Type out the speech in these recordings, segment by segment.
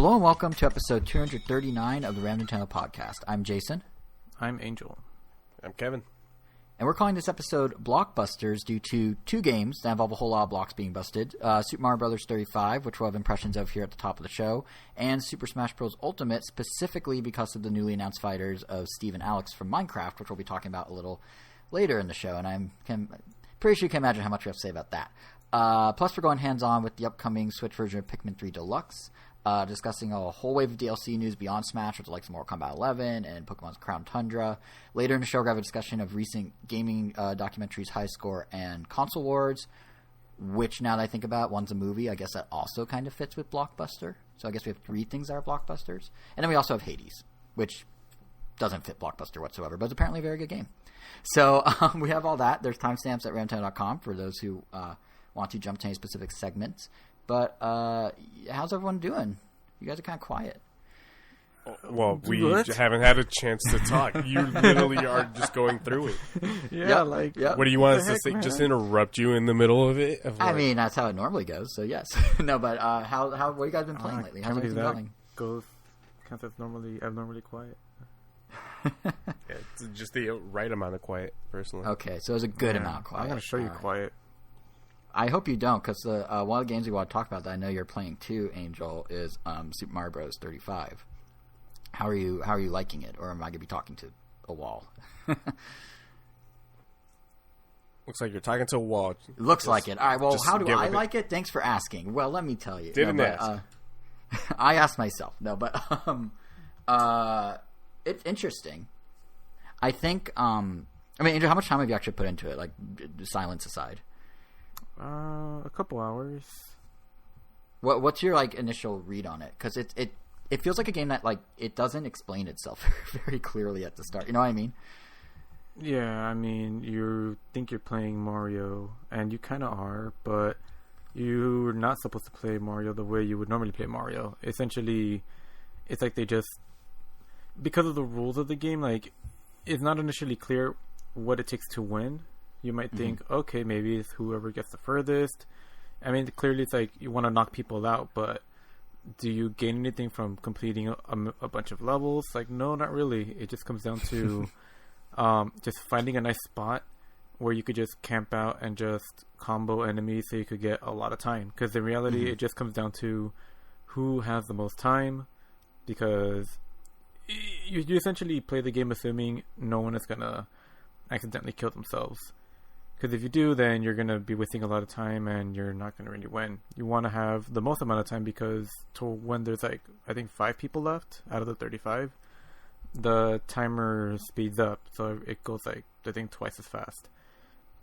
Hello and welcome to episode 239 of the Random Channel Podcast. I'm Jason. I'm Angel. I'm Kevin. And we're calling this episode Blockbusters due to two games that involve a whole lot of blocks being busted. Super Mario Bros. 35, which we'll have impressions of here at the top of the show, and Super Smash Bros. Ultimate, specifically because of the newly announced fighters of Steve and Alex from Minecraft, which we'll be talking about a little later in the show. And I'm pretty sure you can imagine how much we have to say about that. Plus, we're going hands-on with the upcoming Switch version of Pikmin 3 Deluxe, discussing a whole wave of DLC news beyond Smash, with the likes of Mortal Kombat 11 and Pokemon's Crown Tundra. Later in the show, we're going to have a discussion of recent gaming documentaries, High Score, and Console Wars, which, now that I think about it, one's a movie. I guess that also kind of fits with Blockbuster. So I guess we have three things that are Blockbusters. And then we also have Hades, which doesn't fit Blockbuster whatsoever, but it's apparently a very good game. So we have all that. There's timestamps at ramtown.com for those who want to jump to any specific segments. But how's everyone doing? You guys are kind of quiet. Well, we haven't had a chance to talk. You literally are just going through it. Yep. What do you want us to say? Man? Just interrupt you in the middle of it? I mean, that's how it normally goes, so yes. No, but how what have you guys been playing lately? How's everything going? Counts as abnormally quiet. Yeah, it's just the right amount of quiet, personally. Okay, so it's a good amount of quiet. I'm going to show you quiet. I hope you don't, because one of the games we want to talk about that I know you're playing too, Angel, is Super Mario Bros. 35. How are you liking it, or am I going to be talking to a wall? Looks like you're talking to a wall. It looks like it. All right, well, how do I like it? Thanks for asking. Well, let me tell you. Didn't ask. I asked myself. No, but it's interesting. I think, Angel, how much time have you actually put into it, like, silence aside? A couple hours. What's your initial read on it? Because it feels like a game that it doesn't explain itself very clearly at the start. You know what I mean? Yeah, I mean, you think you're playing Mario, and you kind of are, but you're not supposed to play Mario the way you would normally play Mario. Essentially, it's like they just, because of the rules of the game, it's not initially clear what it takes to win. You might think, okay, maybe it's whoever gets the furthest. I mean, clearly it's like you want to knock people out, but do you gain anything from completing a bunch of levels? No, not really. It just comes down to just finding a nice spot where you could just camp out and just combo enemies so you could get a lot of time. Because in reality, it just comes down to who has the most time, because you essentially play the game assuming no one is going to accidentally kill themselves. Because if you do, then you're going to be wasting a lot of time and you're not going to really win. You want to have the most amount of time, because to when there's I think 5 people left out of the 35, the timer speeds up. So it goes I think twice as fast.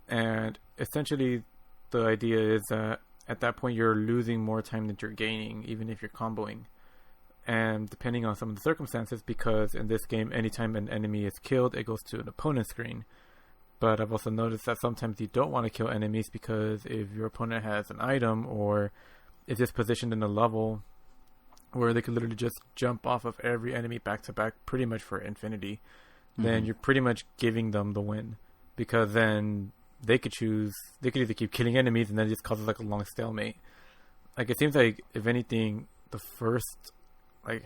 And essentially the idea is that at that point you're losing more time than you're gaining, even if you're comboing. And depending on some of the circumstances, because in this game, anytime an enemy is killed, it goes to an opponent screen. But I've also noticed that sometimes you don't want to kill enemies, because if your opponent has an item or is just positioned in a level where they could literally just jump off of every enemy back to back pretty much for infinity, then you're pretty much giving them the win, because then they could either keep killing enemies and then it just causes a long stalemate. It seems like, if anything, the first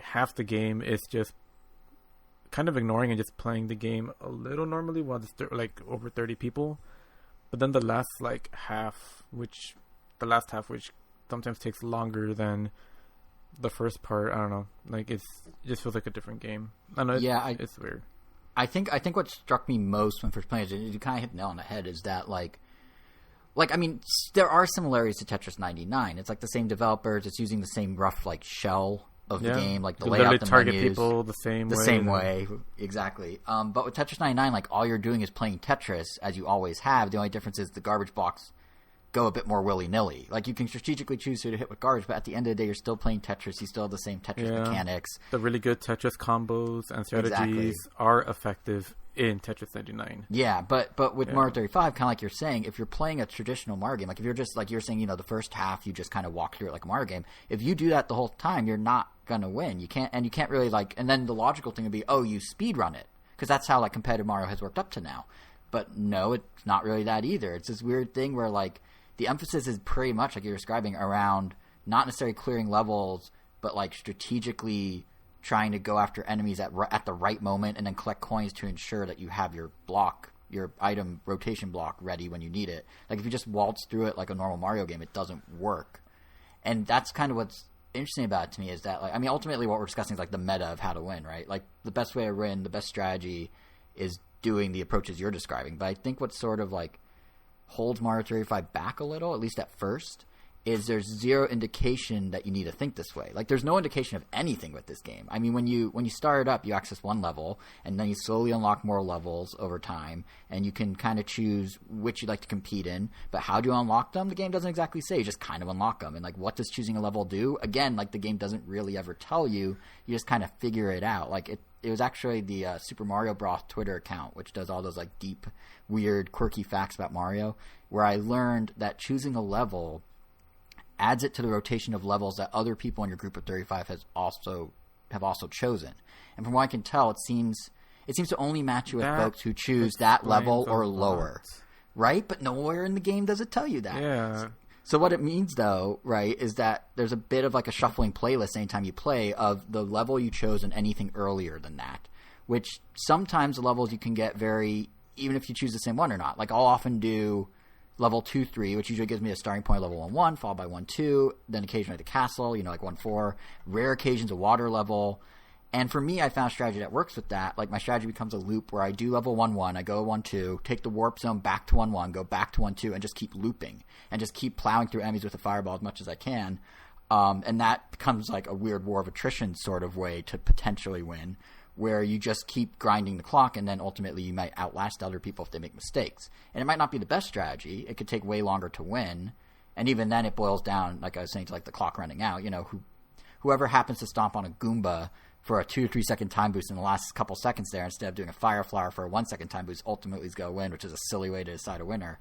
half the game is just kind of ignoring and just playing the game a little normally while there's over 30 people, but then the last half, which sometimes takes longer than the first part. I don't know, it just feels like a different game. I don't know. It's weird. I think what struck me most when first playing it, you kind of hit the nail on the head, is that there are similarities to Tetris 99. It's the same developers. It's using the same rough shell of the game, the layout, the target menus, people the same way, exactly. But with Tetris 99, all you're doing is playing Tetris as you always have. The only difference is the garbage blocks go a bit more willy-nilly. You can strategically choose who to hit with garbage, but at the end of the day, you're still playing Tetris. You still have the same Tetris mechanics. The really good Tetris combos and strategies are effective in Tetris 99. Yeah, but with Mario 35, kind of like you're saying, if you're playing a traditional Mario game, if you're just, you're saying, the first half, you just kind of walk through it like a Mario game. If you do that the whole time, you're not going to win. You can't really, and then the logical thing would be, you speedrun it. Because that's how, competitive Mario has worked up to now. But no, it's not really that either. It's this weird thing where, the emphasis is pretty much, like you're describing, around not necessarily clearing levels, but like strategically trying to go after enemies at the right moment and then collect coins to ensure that you have your item rotation block ready when you need it. Like if you just waltz through it like a normal Mario game, it doesn't work. And that's kind of what's interesting about it to me is that, like, I mean, ultimately what we're discussing is like the meta of how to win, right? Like the best way to win, the best strategy is doing the approaches you're describing. But I think what sort of like holds Mario 35 back a little, at least at first, is there's zero indication that you need to think this way. Like there's no indication of anything with this game. I mean, when you start it up, you access one level, and then you slowly unlock more levels over time, and you can kind of choose which you'd like to compete in. But how do you unlock them? The game doesn't exactly say. You just kind of unlock them. And like, what does choosing a level do? Again, like the game doesn't really ever tell you. You just kind of figure it out. Like it was actually the Super Mario Bros. Twitter account, which does all those like deep, weird, quirky facts about Mario, where I learned that choosing a level adds it to the rotation of levels that other people in your group of 35 have also chosen. And from what I can tell, it seems to only match you with folks who choose that level or lower. Right? But nowhere in the game does it tell you that. Yeah. So what it means, though, right, is that there's a bit of like a shuffling playlist anytime you play of the level you chose and anything earlier than that, which sometimes the levels you can get vary even if you choose the same one or not. Like I'll often do level 2-3, which usually gives me a starting point of level 1-1, followed by 1-2, then occasionally the castle, like 1-4, rare occasions a water level. And for me, I found a strategy that works with that. Like my strategy becomes a loop where I do level 1-1, I go 1-2, take the warp zone back to 1-1, go back to 1-2, and just keep looping and just keep plowing through enemies with a fireball as much as I can. And that becomes like a weird war of attrition sort of way to potentially win, where you just keep grinding the clock, and then ultimately you might outlast other people if they make mistakes. And it might not be the best strategy. It could take way longer to win. And even then it boils down, like I was saying, to like the clock running out. Whoever happens to stomp on a Goomba for a 2 to 3 second time boost in the last couple seconds there, instead of doing a fire flower for a 1 second time boost, ultimately is going to win, which is a silly way to decide a winner.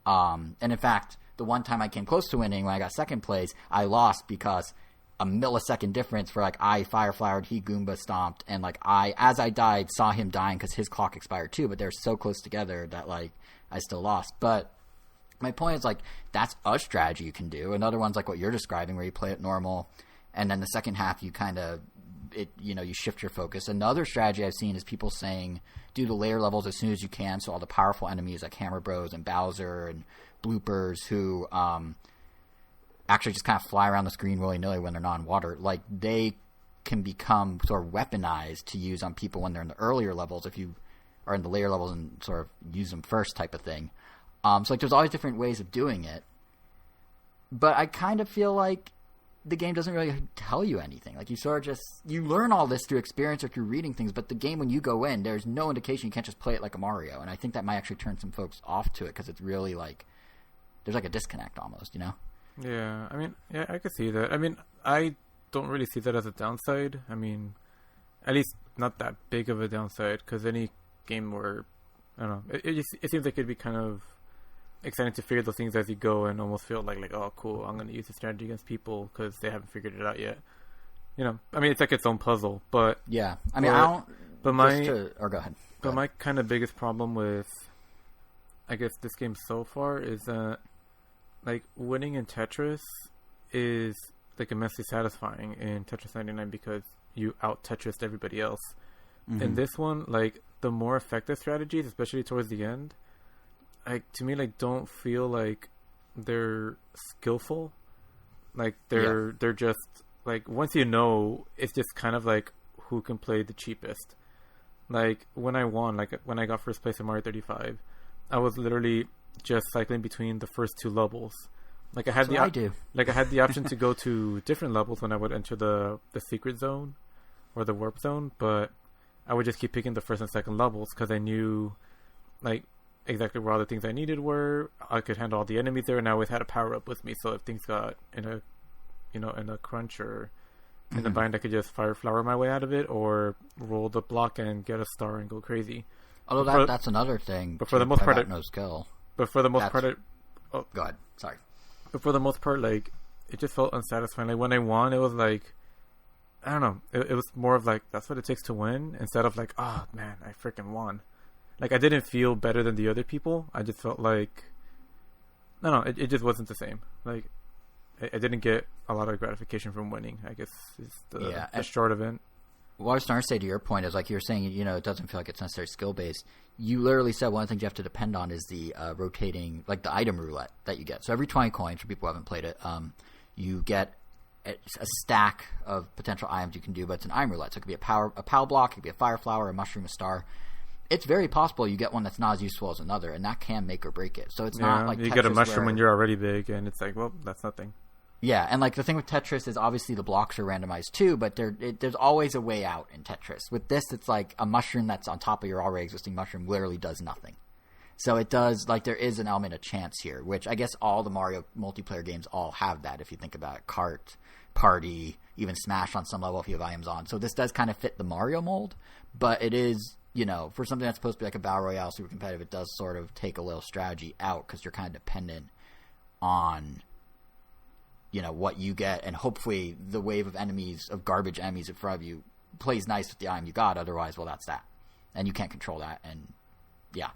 And in fact, the one time I came close to winning when I got second place, I lost because a millisecond difference for like I fire flowered, he Goomba stomped, and like as I died, saw him dying because his clock expired too, but they're so close together that like I still lost. But my point is like that's a strategy you can do. Another one's like what you're describing, where you play it normal, and then the second half you kind of you shift your focus. Another strategy I've seen is people saying do the layer levels as soon as you can, so all the powerful enemies like Hammer Bros and Bowser and Bloopers who actually just kind of fly around the screen willy-nilly when they're not in water, like they can become sort of weaponized to use on people when they're in the earlier levels if you are in the layer levels and sort of use them first type of thing. So like there's always different ways of doing it, but I kind of feel like the game doesn't really tell you anything. Like you sort of you learn all this through experience or through reading things, but the game when you go in, there's no indication. You can't just play it like a Mario, and I think that might actually turn some folks off to it because it's really like there's like a disconnect almost, Yeah, I mean, yeah, I could see that. I mean, I don't really see that as a downside. I mean, at least not that big of a downside, because any game where, I don't know, it seems like it'd be kind of exciting to figure those things as you go and almost feel like oh, cool, I'm going to use this strategy against people because they haven't figured it out yet. I mean, it's like its own puzzle, but... Yeah, I mean, I don't... But go ahead. But my kind of biggest problem with, I guess, this game so far is that like winning in Tetris is like immensely satisfying in Tetris 99 because you out Tetrised everybody else. Mm-hmm. In this one, like the more effective strategies, especially towards the end, like to me, like don't feel like they're skillful. Like they're just like once it's just kind of like who can play the cheapest. Like when I won, like when I got first place in Mario 35, I was literally just cycling between the first two levels. Like I had I had the option to go to different levels when I would enter the secret zone or the warp zone, but I would just keep picking the first and second levels because I knew like exactly where all the things I needed were. I could handle all the enemies there, and I always had a power up with me. So if things got in a crunch or in the bind, I could just fire flower my way out of it or roll the block and get a star and go crazy. Although that's another thing. But for the most part, no skill. But for the most part, go ahead. Sorry. But for the most part, like it just felt unsatisfying. Like when I won, it was like I don't know. It was more of like that's what it takes to win instead of like oh man, I freaking won. Like I didn't feel better than the other people. I just felt like it just wasn't the same. Like I didn't get a lot of gratification from winning, I guess, is the short of it. What I was trying to say to your point is, like you were saying, it doesn't feel like it's necessarily skill-based. You literally said one of the things you have to depend on is the rotating, like the item roulette that you get. So every 20 coins, for people who haven't played it, you get a stack of potential items you can do, but it's an item roulette. So it could be a POW block, it could be a fire flower, a mushroom, a star. It's very possible you get one that's not as useful as another, and that can make or break it. So it's not like you Tetris get a mushroom when you're already big, and it's like, well, that's nothing. Yeah, and like the thing with Tetris is obviously the blocks are randomized too, but there's always a way out in Tetris. With this, it's like a mushroom that's on top of your already existing mushroom literally does nothing. So it does, like, there is an element of chance here, which I guess all the Mario multiplayer games all have that if you think about it. Kart, Party, even Smash on some level if you have items on. So this does kind of fit the Mario mold, but it is, for something that's supposed to be like a Battle Royale super competitive, it does sort of take a little strategy out because you're kind of dependent on what you get, and hopefully the wave of enemies, of garbage enemies in front of you, plays nice with the item you got. Otherwise, well, that's that, and you can't control that. And yeah,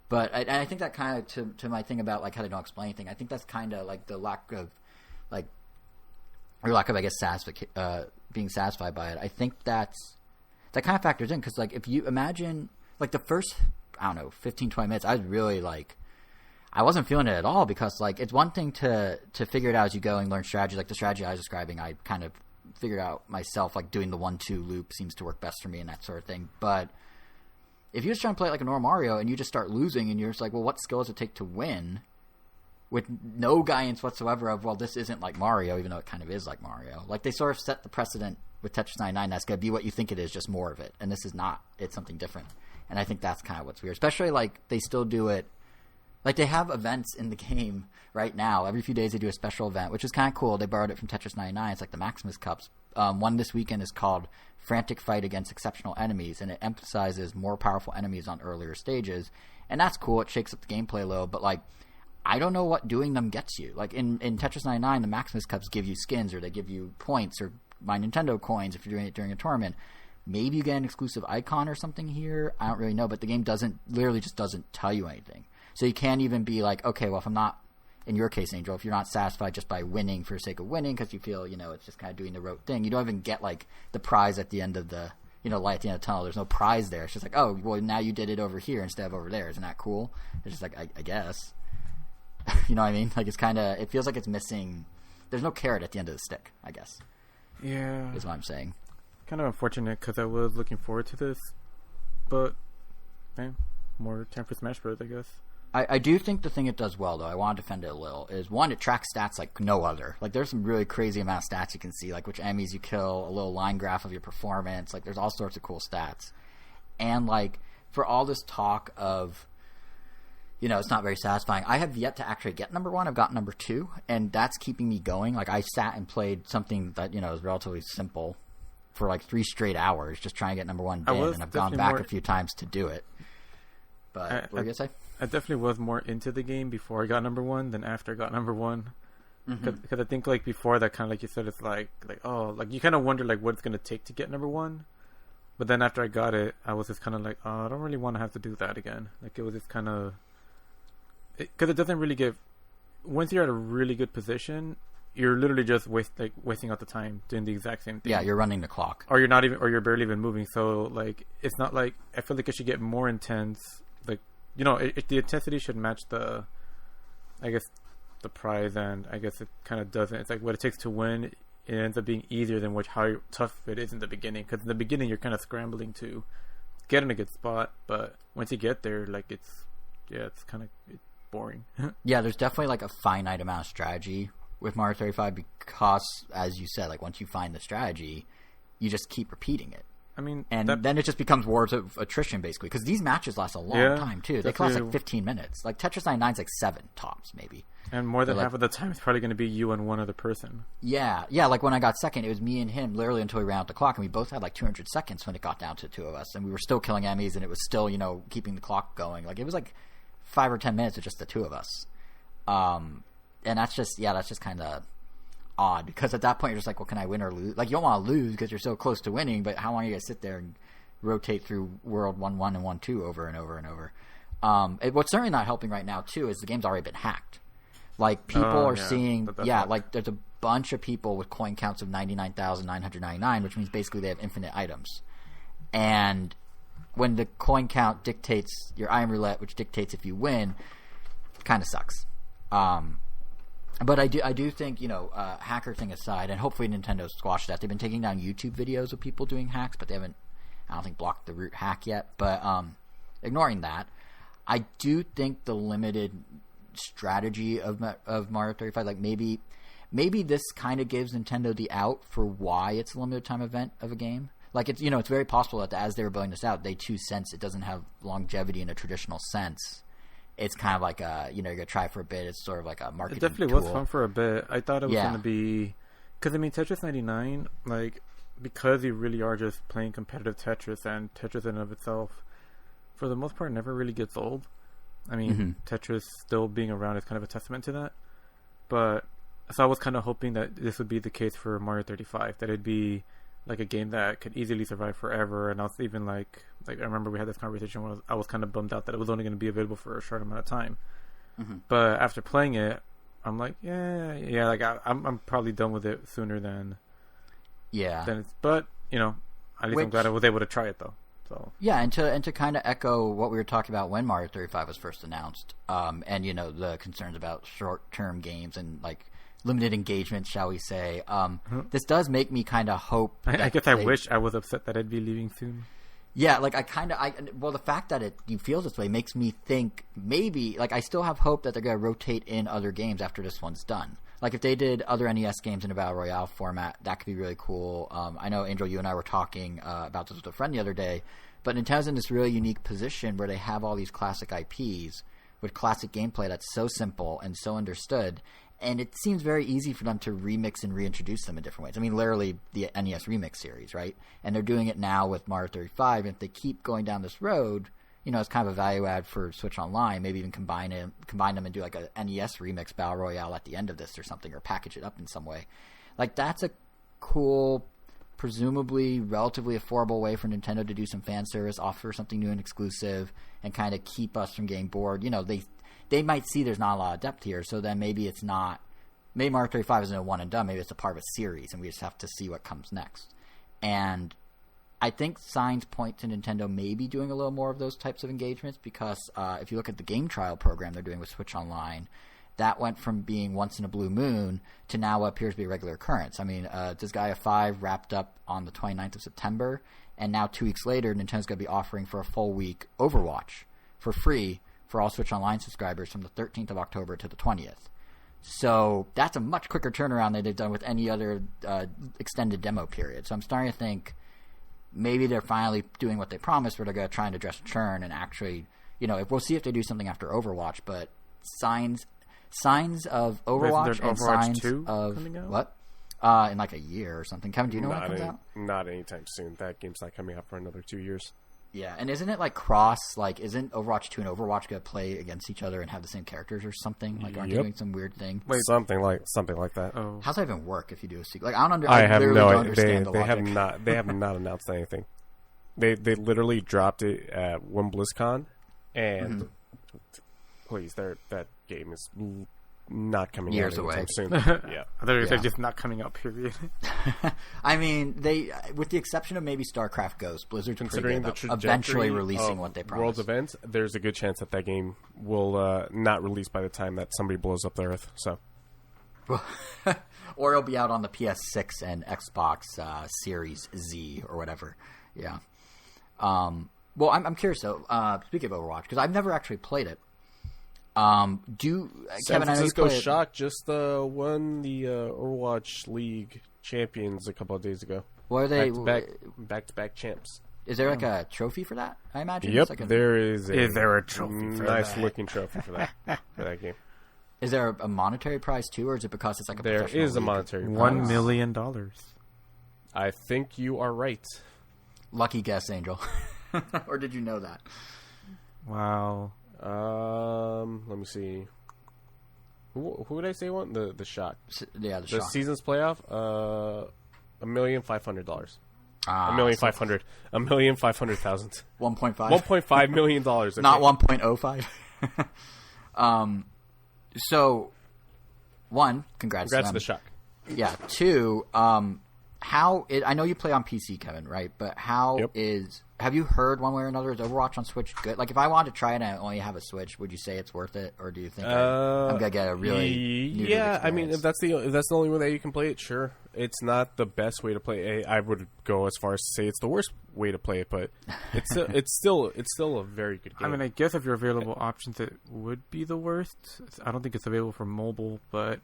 but I think that kind of to my thing about like how they don't explain anything. I think that's kind of like the lack of I guess being satisfied by it. I think that kind of factors in because like if you imagine like the first 15-20 minutes, I was really like. I wasn't feeling it at all because, like, it's one thing to figure it out as you go and learn strategy. Like, the strategy I was describing, I kind of figured out myself, like, doing the 1-2 loop seems to work best for me and that sort of thing. But if you just try and play it like a normal Mario and you just start losing and you're just like, well, what skill does it take to win? With no guidance whatsoever of, well, this isn't like Mario, even though it kind of is like Mario. Like, they sort of set the precedent with Tetris 99 that's going to be what you think it is, just more of it. And this is not. It's something different. And I think that's kind of what's weird. Especially, like, they still do it. Like, they have events in the game right now. Every few days they do a special event, which is kind of cool. They borrowed it from Tetris 99. It's like the Maximus Cups. One this weekend is called Frantic Fight Against Exceptional Enemies, and it emphasizes more powerful enemies on earlier stages. And that's cool. It shakes up the gameplay a little. But, like, I don't know what doing them gets you. Like, in Tetris 99, the Maximus Cups give you skins, or they give you points, or My Nintendo coins if you're doing it during a tournament. Maybe you get an exclusive icon or something here. I don't really know. But the game literally just doesn't tell you anything. So you can't even be like, okay, well, if I'm not, in your case, Angel, if you're not satisfied just by winning for the sake of winning because you feel, it's just kind of doing the rote thing, you don't even get, like, the prize at the end of the, light at the end of the tunnel. There's no prize there. It's just like, oh, well, now you did it over here instead of over there. Isn't that cool? It's just like, I guess. You know what I mean? Like, it's kind of, it feels like it's missing, there's no carrot at the end of the stick, I guess. Yeah. Is what I'm saying. Kind of unfortunate because I was looking forward to this, but, more time for Smash Bros., I guess. I do think the thing it does well, though, I want to defend it a little, is one, it tracks stats like no other. Like, there's some really crazy amount of stats you can see, like which enemies you kill, a little line graph of your performance. Like, there's all sorts of cool stats. And, like, for all this talk of, it's not very satisfying, I have yet to actually get number 1. I've got number 2, and that's keeping me going. Like, I sat and played something that, is relatively simple for, like, 3 straight hours just trying to get number 1 done, and I've gone back a few times to do it. But what were you going to say? I definitely was more into the game before I got number 1 than after I got number 1. Because I think, like, before that, kind of like you said, it's like oh, like you kind of wonder like what it's gonna take to get number 1. But then after I got it, I was just kind of like, oh, I don't really want to have to do that again. Like, it was just kind of because it doesn't really give. Once you're at a really good position, you're literally just wasting out the time doing the exact same thing. Yeah, you're running the clock, or you're barely even moving. So like, it's not like I feel like it should get more intense. Like, the intensity should match the prize, and I guess it kind of doesn't. It's like what it takes to win. It ends up being easier than how tough it is in the beginning. Because in the beginning, you're kind of scrambling to get in a good spot, but once you get there, like it's kind of boring. Yeah, there's definitely like a finite amount of strategy with Mario 35 because, as you said, like once you find the strategy, you just keep repeating it. I mean, and then it just becomes wars of attrition, basically, because these matches last a long time, too. They last like 15 minutes. Like, Tetris 99's like 7 tops, maybe. And more than half of the time, it's probably going to be you and one other person. Yeah, like when I got second, it was me and him, literally until we ran out the clock, and we both had like 200 seconds when it got down to the 2 of us, and we were still killing enemies, and it was still, keeping the clock going. Like, it was like 5 or 10 minutes with just the 2 of us. And that's just kind of odd, because at that point you're just like, well, can I win or lose? Like, you don't want to lose because you're so close to winning, but how long are you going to sit there and rotate through world 1-1 and 1-2 over and over and over? What's certainly not helping right now too is the game's already been hacked. Like, people are seeing... Yeah, like, there's a bunch of people with coin counts of 99,999, which means basically they have infinite items. And when the coin count dictates your iron roulette, which dictates if you win, kind of sucks. But I do think, hacker thing aside, and hopefully Nintendo squashed that. They've been taking down YouTube videos of people doing hacks, but they haven't, I don't think, blocked the root hack yet. But ignoring that, I do think the limited strategy of Mario 35, like maybe this kind of gives Nintendo the out for why it's a limited time event of a game. Like, it's it's very possible that as they were building this out, they too sense it doesn't have longevity in a traditional sense. It's kind of like you're going to try for a bit. It's sort of like a marketing tool. It definitely was fun for a bit. I thought it was going to be... Because, I mean, Tetris 99, like, because you really are just playing competitive Tetris, and Tetris in and of itself, for the most part, never really gets old. I mean, Tetris still being around is kind of a testament to that. But, so I was kind of hoping that this would be the case for Mario 35, that it'd be like a game that could easily survive forever. And I was even like I remember we had this conversation where I was kind of bummed out that it was only going to be available for a short amount of time. But after playing it, I'm like, yeah, like I'm probably done with it sooner than but at least I'm glad I was able to try it though. So yeah, and to kind of echo what we were talking about when Mario 35 was first announced, and the concerns about short-term games and like limited engagement, shall we say. This does make me kind of hope. I guess I wish I was upset that I'd be leaving soon. Yeah, like the fact that you feel this way makes me think maybe, like, I still have hope that they're going to rotate in other games after this one's done. Like, if they did other NES games in a Battle Royale format, that could be really cool. I know, Angel, you and I were talking about this with a friend the other day, but Nintendo's in this really unique position where they have all these classic IPs with classic gameplay that's so simple and so understood, and it seems very easy for them to remix and reintroduce them in different ways. I mean, literally the NES Remix series, right? And they're doing it now with Mario 35, and if they keep going down this road, it's kind of a value add for Switch Online, maybe even combine them and do like a NES Remix Battle Royale at the end of this or something, or package it up in some way. Like, that's a cool, presumably relatively affordable way for Nintendo to do some fan service, offer something new and exclusive, and kind of keep us from getting bored. They might see there's not a lot of depth here, so then maybe it's not... Maybe Mario 35 isn't a one and done. Maybe it's a part of a series, and we just have to see what comes next. And I think signs point to Nintendo maybe doing a little more of those types of engagements, because if you look at the game trial program they're doing with Switch Online, that went from being once in a blue moon to now what appears to be a regular occurrence. I mean, Disgaea 5 wrapped up on the 29th of September, and now 2 weeks later, Nintendo's going to be offering for a full week Overwatch for free for all Switch Online subscribers from the 13th of October to the 20th. So that's a much quicker turnaround than they've done with any other extended demo period. So I'm starting to think maybe they're finally doing what they promised, where they're going to try and address churn and actually, we'll see if they do something after Overwatch, but signs of Overwatch and signs 2 of coming out? What? In like a year or something. Kevin, do you know when it comes out? Not anytime soon. That game's not coming out for another 2 years. Yeah, and isn't it like cross? Like, isn't Overwatch 2 and Overwatch going to play against each other and have the same characters or something? Like, aren't they doing some weird thing? Wait, something like that. Oh. How's that even work if you do a sequel? Like, I literally don't understand the logic. They have not announced anything. They literally dropped it at one BlizzCon, and please, that game is not coming years out away soon. Yeah, they're just not coming out. Period. I mean, they, with the exception of maybe StarCraft Ghost, Blizzard's considering the trajectory eventually releasing what they promised. World events, there's a good chance that game will not release by the time that somebody blows up the Earth. So, or it'll be out on the PS6 and Xbox Series Z or whatever. Yeah. Well, I'm curious though. Speaking of Overwatch, because I've never actually played it. San Kevin, Francisco Shock just won the Overwatch League champions a couple of days ago. What are they? Back-to-back champs. Is there like a trophy for that? I imagine. Yep, like there is. Is there a trophy for nice looking trophy for that game? Is there a monetary prize too, or is it because it's like a professional There is a league? monetary prize. $1 million. I think you are right. Lucky guess, Angel. Or did you know that? Wow. Let me see. Who would I say won? The Shock. Yeah, the Shock. The season's playoff. $1,500,000. $1,500,000. $1,500,000. 1.5. $1.5 million. Okay. Not 1.05. So one, congrats Congrats to to the them. shock. Yeah. Two, I know you play on PC, Kevin, right? But have you heard one way or another, is Overwatch on Switch good? Like, if I wanted to try it and I only have a Switch, would you say it's worth it? Or do you think I'm going to get a really new Yeah, I mean, experience? if that's the only way that you can play it, sure. It's not the best way to play it. I would go as far as to say it's the worst way to play it, but it's still a very good game. I mean, I guess if your available options, it would be the worst. I don't think it's available for mobile, but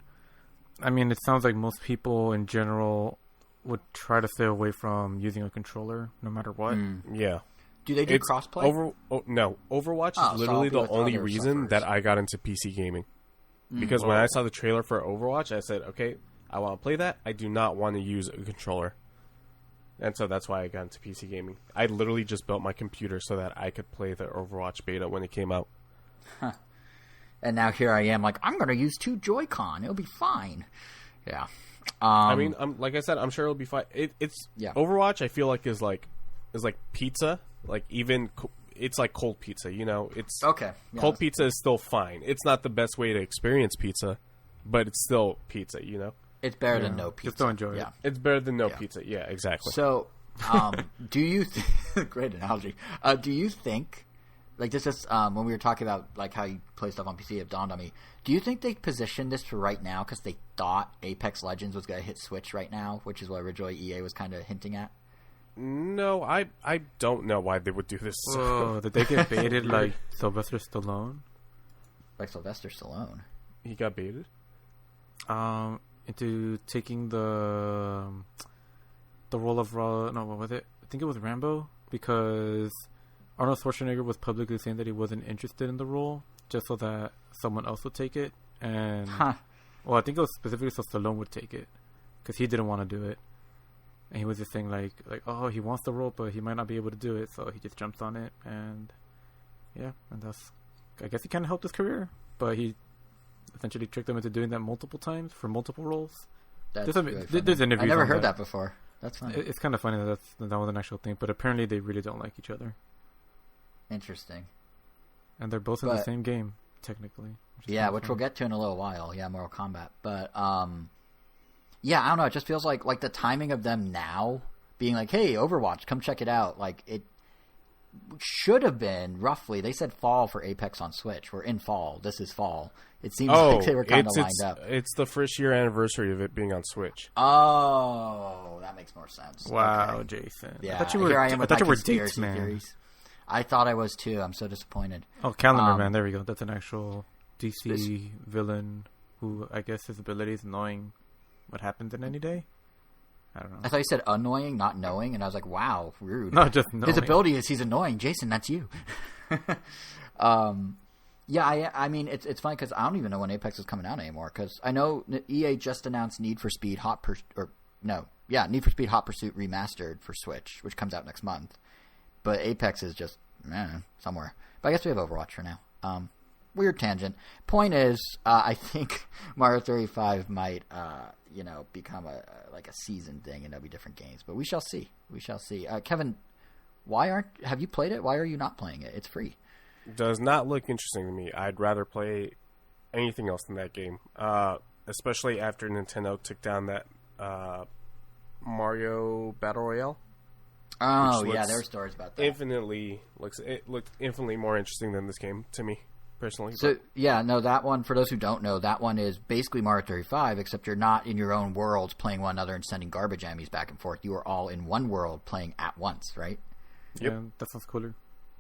I mean, it sounds like most people in general would try to stay away from using a controller no matter what. Yeah. Do they do crossplay? No. Overwatch is literally the only reason that I got into PC gaming. Because when I saw the trailer for Overwatch, I said, okay, I want to play that. I do not want to use a controller. And so that's why I got into PC gaming. I literally just built my computer so that I could play the Overwatch beta when it came out. And now here I am, like, I'm going to use 2 Joy-Con. It'll be fine. Yeah. I mean, like I said, I'm sure it'll be fine. It's Overwatch. I feel like is like pizza. Like it's like cold pizza. You know, it's okay. Yeah, cold pizza is still fine. It's not the best way to experience pizza, but it's still pizza. You know, it's better than no pizza. Just don't enjoy it. It's better than no pizza. Yeah, exactly. So, do you? Great analogy. Do you think? Like this is when we were talking about like how you play stuff on PC, it dawned on me. Do you think they positioned this for right now because they thought Apex Legends was going to hit Switch right now, which is what originally EA was kind of hinting at? No, I don't know why they would do this. Oh, did they get baited like Sylvester Stallone? Like Sylvester Stallone? He got baited? Into taking the role of no, what was it? I think it was Rambo, because Arnold Schwarzenegger was publicly saying that he wasn't interested in the role, just so that someone else would take it. And well, I think it was specifically so Stallone would take it, because he didn't want to do it. And he was just saying like, oh, he wants the role, but he might not be able to do it, so he just jumps on it. And yeah, and that's, I guess he kind of helped his career, but he essentially tricked him into doing that multiple times for multiple roles. That's there's interviews. I never heard that before. That's funny. It's kind of funny that that was an actual thing, but apparently they really don't like each other. Interesting. And they're both in the same game, technically. Which we'll get to in a little while. Yeah, Mortal Kombat. But, yeah, I don't know. It just feels like the timing of them now being like, hey, Overwatch, come check it out. Like, it should have been roughly, they said fall for Apex on Switch. We're in fall. This is fall. It seems like they were kind of lined up. It's the first year anniversary of it being on Switch. Oh, that makes more sense. Wow, okay. Jason. Yeah, I thought you were dates, man. Theories. I thought I was too. I'm so disappointed. Oh, Calendar Man. There we go. That's an actual DC villain who I guess his ability is knowing what happens in any day. I don't know. I thought you said annoying, not knowing, and I was like, wow, rude. No, just knowing. His ability is he's annoying. Jason, that's you. Yeah, I mean, it's funny because I don't even know when Apex is coming out anymore, because I know EA just announced Need for Speed Hot Pursuit Remastered for Switch, which comes out next month. But Apex is just somewhere. But I guess we have Overwatch for now. Weird tangent. Point is, I think Mario 35 might, become a season thing, and there'll be different games. But we shall see. Kevin, have you played it? Why are you not playing it? It's free. Does not look interesting to me. I'd rather play anything else than that game. Especially after Nintendo took down that Mario Battle Royale. Oh yeah, there were stories about that. It looked infinitely more interesting than this game to me, personally. So that one, for those who don't know, that one is basically Mario 35, except you're not in your own worlds playing one another and sending garbage ammies back and forth. You are all in one world playing at once, right? Yep. Yeah, that sounds cooler.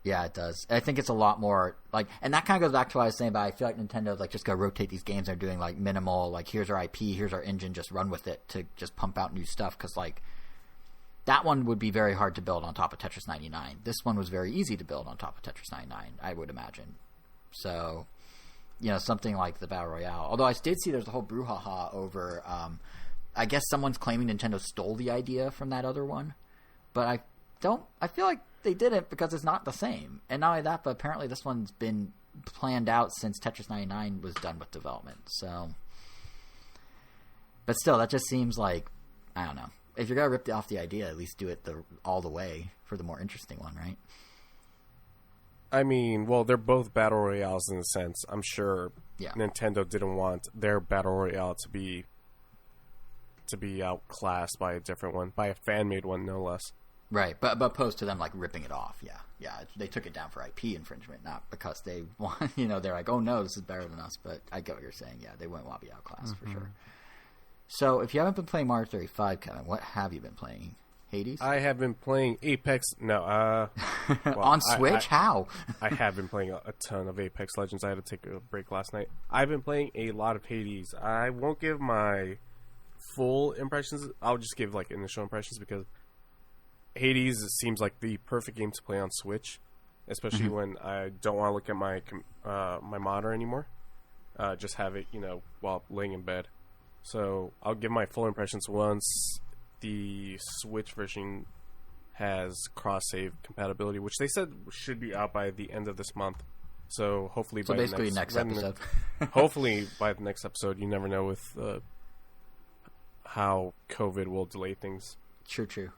Yeah, it does. I think it's a lot more and that kind of goes back to what I was saying about I feel like Nintendo's just gonna rotate these games. They're doing minimal, here's our IP, here's our engine, just run with it to just pump out new stuff, because that one would be very hard to build on top of Tetris 99. This one was very easy to build on top of Tetris 99, I would imagine. So, something like the Battle Royale. Although I did see there's a whole brouhaha over, I guess someone's claiming Nintendo stole the idea from that other one. But I feel like they didn't, because it's not the same. And not only that, but apparently this one's been planned out since Tetris 99 was done with development. So, but still, that just seems like, I don't know. If you're going to rip off the idea, at least do it all the way for the more interesting one, right? I mean, well, they're both battle royales in a sense. I'm sure Nintendo didn't want their battle royale to be outclassed by a different one, by a fan-made one, no less. Right, but opposed to them like ripping it off. Yeah, they took it down for IP infringement, not because they want. They're like, oh no, this is better than us. But I get what you're saying. Yeah, they wouldn't want to be outclassed for sure. So, if you haven't been playing Mario 35, Kevin, what have you been playing? Hades? I have been playing Apex. No, well, on Switch? How? I have been playing a ton of Apex Legends. I had to take a break last night. I've been playing a lot of Hades. I won't give my full impressions. I'll just give like initial impressions because Hades seems like the perfect game to play on Switch, especially when I don't want to look at my my monitor anymore. Just have it, while laying in bed. So I'll give my full impressions once the Switch version has cross-save compatibility, which they said should be out by the end of this month. So hopefully, by basically next episode. Hopefully by the next episode. You never know with how COVID will delay things. True.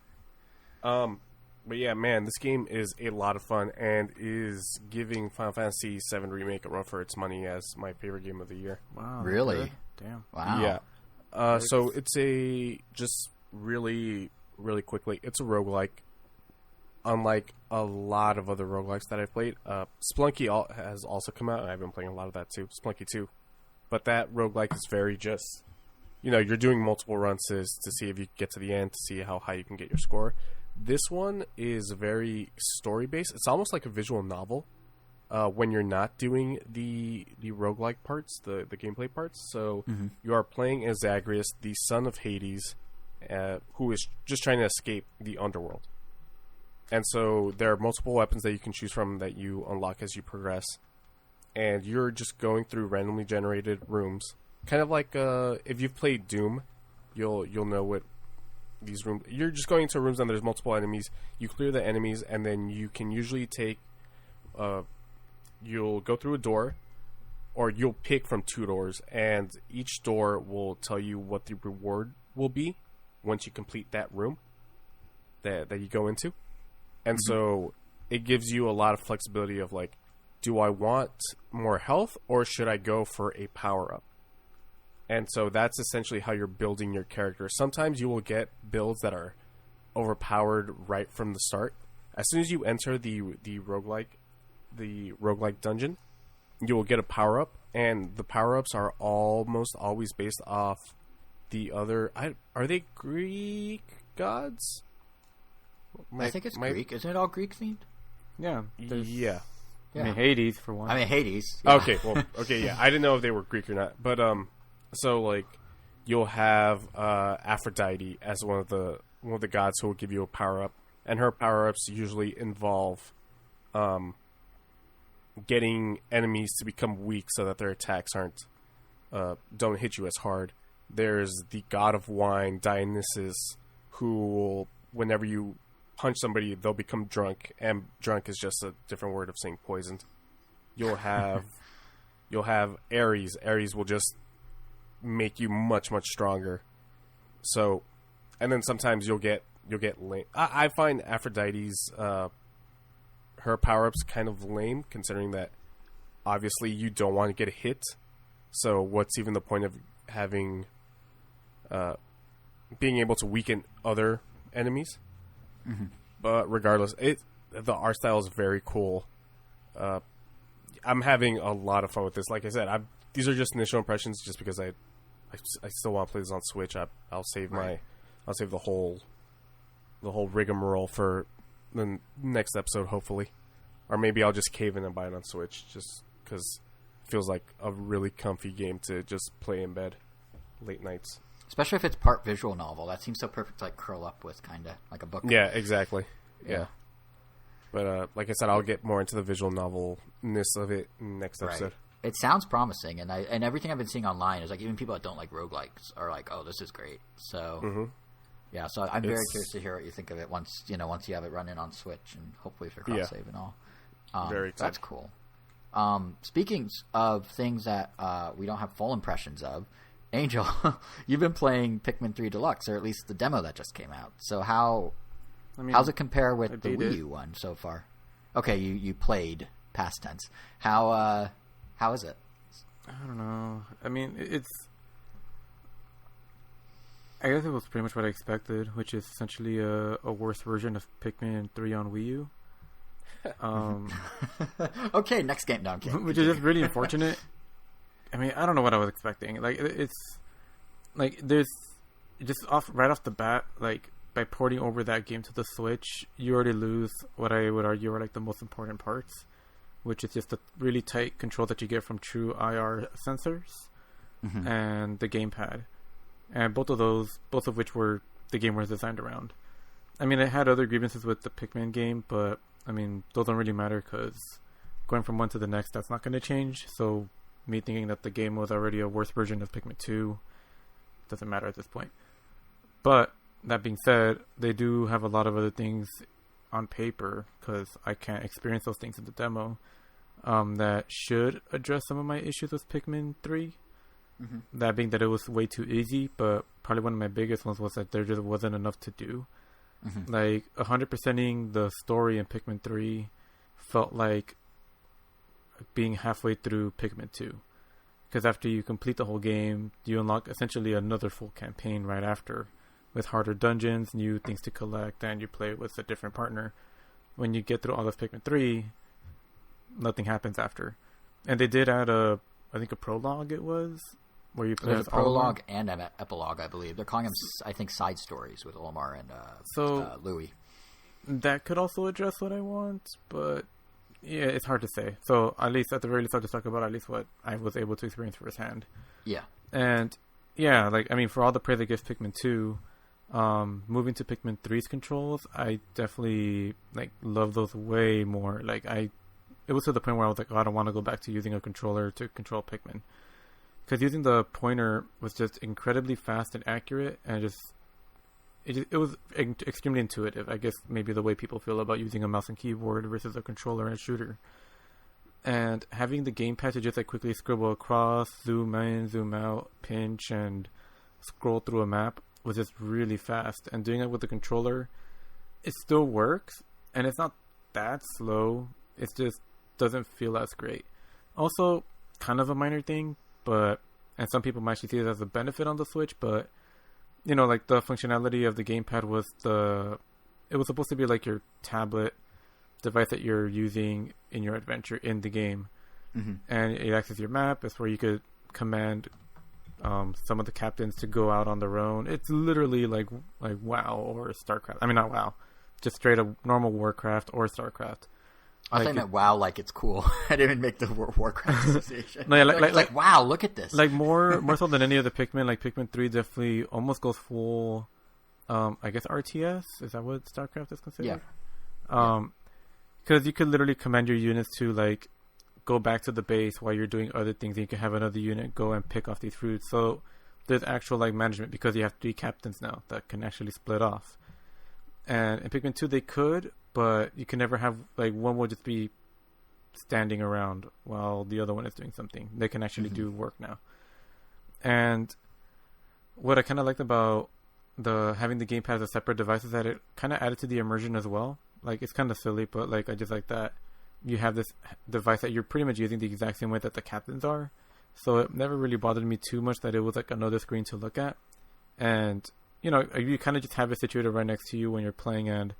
But yeah, man, this game is a lot of fun and is giving Final Fantasy VII Remake a run for its money as my favorite game of the year. Wow. Really? Good. Damn. Wow. Yeah. So it's just really, really quickly, it's a roguelike. Unlike a lot of other roguelikes that I've played, Splunky has also come out, and I've been playing a lot of that too. Splunky 2. But that roguelike is very just, you're doing multiple runs to see if you get to the end, to see how high you can get your score. This one is very story-based. It's almost like a visual novel when you're not doing the roguelike parts, the gameplay parts. So you are playing as Zagreus, the son of Hades, who is just trying to escape the underworld. And so there are multiple weapons that you can choose from that you unlock as you progress. And you're just going through randomly generated rooms. Kind of like if you've played Doom, you'll know what these rooms... You're just going into rooms and there's multiple enemies. You clear the enemies and then you can usually take... you'll go through a door, or you'll pick from 2 doors, and each door will tell you what the reward will be once you complete that room that you go into. And so it gives you a lot of flexibility of like, do I want more health or should I go for a power-up? And so that's essentially how you're building your character. Sometimes you will get builds that are overpowered right from the start. As soon as you enter the roguelike dungeon, you will get a power-up, and the power-ups are almost always based off the other... Are they Greek gods? I think it's Greek. Isn't it all Greek themed? Yeah. Yeah. I mean, Hades, for one. I mean, Hades. Yeah. Okay, yeah. I didn't know if they were Greek or not. But, so, like, you'll have Aphrodite as one of the gods who will give you a power-up. And her power-ups usually involve getting enemies to become weak so that their attacks don't hit you as hard. There's the god of wine, Dionysus, who will, whenever you punch somebody, they'll become drunk, and drunk is just a different word of saying poisoned. You'll have Ares. Ares will just make you much, much stronger. So, and then sometimes you'll get lame. I find Aphrodite's her power-ups kind of lame, considering that obviously you don't want to get a hit. So what's even the point of having being able to weaken other enemies? But regardless, the art style is very cool. I'm having a lot of fun with this. Like I said, these are just initial impressions, just because I still want to play this on Switch. I'll save the whole rigmarole for the next episode, hopefully, or maybe I'll just cave in and buy it on Switch, just because it feels like a really comfy game to just play in bed late nights. Especially if it's part visual novel. That seems so perfect to like curl up with, kind of like a book. Yeah, exactly. Yeah. But like I said, I'll get more into the visual novelness of it next episode. It sounds promising, and everything I've been seeing online is like even people that don't like roguelikes are like, "Oh, this is great." So, yeah. So I'm very curious to hear what you think of it once you have it running on Switch, and hopefully for cross save and all. Very excited. That's cool. Speaking of things that we don't have full impressions of, Angel, you've been playing Pikmin 3 Deluxe, or at least the demo that just came out. So how's it compare with the Wii U one so far? Okay, you played past tense. How is it? I don't know. I mean, I guess it was pretty much what I expected, which is essentially a worse version of Pikmin 3 on Wii U. Okay, next game. No, I'm kidding. Which is just really unfortunate. I mean, I don't know what I was expecting. Like, it's like there's just right off the bat, like by porting over that game to the Switch, you already lose what I would argue are like the most important parts, which is just the really tight control that you get from true IR sensors and the gamepad. And both of which were the game was designed around. I mean, it had other grievances with the Pikmin game, but I mean, those don't really matter because going from one to the next, that's not going to change. So me thinking that the game was already a worse version of Pikmin 2 doesn't matter at this point. But that being said, they do have a lot of other things on paper, because I can't experience those things in the demo, that should address some of my issues with Pikmin 3. That being that it was way too easy, but probably one of my biggest ones was that there just wasn't enough to do. Like 100%ing the story in Pikmin 3 felt like being halfway through Pikmin 2, because after you complete the whole game, you unlock essentially another full campaign right after, with harder dungeons, new things to collect, and you play with a different partner. When you get through all of Pikmin 3, nothing happens after. And they did add I think a prologue it was, where you play There's a prologue and an epilogue, I believe. They're calling them, I think, side stories with Olimar and Louis. That could also address what I want, but yeah, it's hard to say. So at least at the very least, I'll just talk about at least what I was able to experience firsthand. Yeah. And yeah, like, I mean, for all the praise I give Pikmin 2, moving to Pikmin 3's controls, I definitely like love those way more. Like it was to the point where I was like, oh, I don't want to go back to using a controller to control Pikmin. Because using the pointer was just incredibly fast and accurate, and it was extremely intuitive. I guess maybe the way people feel about using a mouse and keyboard versus a controller and a shooter. And having the gamepad to just like quickly scribble across, zoom in, zoom out, pinch, and scroll through a map was just really fast. And doing it with the controller, it still works, and it's not that slow. It just doesn't feel as great. Also, kind of a minor thing, and some people might actually see it as a benefit on the Switch, but you know, like the functionality of the gamepad it was supposed to be like your tablet device that you're using in your adventure in the game, and it acts as your map. It's where you could command some of the captains to go out on their own. It's literally like WoW or StarCraft. I mean, not WoW, just straight up normal Warcraft or StarCraft. I thought I meant WoW, like it's cool. I didn't make the Warcraft association. No, yeah, like wow, look at this. Like more so than any other Pikmin. Like Pikmin 3 definitely almost goes full. I guess RTS, is that what StarCraft is considered? Yeah. Because you could literally command your units to like go back to the base while you're doing other things. And you can have another unit go and pick off these fruits. So there's actual like management, because you have 3 captains now that can actually split off. And in Pikmin 2 they could, but you can never have, like, one will just be standing around while the other one is doing something. They can actually do work now. And what I kind of liked about having the gamepad as a separate device is that it kind of added to the immersion as well. Like, it's kind of silly, but like, I just like that you have this device that you're pretty much using the exact same way that the captains are. So it never really bothered me too much that it was like another screen to look at. And you know, you kind of just have it situated right next to you when you're playing, and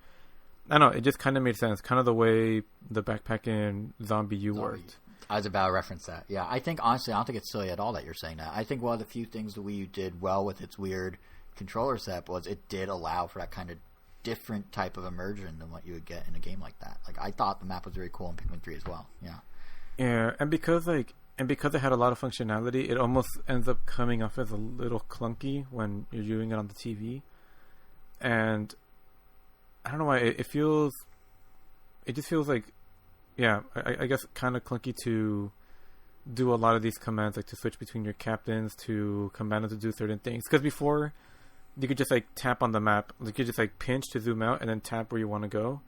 I don't know, it just kind of made sense. Kind of the way the backpack in Zombie U worked. I was about to reference that. Yeah, I think, honestly, I don't think it's silly at all that you're saying that. I think one of the few things the Wii U did well with its weird controller setup was it did allow for that kind of different type of immersion than what you would get in a game like that. Like, I thought the map was very cool in Pikmin 3 as well. Yeah. Yeah, and because it had a lot of functionality, it almost ends up coming off as a little clunky when you're viewing it on the TV. And I don't know why, it just feels like, yeah, I guess kind of clunky to do a lot of these commands, like to switch between your captains, to command them to do certain things. Because before, you could just like tap on the map, like you could just like pinch to zoom out and then tap where you want to go.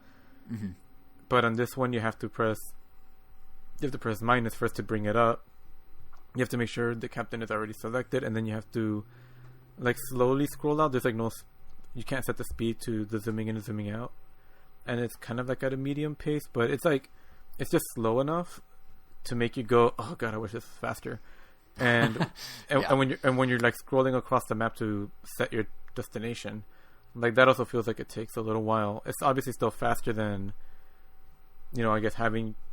But on this one, you have to press minus first to bring it up. You have to make sure the captain is already selected, and then you have to like slowly scroll out. There's like you can't set the speed to the zooming in and zooming out, and it's kind of like at a medium pace, but it's like it's just slow enough to make you go, oh god, I wish this was faster. And and when you're like scrolling across the map to set your destination, like that also feels like it takes a little while. It's obviously still faster than, I guess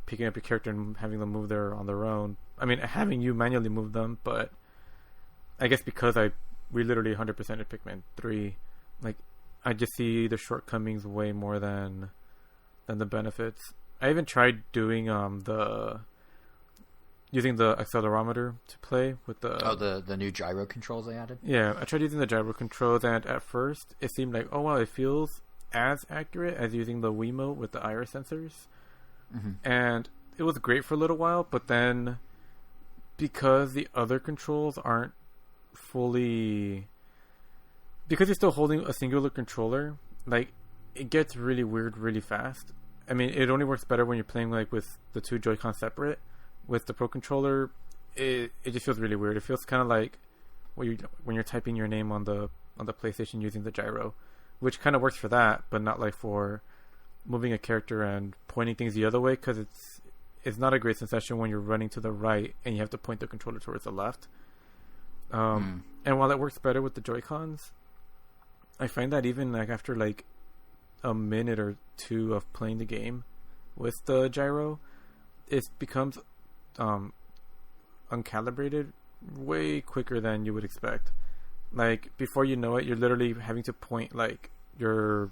picking up your character and having them move there on their own. I mean, having you manually move them, but I guess because we literally 100%ed Pikmin 3, like I just see the shortcomings way more than the benefits. I even tried doing using the accelerometer to play with the new gyro controls they added. Yeah, I tried using the gyro controls, and at first it seemed like, oh wow, it feels as accurate as using the Wiimote with the iris sensors. Mm-hmm. And it was great for a little while, but then because the other controls aren't fully, because you're still holding a singular controller, like it gets really weird really fast. I mean, it only works better when you're playing like with the two Joy-Con separate. With the Pro Controller, it just feels really weird. It feels kind of like when you're typing your name on the PlayStation using the gyro, which kind of works for that, but not like for moving a character and pointing things the other way, because it's not a great sensation when you're running to the right and you have to point the controller towards the left. And while it works better with the Joy-Cons, I find that even like after like a minute or two of playing the game with the gyro, it becomes uncalibrated way quicker than you would expect. Like before you know it, you're literally having to point like your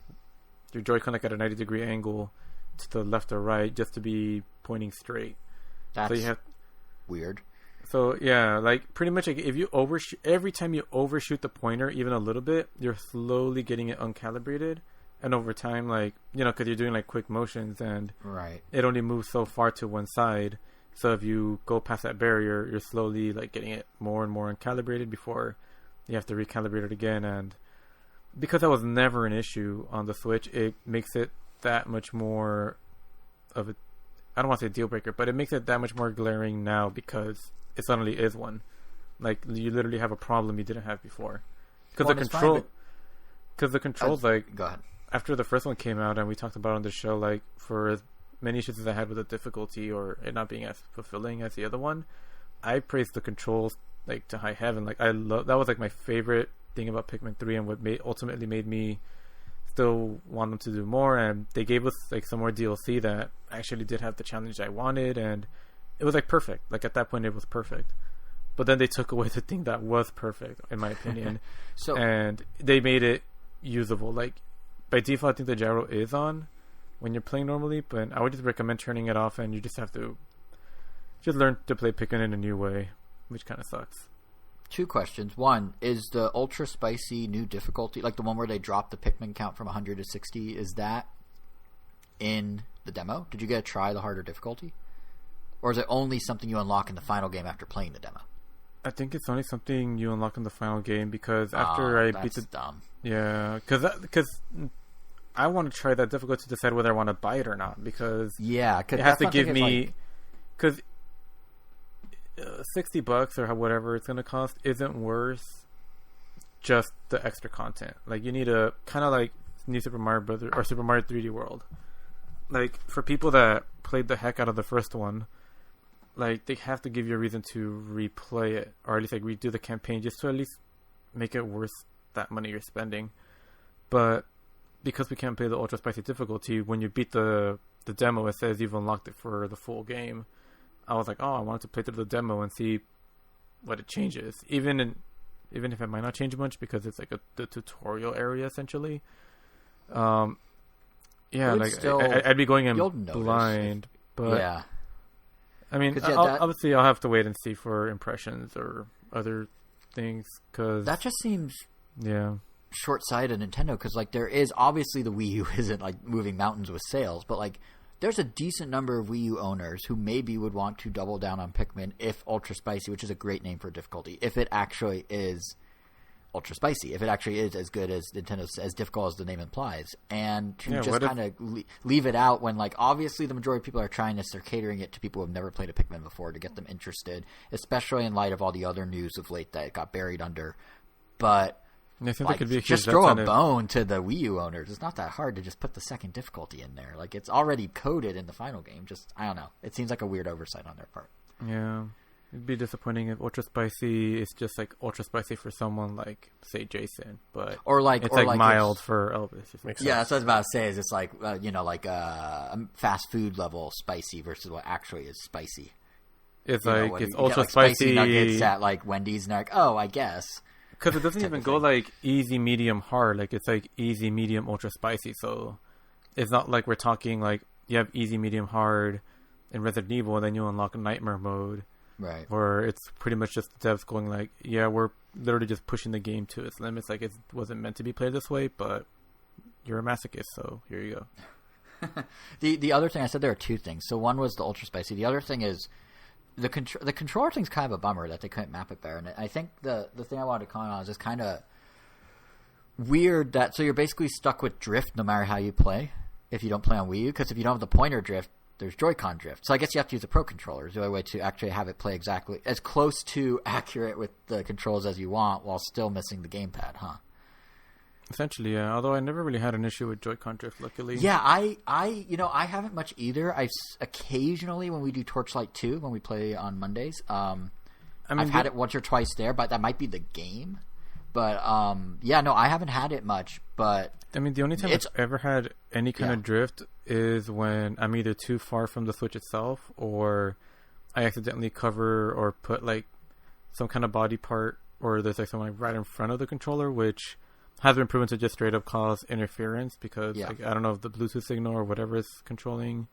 Joy-Con like at a 90-degree angle to the left or right just to be pointing straight. That's weird. So yeah, like pretty much like if you every time you overshoot the pointer even a little bit, you're slowly getting it uncalibrated, and over time, like because you're doing like quick motions and it only moves so far to one side. So if you go past that barrier, you're slowly like getting it more and more uncalibrated before you have to recalibrate it again. And because that was never an issue on the Switch, it makes it that much more of a, I don't want to say deal breaker, but it makes it that much more glaring now because it suddenly is one. Like you literally have a problem you didn't have before. Because the controls like go ahead. After the first one came out and we talked about it on the show, like for as many issues as I had with the difficulty or it not being as fulfilling as the other one, I praised the controls like to high heaven. Like that was like my favorite thing about Pikmin 3 and what ultimately made me still want them to do more. And they gave us like some more DLC that actually did have the challenge I wanted, and it was like perfect. Like at that point it was perfect. But then they took away the thing that was perfect, in my opinion. And they made it usable. Like by default, I think the gyro is on when you're playing normally, but I would just recommend turning it off, and you just have to just learn to play Pikmin in a new way, which kind of sucks. Two questions. One, is the ultra spicy new difficulty, like the one where they dropped the Pikmin count from 100 to 60, is that in the demo? Did you get to try the harder difficulty? Or is it only something you unlock in the final game after playing the demo? I think it's only something you unlock in the final game, because after I beat the... dumb. Yeah, because I want to try that difficulty to decide whether I want to buy it or not, because it has to give me... Because $60 or whatever it's going to cost isn't worth just the extra content. Like, you need a... Kind of like New Super Mario Brothers or Super Mario 3D World. Like, for people that played the heck out of the first one, like, they have to give you a reason to replay it, or at least like redo the campaign, just to at least make it worth that money you're spending. But because we can't play the ultra spicy difficulty, when you beat the demo, it says you've unlocked it for the full game. I was like, oh, I wanted to play through the demo and see what it changes, even if it might not change much, because it's like the tutorial area essentially. Yeah, like I'd be going in blind, but yeah. I mean, obviously I'll have to wait and see for impressions or other things, because that just seems short-sighted, Nintendo, because like there is obviously the Wii U isn't like moving mountains with sales, but like there's a decent number of Wii U owners who maybe would want to double down on Pikmin if Ultra Spicy, which is a great name for difficulty, if it actually is ultra spicy, if it actually is as good as Nintendo's, as difficult as the name implies, and to just kind of leave it out when, like, obviously the majority of people are trying this, they're catering it to people who have never played a Pikmin before to get them interested, especially in light of all the other news of late that got buried under. But Yeah, it seems like it could be just throw a bone to the Wii U owners. It's not that hard to just put the second difficulty in there. Like, it's already coded in the final game. Just, I don't know. It seems like a weird oversight on their part. Yeah. It'd be disappointing if Ultra Spicy is just like Ultra Spicy for someone like, say, Jason, but or like it's like mild for Elvis. Yeah, that's what I was about to say. Is it's like like a fast food level spicy versus what actually is spicy. It's like it's ultra spicy nuggets at like Wendy's, and they're like, oh, I guess. Because it doesn't even go like easy, medium, hard. Like it's like easy, medium, ultra spicy. So it's not like we're talking like you have easy, medium, hard in Resident Evil, and then you unlock nightmare mode. Right. Or it's pretty much just the devs going like, yeah, we're literally just pushing the game to its limits. Like, it wasn't meant to be played this way, but you're a masochist, so here you go. The other thing, I said there are two things. So one was the Ultra Spicy. The other thing is the controller thing's kind of a bummer that they couldn't map it better. And I think the thing I wanted to comment on is just kind of weird that, so you're basically stuck with drift no matter how you play if you don't play on Wii U, because if you don't have the pointer drift, there's Joy-Con drift. So I guess you have to use a Pro Controller. There's a way to actually have it play exactly as close to accurate with the controls as you want while still missing the gamepad, huh? Essentially, yeah. Although I never really had an issue with Joy-Con drift, luckily. Yeah, I haven't much either. Occasionally when we do Torchlight 2, when we play on Mondays, I've had it once or twice there, but that might be the game. But, I haven't had it much, but... I mean, the only time I've ever had any kind of drift is when I'm either too far from the Switch itself, or I accidentally cover or put, like, some kind of body part, or there's, like, something right in front of the controller, which has been proven to just straight up cause interference, because, like, I don't know if the Bluetooth signal or whatever is controlling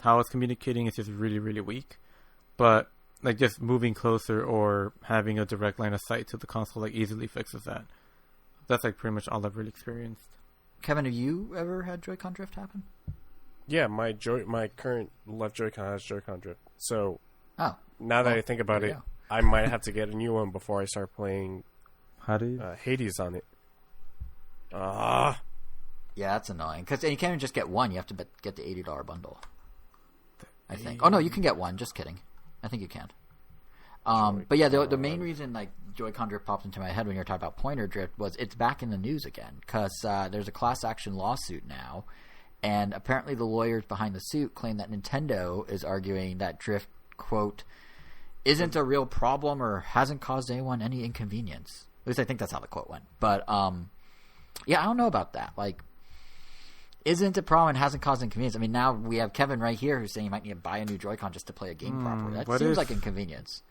how it's communicating is just really, really weak. But... like, just moving closer or having a direct line of sight to the console, like, easily fixes that. That's, like, pretty much all I've really experienced. Kevin, have you ever had Joy-Con drift happen? Yeah, my current left Joy-Con has Joy-Con drift. So, now that I think about it, I might have to get a new one before I start playing Hades on it. Yeah, that's annoying. Because you can't even just get one. You have to get the $80 bundle, I think. Oh, no, you can get one. Just kidding. I think you can. But yeah, the main reason like Joy-Con drift popped into my head when you were talking about pointer drift was it's back in the news again, because there's a class action lawsuit now, and apparently the lawyers behind the suit claim that Nintendo is arguing that drift, quote, isn't a real problem or hasn't caused anyone any inconvenience. At least I think that's how the quote went. But I don't know about that. Like, isn't a problem and hasn't caused inconvenience. I mean, now we have Kevin right here who's saying you might need to buy a new Joy-Con just to play a game properly. That seems like inconvenience.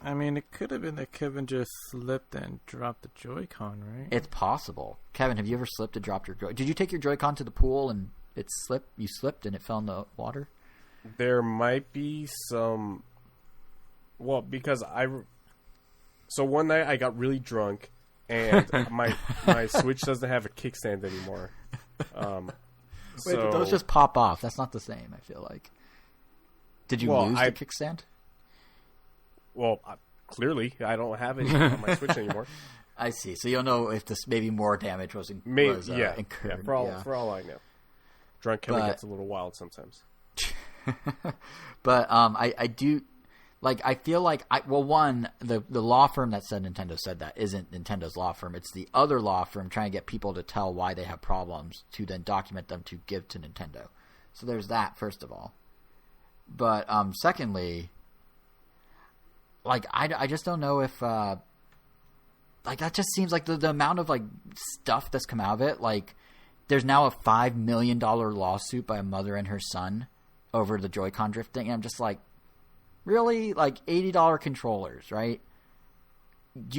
I mean, it could have been that Kevin just slipped and dropped the Joy-Con, right? It's possible. Kevin, have you ever slipped and dropped your Joy-Con? Did you take your Joy-Con to the pool and it slipped? You slipped and it fell in the water? There might be some... Well, because So one night I got really drunk and my Switch doesn't have a kickstand anymore. Wait, did those just pop off? That's not the same, I feel like. Did you lose the kickstand? Well, clearly, I don't have it on my Switch anymore. I see. So you'll know if this maybe more damage was incurred. Yeah, for all I know. Drunk Kevin gets a little wild sometimes. But I do... Like, I feel like... the law firm that said Nintendo said that isn't Nintendo's law firm. It's the other law firm trying to get people to tell why they have problems to then document them to give to Nintendo. So there's that, first of all. But secondly... Like, I just don't know if, like, that just seems like the amount of, like, stuff that's come out of it. Like, there's now a $5 million lawsuit by a mother and her son over the Joy-Con drift thing. And I'm just like, really? Like, $80 controllers, right?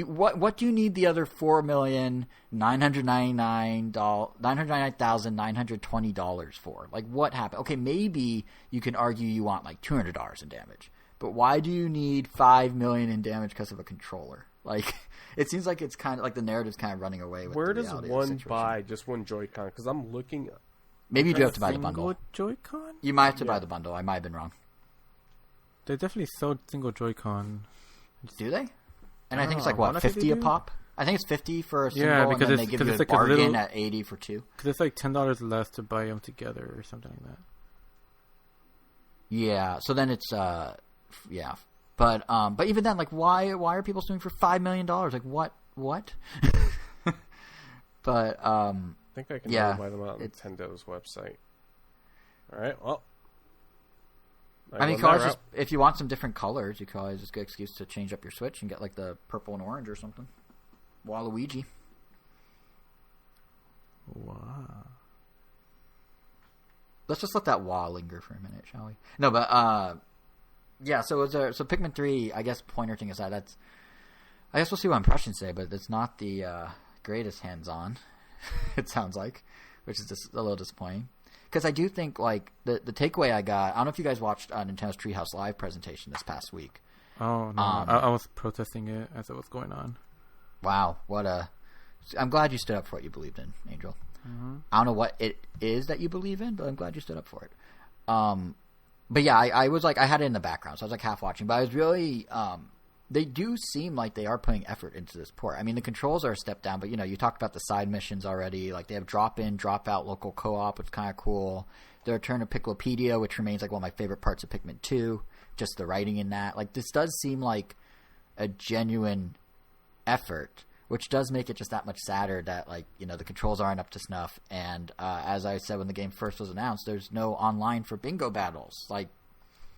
What do you need the other $4,999,920 for? Like, what happened? Okay, maybe you can argue you want, like, $200 in damage. But why do you need $5 million in damage because of a controller? Like, it seems like it's kind of like the narrative's kind of running away with Where the does reality one of the situation. buy just one Joy-Con? Because I'm looking. Maybe you do have to buy the bundle. Joy-Con? You might have to buy the bundle. I might have been wrong. They definitely sell single Joy-Con. Do they? And I think it's like what, 50 a pop? I think it's 50 for a single, because and then they give you a bargain at 80 for two. Because it's like $10 less to buy them together or something like that. Yeah. So then it's yeah. But even then, like, why are people suing for $5 million? Like, what? But I think I can buy them on Nintendo's website. All right. Well, I mean, you can always just, if you want some different colors, you can always just get an excuse to change up your Switch and get like the purple and orange or something. Waluigi. Wow. Let's just let that wah linger for a minute, shall we? No, but yeah. So Pikmin 3. I guess pointer thing aside, I guess we'll see what impressions say, but it's not the greatest hands-on. It sounds like, which is just a little disappointing. Because I do think like the takeaway I got. I don't know if you guys watched Nintendo's Treehouse Live presentation this past week. Oh no, I was protesting it as it was going on. Wow, I'm glad you stood up for what you believed in, Angel. Mm-hmm. I don't know what it is that you believe in, but I'm glad you stood up for it. But yeah, I was like, I had it in the background, so I was like half watching. But I was really, they do seem like they are putting effort into this port. I mean, the controls are a step down, but you talked about the side missions already. Like they have drop in, drop out local co-op, which is kind of cool. The return of Piclopedia, which remains like one of my favorite parts of Pikmin 2. Just the writing in that, like this does seem like a genuine effort. Which does make it just that much sadder that, like, the controls aren't up to snuff. And as I said when the game first was announced, there's no online for bingo battles. Like,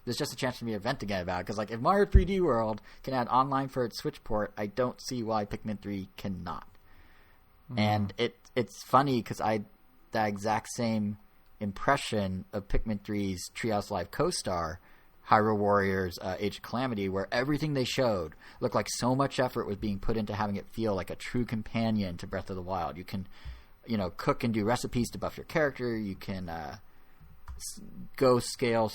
there's just a chance for me to vent again about it. Because, like, if Mario 3D World can add online for its Switch port, I don't see why Pikmin 3 cannot. Mm. And it's funny because I had that exact same impression of Pikmin 3's Treehouse Live co-star, Hyrule Warriors Age of Calamity, where everything they showed looked like so much effort was being put into having it feel like a true companion to Breath of the Wild. You can, cook and do recipes to buff your character. You can go scale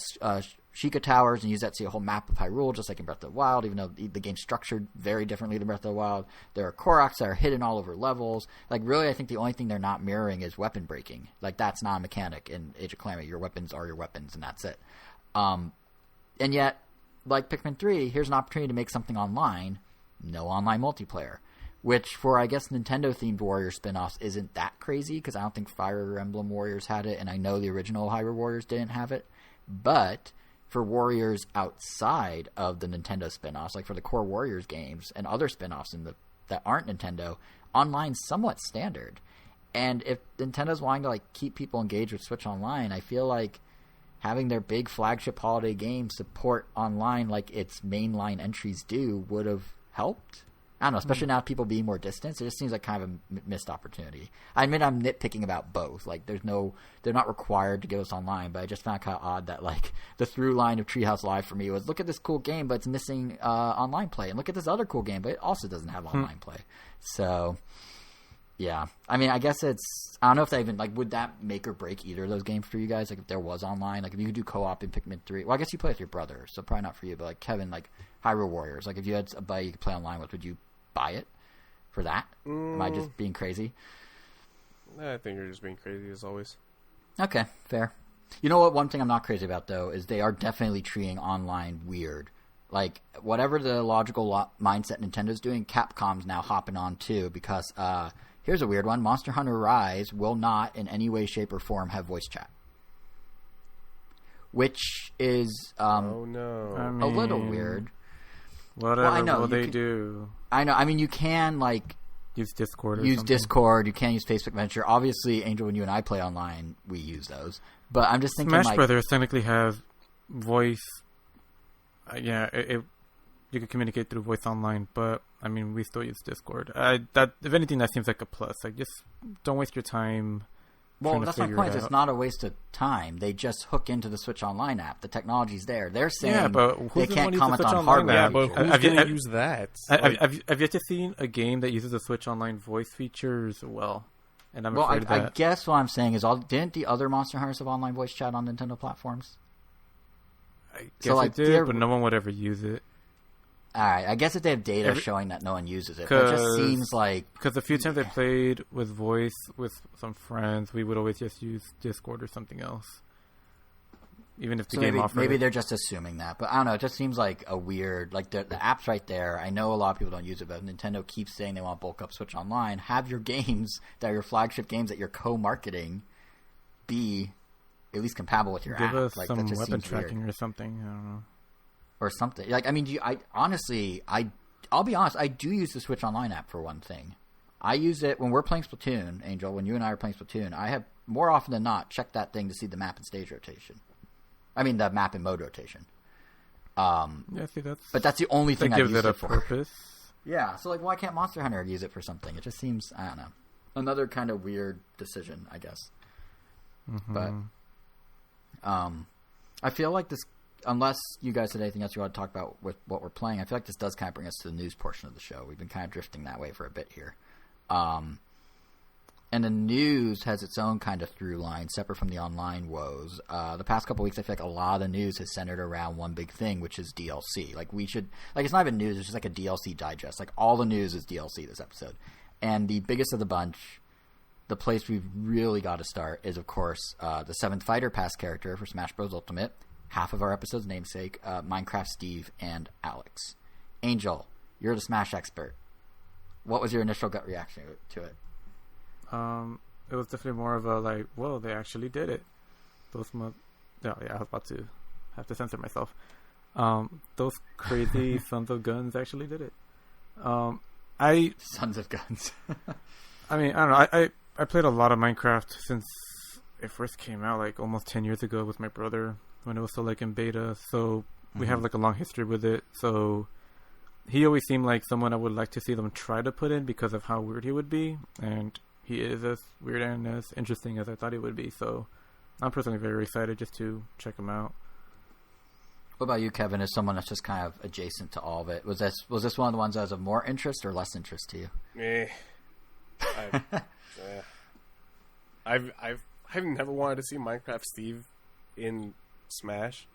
Sheikah Towers and use that to see a whole map of Hyrule, just like in Breath of the Wild, even though the game's structured very differently than Breath of the Wild. There are Koroks that are hidden all over levels. Like, really, I think the only thing they're not mirroring is weapon breaking. Like, that's not a mechanic in Age of Calamity. Your weapons are your weapons, and that's it. And yet, like Pikmin 3, here's an opportunity to make something online. No online multiplayer. Which, for, I guess, Nintendo-themed Warrior spin-offs isn't that crazy, because I don't think Fire Emblem Warriors had it, and I know the original Hyrule Warriors didn't have it. But for Warriors outside of the Nintendo spin-offs, like for the core Warriors games and other spin-offs that aren't Nintendo, online's somewhat standard. And if Nintendo's wanting to like keep people engaged with Switch Online, I feel like having their big flagship holiday game support online like its mainline entries do would have helped. I don't know, especially now people being more distant. It just seems like kind of a missed opportunity. I admit I'm nitpicking about both. Like, they're not required to give us online, but I just found it kind of odd that, like, the through line of Treehouse Live for me was, look at this cool game, but it's missing online play. And look at this other cool game, but it also doesn't have online play. So, yeah. I mean, I guess I don't know if that even, like, would that make or break either of those games for you guys? Like, if there was online, like, if you could do co-op in Pikmin 3. Well, I guess you play with your brother, so probably not for you, but, like, Kevin, like, Hyrule Warriors. Like, if you had a buddy you could play online with, would you buy it for that? Am I just being crazy? I think you're just being crazy as always. Okay, fair. You know what? One thing I'm not crazy about, though, is they are definitely treating online weird. Like, whatever the logical mindset Nintendo's doing, Capcom's now hopping on, too, because, here's a weird one. Monster Hunter Rise will not, in any way, shape, or form, have voice chat. Which is oh, no. A little weird. Whatever will they do? I know. I mean, you can, like, use Discord or use something. Discord. You can use Facebook Messenger. Obviously, Angel, when you and I play online, we use those. But I'm just thinking, Smash Brothers technically have voice. You can communicate through voice online, but I mean, we still use Discord. If anything, that seems like a plus. Like, just don't waste your time. Well, that's my point. It's not a waste of time. They just hook into the Switch Online app. The technology's there. They're saying they can't comment on hardware. Yeah, but who's going to use that? I've yet to seen a game that uses the Switch Online voice features well. And I'm afraid of that. I guess what I'm saying is, didn't the other Monster Hunters have online voice chat on Nintendo platforms? I guess it did, but no one would ever use it. All right, I guess if they have data showing that no one uses it, but it just seems like... Because the few times I played with voice with some friends, we would always just use Discord or something else. Even if the game offered maybe they're just assuming that. But I don't know, it just seems like a weird... Like, the app's right there. I know a lot of people don't use it, but Nintendo keeps saying they want to bulk up Switch Online. Have your games that are your flagship games that you're co-marketing be at least compatible with your app. Give us like, some weapon tracking or something. I don't know. Or something. Like, I mean, I'll be honest, I do use the Switch Online app for one thing. I use it when we're playing Splatoon, Angel. When you and I are playing Splatoon, I have more often than not checked that thing to see the map and stage rotation. I mean, the map and mode rotation. See, but that's the only thing I use it for. Purpose. Yeah, so like, why can't Monster Hunter use it for something? It just seems, I don't know, another kind of weird decision, I guess. Mm-hmm. But I feel like this, unless you guys had anything else you want to talk about with what we're playing, I feel like this does kind of bring us to the news portion of the show. We've been kind of drifting that way for a bit here. And the news has its own kind of through line, separate from the online woes. The past couple weeks, I feel like a lot of the news has centered around one big thing, which is DLC. Like, it's not even news, it's just like a DLC digest. Like, all the news is DLC this episode. And the biggest of the bunch, the place we've really got to start, is, of course, the 7th Fighter Pass character for Smash Bros. Ultimate, half of our episode's namesake, Minecraft Steve and Alex. Angel, you're the Smash expert. What was your initial gut reaction to it? It was definitely more of a like, whoa, they actually did it. I was about to have to censor myself. Those crazy sons of guns actually did it. Sons of guns. I mean, I don't know. I played a lot of Minecraft since it first came out, like almost 10 years ago with my brother when it was still like in beta. So we have like a long history with it. So he always seemed like someone I would like to see them try to put in because of how weird he would be, and he is as weird and as interesting as I thought he would be. So I'm personally very excited just to check him out. What about you, Kevin, as someone that's just kind of adjacent to all of it? Was this one of the ones that was of more interest or less interest to you? I've never wanted to see Minecraft Steve in Smash,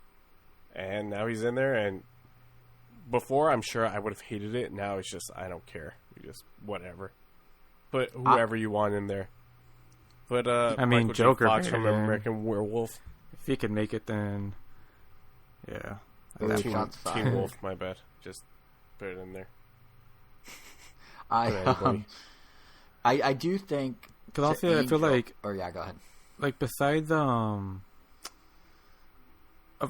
and now he's in there. And before, I'm sure I would have hated it. Now it's just, I don't care. Just whatever. Put whoever you want in there. But I mean, Michael Joker J. Fox from American Werewolf. If he can make it, then yeah. Teen Wolf, my bad. Just put it in there. I do think, because also I feel like, or yeah, go ahead. Like, besides of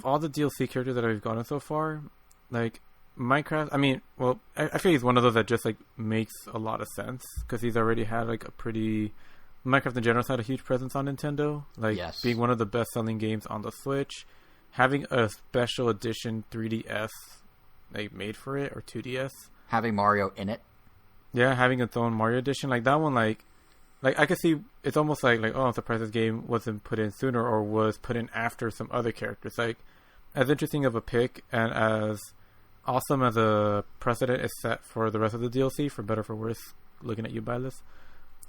all the DLC characters that I've gotten so far, like Minecraft, I mean, well, I feel he's one of those that just like makes a lot of sense because he's already had like a pretty, Minecraft in general has had a huge presence on Nintendo, like being one of the best selling games on the Switch, having a special edition 3DS like made for it, or 2DS, having Mario in it, having its own Mario edition, like that one, like I could see it's almost like oh, I'm surprised this game wasn't put in sooner or was put in after some other characters. Like, as interesting of a pick and as awesome as a precedent is set for the rest of the DLC, for better or for worse, looking at you, Bylus.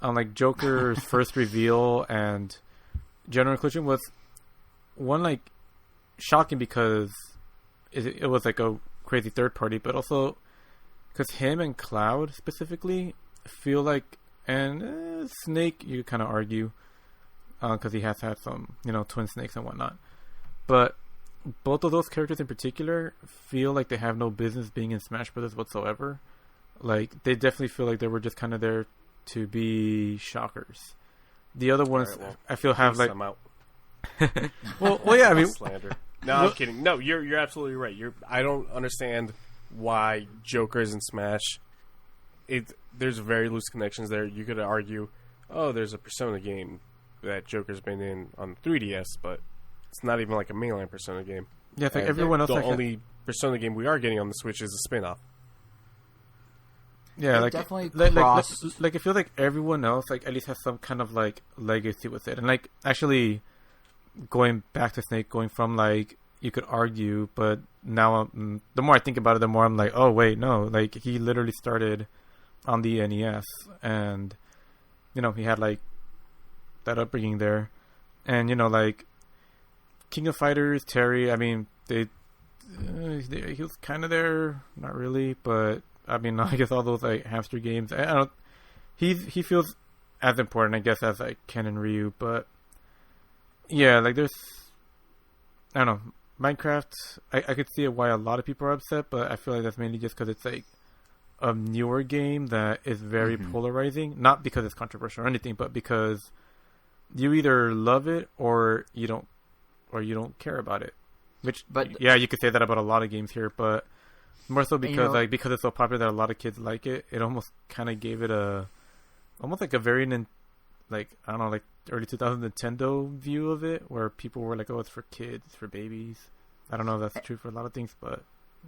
Like Joker's first reveal and general inclusion was one like shocking because it was like a crazy third party, but also because him and Cloud specifically feel like, and Snake you kind of argue because he has had some twin snakes and whatnot, but both of those characters in particular feel like they have no business being in Smash Brothers whatsoever. Like, they definitely feel like they were just kind of there to be shockers. The other ones, I feel, have like. well, yeah. I mean, slander. No, I'm kidding. No, you're absolutely right. I don't understand why Joker's in Smash. There's very loose connections there. You could argue, oh, there's a Persona game that Joker's been in on 3DS, but it's not even like a mainline Persona game. Yeah, I think everyone else. The only Persona game we are getting on the Switch is a spin-off. Yeah, like definitely like it feels like everyone else like at least has some kind of like legacy with it, and like actually going back to Snake, going from like you could argue, but now the more I think about it, the more I'm like, oh wait, no, like he literally started on the NES, and he had like that upbringing there, and like King of Fighters, Terry, I mean, he was kind of there, not really, but I mean, I guess all those like hamster games, I don't. He feels as important, I guess, as like Ken and Ryu, but yeah, like there's, I don't know, Minecraft. I could see why a lot of people are upset, but I feel like that's mainly just because it's like a newer game that is very polarizing. Not because it's controversial or anything, but because you either love it or you don't care about it. Which, yeah, you could say that about a lot of games here, but more so because because it's so popular that a lot of kids like it. It almost kind of gave it a almost like a very like I don't know, like early 2000 Nintendo view of it, where people were like, "Oh, it's for kids, it's for babies." I don't know if that's true for a lot of things, but.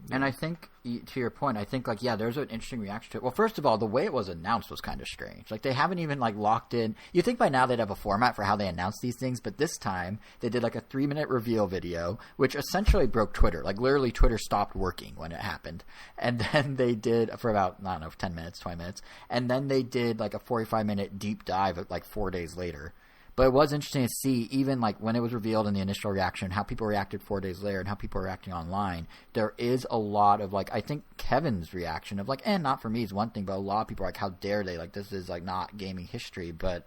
Yeah. And I think, to your point, I think, like, yeah, there's an interesting reaction to it. Well, first of all, the way it was announced was kind of strange. Like, they haven't even, like, locked in. You'd think by now they'd have a format for how they announce these things, but this time they did, like, a 3-minute reveal video, which essentially broke Twitter. Like, literally, Twitter stopped working when it happened. And then they did, for about, I don't know, 10 minutes, 20 minutes. And then they did, like, a 45-minute deep dive, like, 4 days later. But it was interesting to see, even like when it was revealed in the initial reaction, how people reacted 4 days later and how people are reacting online. There is a lot of like, I think Kevin's reaction of like, not for me is one thing, but a lot of people are like, how dare they? Like, this is like not gaming history. But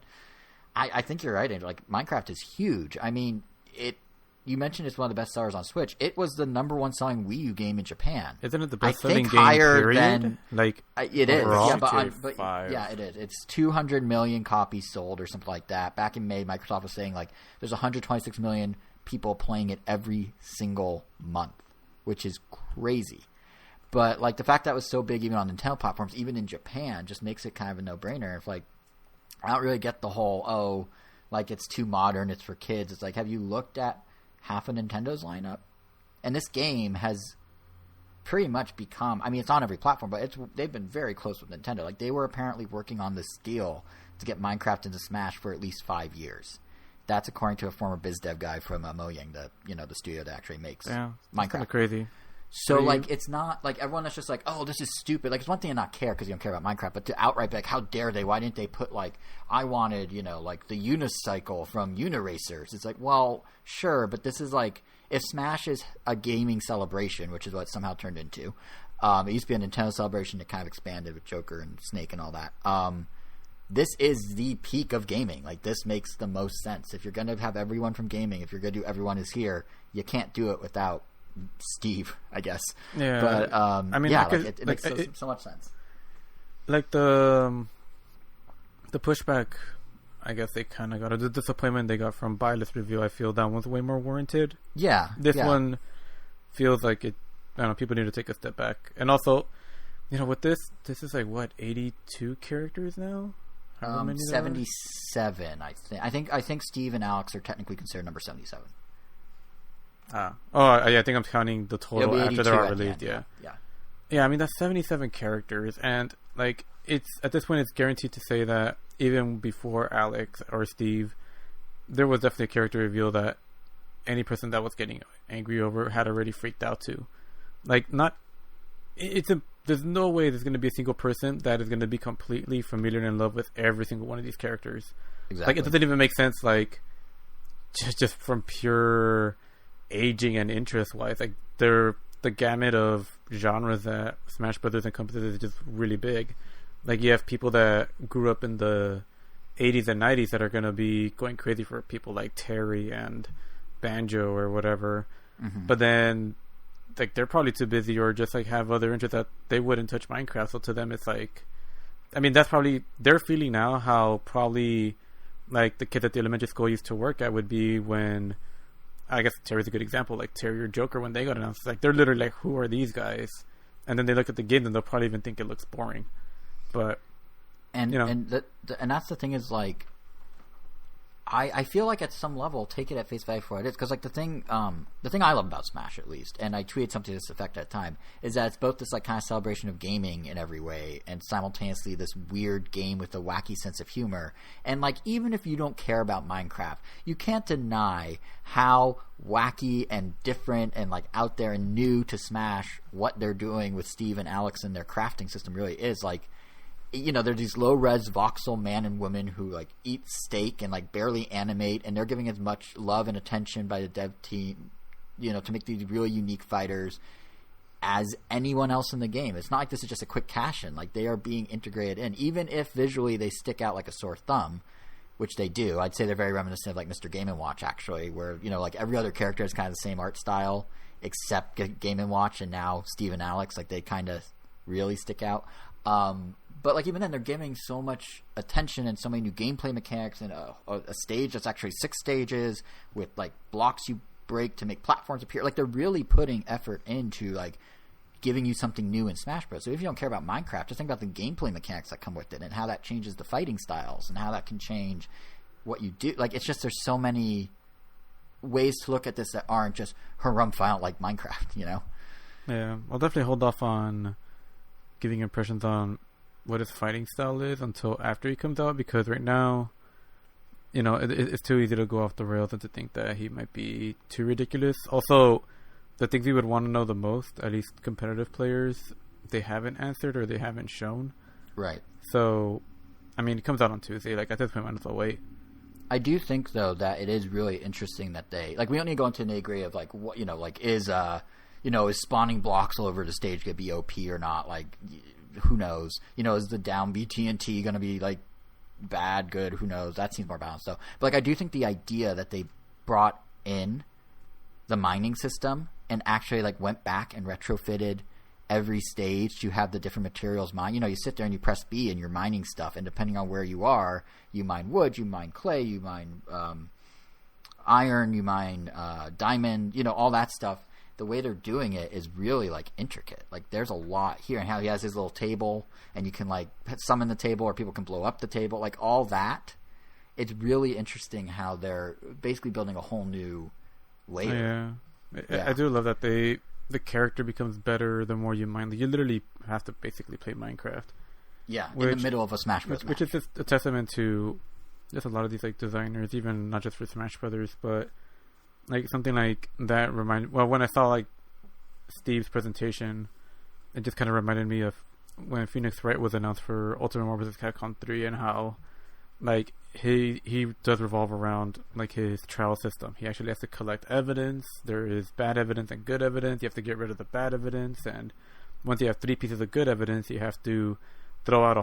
I think you're right, Andrew. Like, Minecraft is huge. I mean, you mentioned it's one of the best sellers on Switch. It was the number 1 selling Wii U game in Japan. Isn't it the best selling game period? Than, like it is. Overall? Yeah, but yeah, it is. It's 200 million copies sold or something like that. Back in May, Microsoft was saying like there's 126 million people playing it every single month, which is crazy. But like the fact that it was so big even on Nintendo platforms, even in Japan, just makes it kind of a no-brainer. If like I don't really get the whole like it's too modern, it's for kids. It's like, have you looked at half of Nintendo's lineup? And this game has pretty much become, I mean, it's on every platform, but they've been very close with Nintendo. Like, they were apparently working on this deal to get Minecraft into Smash for at least 5 years. That's according to a former biz dev guy from Mojang, the studio that actually makes Minecraft. That's kind of crazy. So, like, it's not like everyone that's just like, oh, this is stupid. Like, it's one thing to not care because you don't care about Minecraft, but to outright be like, how dare they? Why didn't they put, like, I wanted, like, the Unicycle from Uniracers? It's like, well, sure, but this is like, if Smash is a gaming celebration, which is what it somehow turned into, it used to be a Nintendo celebration that kind of expanded with Joker and Snake and all that. This is the peak of gaming. Like, this makes the most sense. If you're going to have everyone from gaming, if you're going to do everyone is here, you can't do it without Steve, I guess. Yeah, but I mean, yeah, it makes so much sense. Like the pushback, I guess they kind of got the disappointment they got from Byleth's review. I feel that one's way more warranted. Yeah, this one feels like it. I don't know. People need to take a step back, and also, with this is like what 82 characters now. 77, I think. I think Steve and Alex are technically considered number 77. Yeah, I think I'm counting the total after they're all released. Yeah. I mean, that's 77 characters, and like it's at this point, it's guaranteed to say that even before Alex or Steve, there was definitely a character reveal that any person that was getting angry over had already freaked out to. Like, there's no way there's going to be a single person that is going to be completely familiar and in love with every single one of these characters. Exactly. Like, it doesn't even make sense. Like, just from pure aging and interest wise, like the gamut of genres that Smash Brothers encompasses is just really big. Like, you have people that grew up in the 80s and 90s that are going to be going crazy for people like Terry and Banjo or whatever. Mm-hmm. But then like they're probably too busy or just like have other interests that they wouldn't touch Minecraft. So to them it's like, I mean, that's probably their feeling now, how probably like the kids at the elementary school used to work at would be when, I guess Terry's a good example, like Terry or Joker, when they got announced, like they're literally like, who are these guys? And then they look at the game and they'll probably even think it looks boring. But and that's the thing is, like, I feel like at some level, take it at face value for what it is, because like the thing I love about Smash, at least, and I tweeted something to this effect at the time, is that it's both this like kind of celebration of gaming in every way, and simultaneously this weird game with a wacky sense of humor. And like, even if you don't care about Minecraft, you can't deny how wacky and different and like out there and new to Smash what they're doing with Steve and Alex and their crafting system really is. Like, they're these low-res voxel man and women who like eat steak and like barely animate, and they're giving as much love and attention by the dev team, to make these really unique fighters as anyone else in the game. It's not like this is just a quick cash-in. Like, they are being integrated in, even if visually they stick out like a sore thumb, which they do. I'd say they're very reminiscent of like Mr. Game & Watch, actually, where like every other character has kind of the same art style except Game & Watch, and now Steve and Alex, like they kind of really stick out. But like, even then, they're giving so much attention and so many new gameplay mechanics, and a stage that's actually 6 stages with like blocks you break to make platforms appear. Like, they're really putting effort into like giving you something new in Smash Bros. So if you don't care about Minecraft, just think about the gameplay mechanics that come with it and how that changes the fighting styles and how that can change what you do. Like, it's just there's so many ways to look at this that aren't just harumph, I don't like Minecraft, you know? Yeah, I'll definitely hold off on giving impressions on what his fighting style is until after he comes out, because right now, you know, it's too easy to go off the rails and to think that he might be too ridiculous. Also, the things we would want to know the most, at least competitive players, they haven't answered or they haven't shown. Right. So, I mean, it comes out on Tuesday. Like, at this point, might as well wait. I do think, though, that it is really interesting that they... Like, we don't need to go into nitty-gritty of, like, what, you know, like, is spawning blocks all over the stage going to be OP or not? Like, who knows? You know, is the down B TNT going to be, like, bad, good? Who knows? That seems more balanced, though. But, like, I do think the idea that they brought in the mining system and actually, like, went back and retrofitted every stage to have the different materials mined. You know, you sit there and you press B and you're mining stuff, and depending on where you are, you mine wood, you mine clay, you mine iron, you mine diamond, you know, all that stuff. The way they're doing it is really, like, intricate. Like, there's a lot here, and how he has his little table, and you can, like, summon the table, or people can blow up the table, like, all that. It's really interesting how they're basically building a whole new layer. Yeah. I do love that the character becomes better the more you mine. Like, you literally have to basically play Minecraft. Yeah, in the middle of a Smash Bros. Which is just a testament to just a lot of these, like, designers, even not just for Smash Brothers, but like something like that when I saw, like, Steve's presentation, it just kind of reminded me of when Phoenix Wright was announced for Ultimate Marvel vs. Capcom 3, and how, like, he does revolve around, like, his trial system. He actually has to collect evidence. There is bad evidence and good evidence. You have to get rid of the bad evidence, and once you have 3 pieces of good evidence, you have to throw out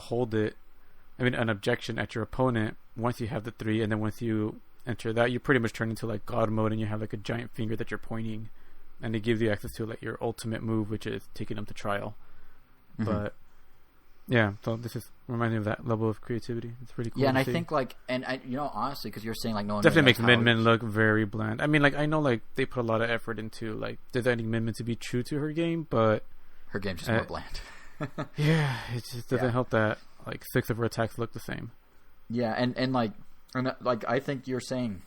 an objection at your opponent once you have the 3, and then once you enter that, you pretty much turn into, like, God mode, and you have, like, a giant finger that you're pointing, and it gives you access to, like, your ultimate move, which is taking them to trial. Mm-hmm. But yeah, so this is reminding me of that level of creativity. It's pretty cool. Yeah, and I think, like, and I, you know, honestly, because you're saying, like, no one definitely makes Min Min look very bland. I mean, like, I know, like, they put a lot of effort into, like, designing Min Min to be true to her game, but her game's just more bland. Yeah, it just doesn't help that, like, 6 of her attacks look the same. Yeah, and I think you're saying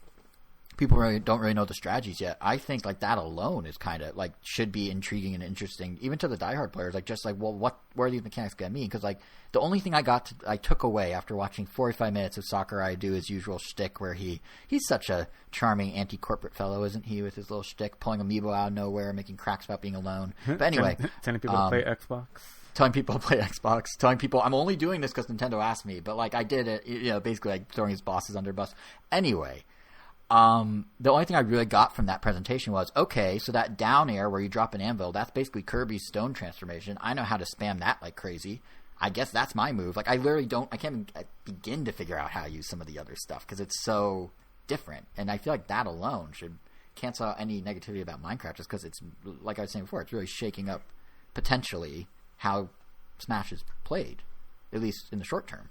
people don't really know the strategies yet. I think, like, that alone is kind of, like, should be intriguing and interesting, even to the diehard players. Like, just like, well, what are these mechanics going to mean? Because, like, the only thing I took away after watching 45 minutes of Sakurai do his usual shtick, where he's such a charming anti-corporate fellow, isn't he, with his little shtick, pulling amiibo out of nowhere, making cracks about being alone. But anyway, telling people to play Xbox. Telling people to play Xbox, telling people I'm only doing this because Nintendo asked me, but, like, I did it, you know, basically, like, throwing his bosses under a bus. Anyway, the only thing I really got from that presentation was, okay, so that down air where you drop an anvil, that's basically Kirby's stone transformation. I know how to spam that like crazy. I guess that's my move. Like, I can't even begin to figure out how to use some of the other stuff because it's so different. And I feel like that alone should cancel out any negativity about Minecraft, just because it's, like I was saying before, it's really shaking up potentially how Smash is played, at least in the short term.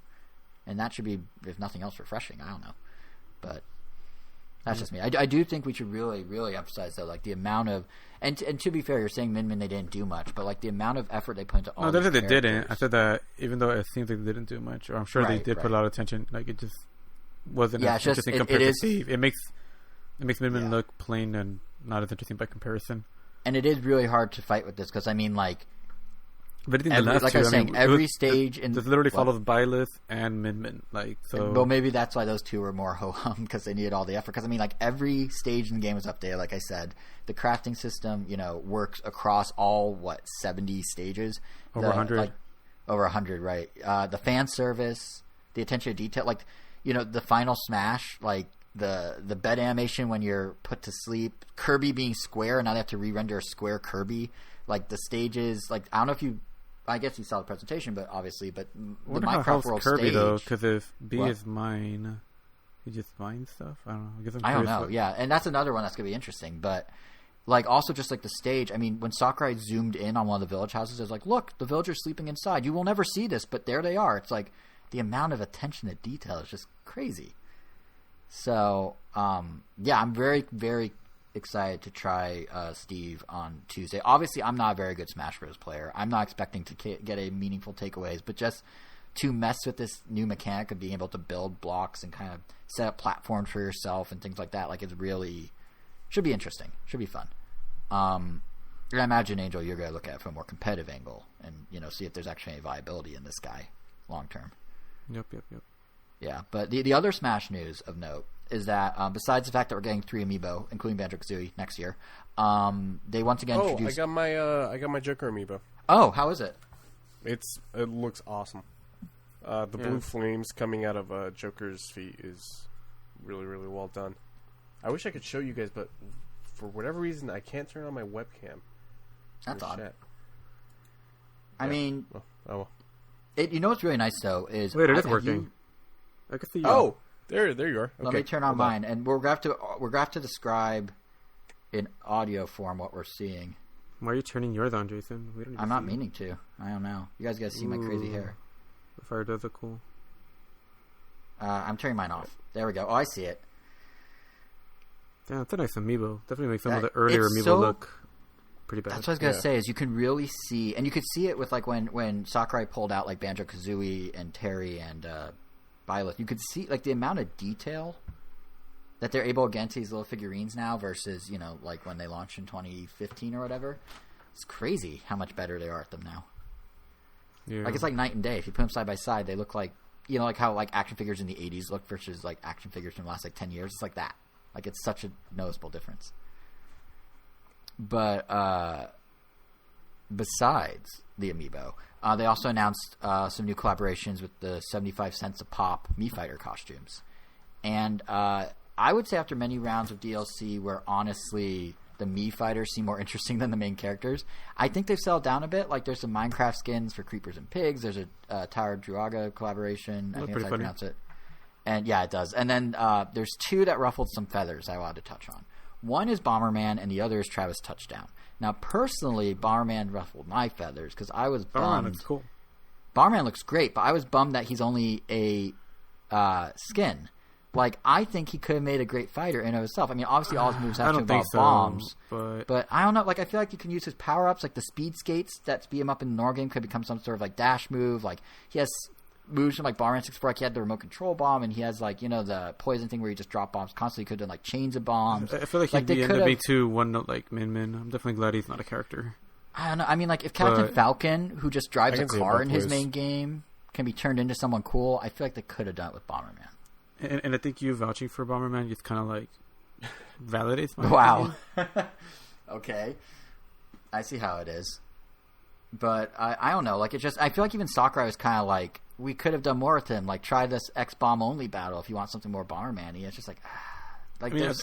And that should be, if nothing else, refreshing. I don't know. But that's just me. I do think we should really, really emphasize, though, like, the amount of... And to be fair, you're saying Min Min, they didn't do much, but, like, the amount of effort they put into all these characters... No, they didn't. I said that even though it seems like they didn't do much, or I'm sure they did put a lot of attention, like, it just wasn't as interesting compared to Steve. It makes Min Min look plain and not as interesting by comparison. And it is really hard to fight with this, because, I mean, like... But I think every stage in this literally follows Byleth and Min Min, like, so. Well, maybe that's why those two were more ho hum, because they needed all the effort. Because, I mean, like, every stage in the game was updated. Like I said, the crafting system, you know, works across all 70 stages. Over 100. Like, over 100, right? The fan service, the attention to detail, like, you know, the final Smash, like the bed animation when you're put to sleep, Kirby being square, and now they have to re-render a square Kirby. Like, the stages, like, I don't know if you. I guess you saw the presentation, but obviously, the Minecraft World Kirby, stage, though, because if B is mine, he just mines stuff. I don't know. I don't know. Yeah, and that's another one that's gonna be interesting. But, like, also just like the stage. I mean, when Sakurai zoomed in on one of the village houses, it was like, look, the villagers sleeping inside. You will never see this, but there they are. It's like the amount of attention to detail is just crazy. So, yeah, I'm very, very excited to try Steve on Tuesday. Obviously, I'm not a very good Smash Bros. Player. I'm not expecting to get a meaningful takeaways, but just to mess with this new mechanic of being able to build blocks and kind of set up platforms for yourself and things like that, like, it's really should be interesting. Should be fun. I imagine, Angel, you're going to look at it from a more competitive angle and, see if there's actually any viability in this guy long term. Yep. Yeah, but the other Smash news of note is that besides the fact that we're getting 3 amiibo, including Banjo-Kazooie next year, they once again introduced... I got my Joker amiibo. Oh, how is it? It looks awesome. The blue flames coming out of Joker's feet is really, really well done. I wish I could show you guys, but for whatever reason, I can't turn on my webcam. That's odd. Chat. I mean... Oh, well. What's really nice, though, is... Wait, it is working. I can see you. Oh! There you are. Okay, let me turn on mine, and we're going to have to describe in audio form what we're seeing. Why are you turning yours on, Jason? I'm not meaning to. I don't know. You guys got to see my crazy hair. The fire does look cool. I'm turning mine off. There we go. Oh, I see it. Yeah, it's a nice amiibo. Definitely makes some of the earlier amiibo look pretty bad. That's what I was going to say, is you can really see, and you could see it with, like, when Sakurai pulled out, like, Banjo-Kazooie and Terry and Violet. You could see, like, the amount of detail that they're able to get into these little figurines now versus, like, when they launched in 2015 or whatever. It's crazy how much better they are at them now. Yeah. Like, it's like night and day. If you put them side by side, they look like, like how, like, action figures in the 80s look versus, like, action figures from the last, like, 10 years. It's like that. Like, it's such a noticeable difference. But besides the amiibo, they also announced some new collaborations with the 75 cents a pop Mii Fighter costumes. And I would say after many rounds of DLC where honestly the Mii Fighters seem more interesting than the main characters, I think they've settled down a bit. Like, there's some Minecraft skins for Creepers and Pigs. There's a Tower Druaga collaboration. I think that's how you pronounce it. And yeah, it does. And then there's 2 that ruffled some feathers I wanted to touch on. One is Bomberman, and the other is Travis Touchdown. Now, personally, Bomberman ruffled my feathers because I was bummed. Bomberman looks cool. Bomberman looks great, but I was bummed that he's only a skin. Like, I think he could have made a great fighter in and of himself. I mean, obviously, all his moves have to involve bombs. But I don't know. Like, I feel like you can use his power-ups, like the speed skates that speed him up in the normal game could become some sort of, like, dash move. Like, he has moves from, like, Bomberman 64. Like, he had the remote control bomb, and he has, like, the poison thing where he just drop bombs constantly. He could have done, like, chains of bombs. I feel like he'd be in the V2 one-note, like, Min. I'm definitely glad he's not a character. I don't know. I mean, like, if Captain Falcon, who just drives a car in his main game, can be turned into someone cool, I feel like they could have done it with Bomberman. And I think you vouching for Bomberman just kind of, like, validates my opinion. Okay. I see how it is. But I don't know. Like, it just... I feel like even Sakurai was kind of like, we could have done more with him. Like, try this X-Bomb only battle if you want something more Bomberman-y. It's just like... Like, I mean, there's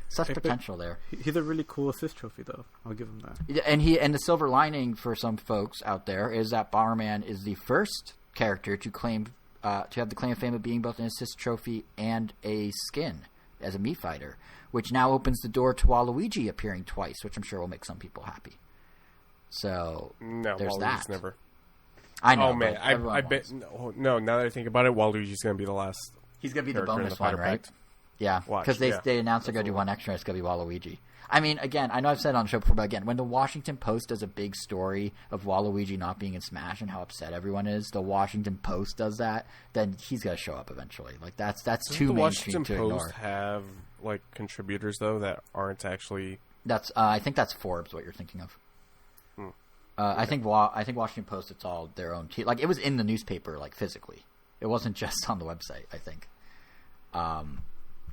such potential there. He's a really cool assist trophy, though. I'll give him that. And the silver lining for some folks out there is that Bomberman is the first character to claim... to have the claim of fame of being both an assist trophy and a skin as a Mii Fighter, which now opens the door to Waluigi appearing twice, which I'm sure will make some people happy. So there's Waluigi's that. Never. I know. Oh man, I bet. No, now that I think about it, Waluigi's going to be the last. He's going to be the bonus one, right? Yeah, because they announced they're going to do one extra. It's going to be Waluigi. I mean, again, I know I've said it on the show before, but again, when the Washington Post does a big story of Waluigi not being in Smash and how upset everyone is, the Washington Post does that, then he's going to show up eventually. Like, that's too mainstream to ignore. Does the Washington Post have, like, contributors, though, that aren't actually... That's I think that's Forbes, what you're thinking of. I think Washington Post, it's all their own team. Like, it was in the newspaper, like, physically. It wasn't just on the website, I think.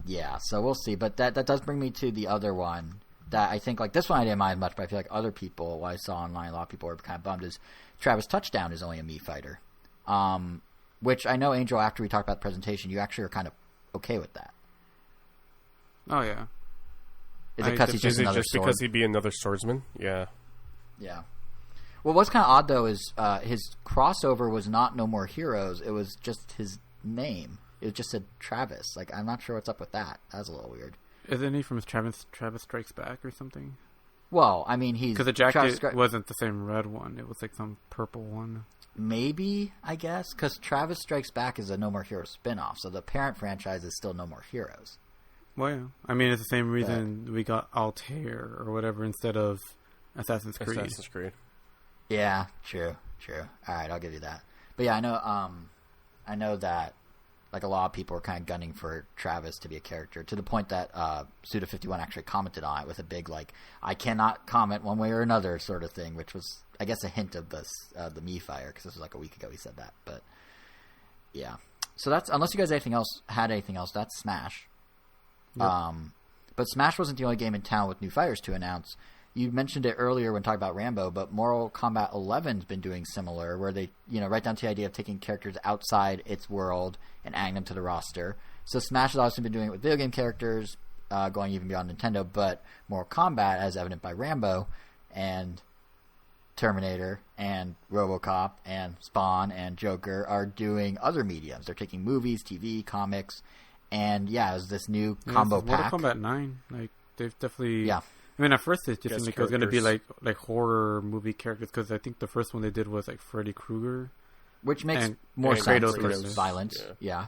Yeah, so we'll see. But that does bring me to the other one that I think, like, this one I didn't mind much, but I feel like other people, what I saw online, a lot of people were kind of bummed, is Travis Touchdown is only a Mii Fighter. Which I know, Angel, after we talked about the presentation, you actually are kind of okay with that. Oh, yeah. Is it because he's just another sword? Because he'd be another swordsman? Yeah. Yeah. Well, what's kind of odd, though, is his crossover was not No More Heroes. It was just his name. It just said Travis. Like, I'm not sure what's up with that. That was a little weird. Isn't he from Travis Strikes Back or something? Well, I mean, he's... Because the jacket wasn't the same red one. It was like some purple one. Maybe, I guess. Because Travis Strikes Back is a No More Heroes spinoff, so the parent franchise is still No More Heroes. Well, yeah. I mean, it's the same reason we got Altair or whatever instead of Assassin's Creed. Yeah, true. All right, I'll give you that. But yeah, I know that like a lot of people are kind of gunning for Travis to be a character to the point that Suda51 actually commented on it with a big like I cannot comment one way or another sort of thing, which was I guess a hint of the me fire because this was like a week ago he said that. But yeah, so that's unless you guys had anything else, that's Smash. Yep. But Smash wasn't the only game in town with new fighters to announce. You mentioned it earlier when talking about Rambo, but Mortal Kombat 11's been doing similar, where they, right down to the idea of taking characters outside its world and adding them to the roster. So Smash has obviously been doing it with video game characters, going even beyond Nintendo, but Mortal Kombat, as evident by Rambo and Terminator and RoboCop and Spawn and Joker, are doing other mediums. They're taking movies, TV, comics, and yeah, it's this new combo pack. Mortal Kombat 9, like they've definitely I mean, at first it just seemed like it was going to be like horror movie characters because I think the first one they did was like Freddy Krueger, which makes more sense because violence. Yeah.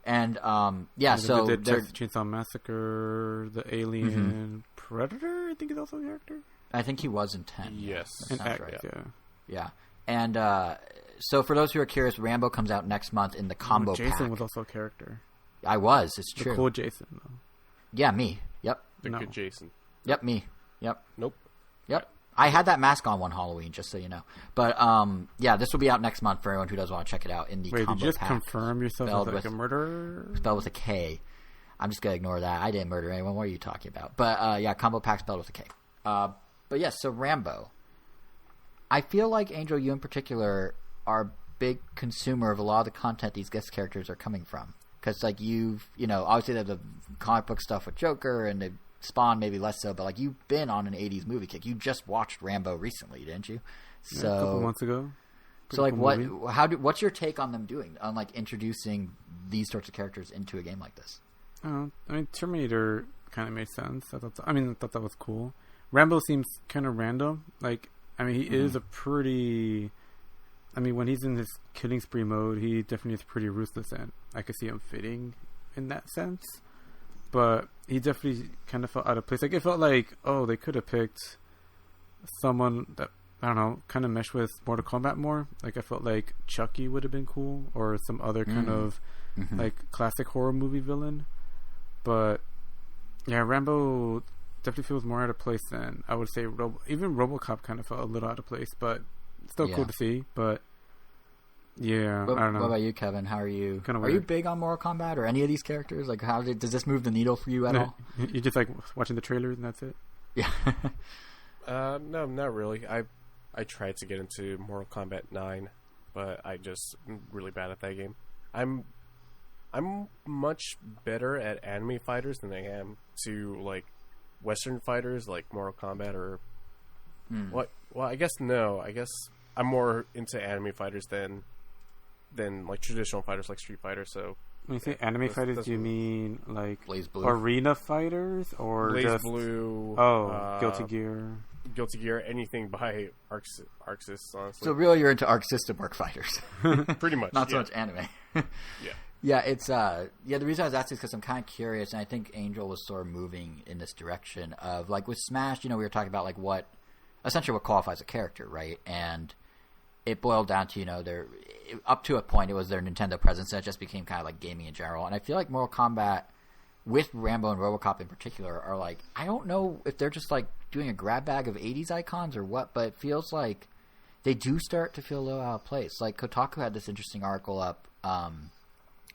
And so they did Texas Chainsaw Massacre, the Alien Predator. I think is also a character. I think he was in 10. Yes, that sounds right. Yeah. And so for those who are curious, Rambo comes out next month in the combo pack. Jason was also a character. I was. It's true. The cool Jason, though. Yeah, me. Yep. The good Jason. Yep, me. Yep. Nope. Yep. I had that mask on one Halloween, just so you know. But this will be out next month for anyone who does want to check it out in the combo pack. Wait, did you just confirm yourself as like a murderer? Spelled with a K. I'm just gonna ignore that. I didn't murder anyone. What are you talking about? But combo pack spelled with a K. But yes, so Rambo. I feel like Angel, you in particular, are a big consumer of a lot of the content these guest characters are coming from. Because like obviously they have the comic book stuff with Joker and the Spawn maybe less so, but like you've been on an 80s movie kick. You just watched Rambo recently, didn't you? So a couple months ago. So like what's your take on them doing on like introducing these sorts of characters into a game like this? I mean, Terminator kind of made sense. I thought that was cool. Rambo seems kind of random. Like, I mean, he is a pretty. I mean, when he's in his killing spree mode, he definitely is pretty ruthless, and I could see him fitting in that sense. But he definitely kind of felt out of place. Like, it felt like, they could have picked someone that, I don't know, kind of meshed with Mortal Kombat more. Like, I felt like Chucky would have been cool, or some other kind of, like, classic horror movie villain. But, yeah, Rambo definitely feels more out of place than, I would say, even RoboCop kind of felt a little out of place, but still cool to see. But, yeah, I don't know. What about you, Kevin? How are you? Are you big on Mortal Kombat or any of these characters? Like, does this move the needle for you at all? You just like watching the trailers and that's it? Yeah. No, not really. I tried to get into Mortal Kombat 9, but I'm really bad at that game. I'm much better at anime fighters than I am to like Western fighters like Mortal Kombat or what? Well, I guess no. I guess I'm more into anime fighters than like traditional fighters like Street Fighter. So when you say anime fighters, do you mean like BlazBlue arena fighters or BlazBlue? Guilty Gear, anything by Arc Sys, honestly. So really, you're into Arc System Work fighters, pretty much. Not so much anime. Yeah, it's the reason I was asking is because I'm kind of curious, and I think Angel was sort of moving in this direction of like with Smash. We were talking about like what qualifies a character, right? And it boiled down to, up to a point, it was their Nintendo presence, and it just became kind of like gaming in general. And I feel like Mortal Kombat, with Rambo and RoboCop in particular, are like, I don't know if they're just like doing a grab bag of 80s icons or what, but it feels like they do start to feel a little out of place. Like Kotaku had this interesting article up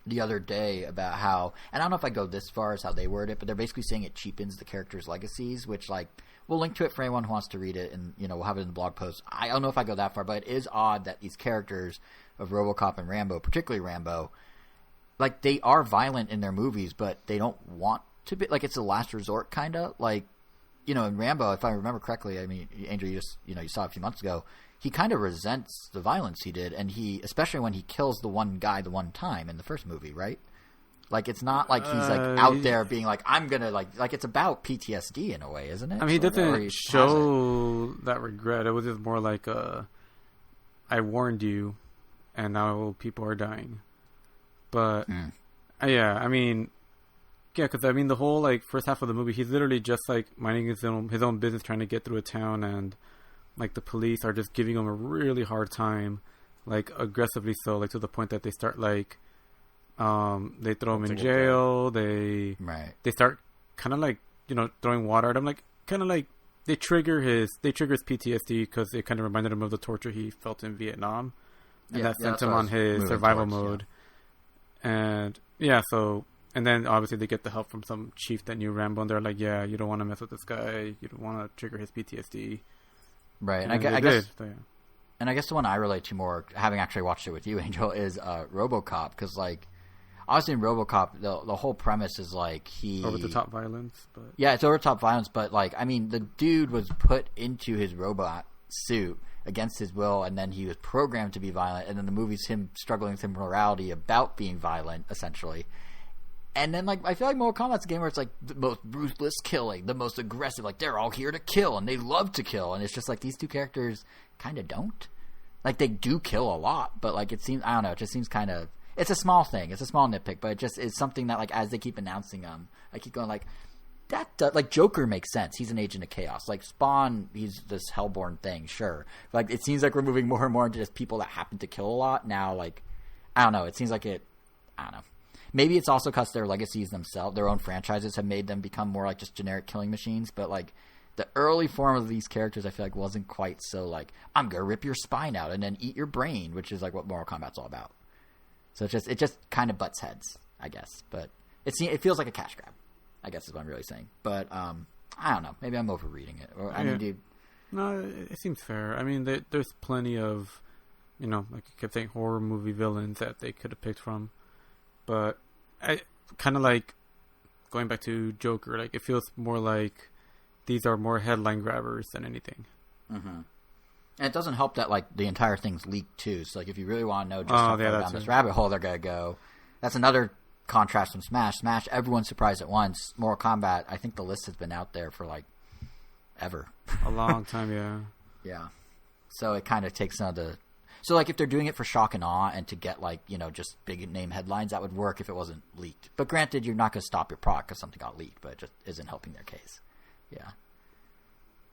the other day about how, and I don't know if I go this far as how they word it, but they're basically saying it cheapens the characters' legacies, which like, we'll link to it for anyone who wants to read it, and we'll have it in the blog post. I don't know if I go that far, but it is odd that these characters of RoboCop and Rambo, particularly Rambo, like they are violent in their movies, but they don't want to be. Like it's a last resort, kind of. Like in Rambo, if I remember correctly, I mean, Angel, you saw it a few months ago. He kind of resents the violence he did, and especially when he kills the one guy the one time in the first movie, right? Like, it's not like he's, like, out there being like, I'm gonna, like, it's about PTSD in a way, isn't it? I mean, he doesn't show that regret. It was just more like, I warned you, and now people are dying. But, yeah, I mean, Yeah, because I mean, the whole like first half of the movie, he's literally just like minding his own business, trying to get through a town, and like the police are just giving him a really hard time, like aggressively so, like to the point that they start like, they throw him in jail. They start kind of like throwing water at him, like kind of like they trigger his PTSD because it kind of reminded him of the torture he felt in Vietnam, and that sent him on his survival mode, and so. And then obviously they get the help from some chief that knew Rambo, and they're like, "Yeah, you don't want to mess with this guy. You don't want to trigger his PTSD." Right, and I guess, and I guess the one I relate to more, having actually watched it with you, Angel, is RoboCop, because like, obviously in RoboCop, the whole premise is like over the top violence, but it's over the top violence, but like, I mean, the dude was put into his robot suit against his will, and then he was programmed to be violent, and then the movie's him struggling with his morality about being violent, essentially. And then, like, I feel like Mortal Kombat's a game where it's, like, the most ruthless killing, the most aggressive. Like, they're all here to kill, and they love to kill. And it's just, like, these two characters kind of don't. Like, they do kill a lot, but, like, it seems, I don't know, it just seems kind of, it's a small thing. It's a small nitpick, but it just is something that, like, as they keep announcing them, I keep going, like, that does, like, Joker makes sense. He's an agent of chaos. Like, Spawn, he's this Hellborn thing, sure. But, like, it seems like we're moving more and more into just people that happen to kill a lot. Now, like, I don't know, it seems like I don't know. Maybe it's also because their legacies themselves, their own franchises, have made them become more like just generic killing machines. But like the early form of these characters, I feel like wasn't quite so like, I'm gonna rip your spine out and then eat your brain, which is like what Mortal Kombat's all about. So it just kind of butts heads, I guess. But it feels like a cash grab, I guess is what I'm really saying. But I don't know. Maybe I'm overreading it. Or, I mean, dude. No, it seems fair. I mean, there's plenty of, like I kept saying, horror movie villains that they could have picked from. But I kind of like going back to Joker. Like it feels more like these are more headline grabbers than anything. Mm-hmm. And it doesn't help that like the entire thing's leaked too. So like if you really want to know just how far down this rabbit hole they're gonna go, that's another contrast from Smash. Smash, everyone's surprised at once. Mortal Kombat, I think the list has been out there for like ever, a long time. Yeah. So it kind of takes some of the. So, like, if they're doing it for shock and awe and to get, like, just big name headlines, that would work if it wasn't leaked. But granted, you're not going to stop your product because something got leaked, but it just isn't helping their case. Yeah.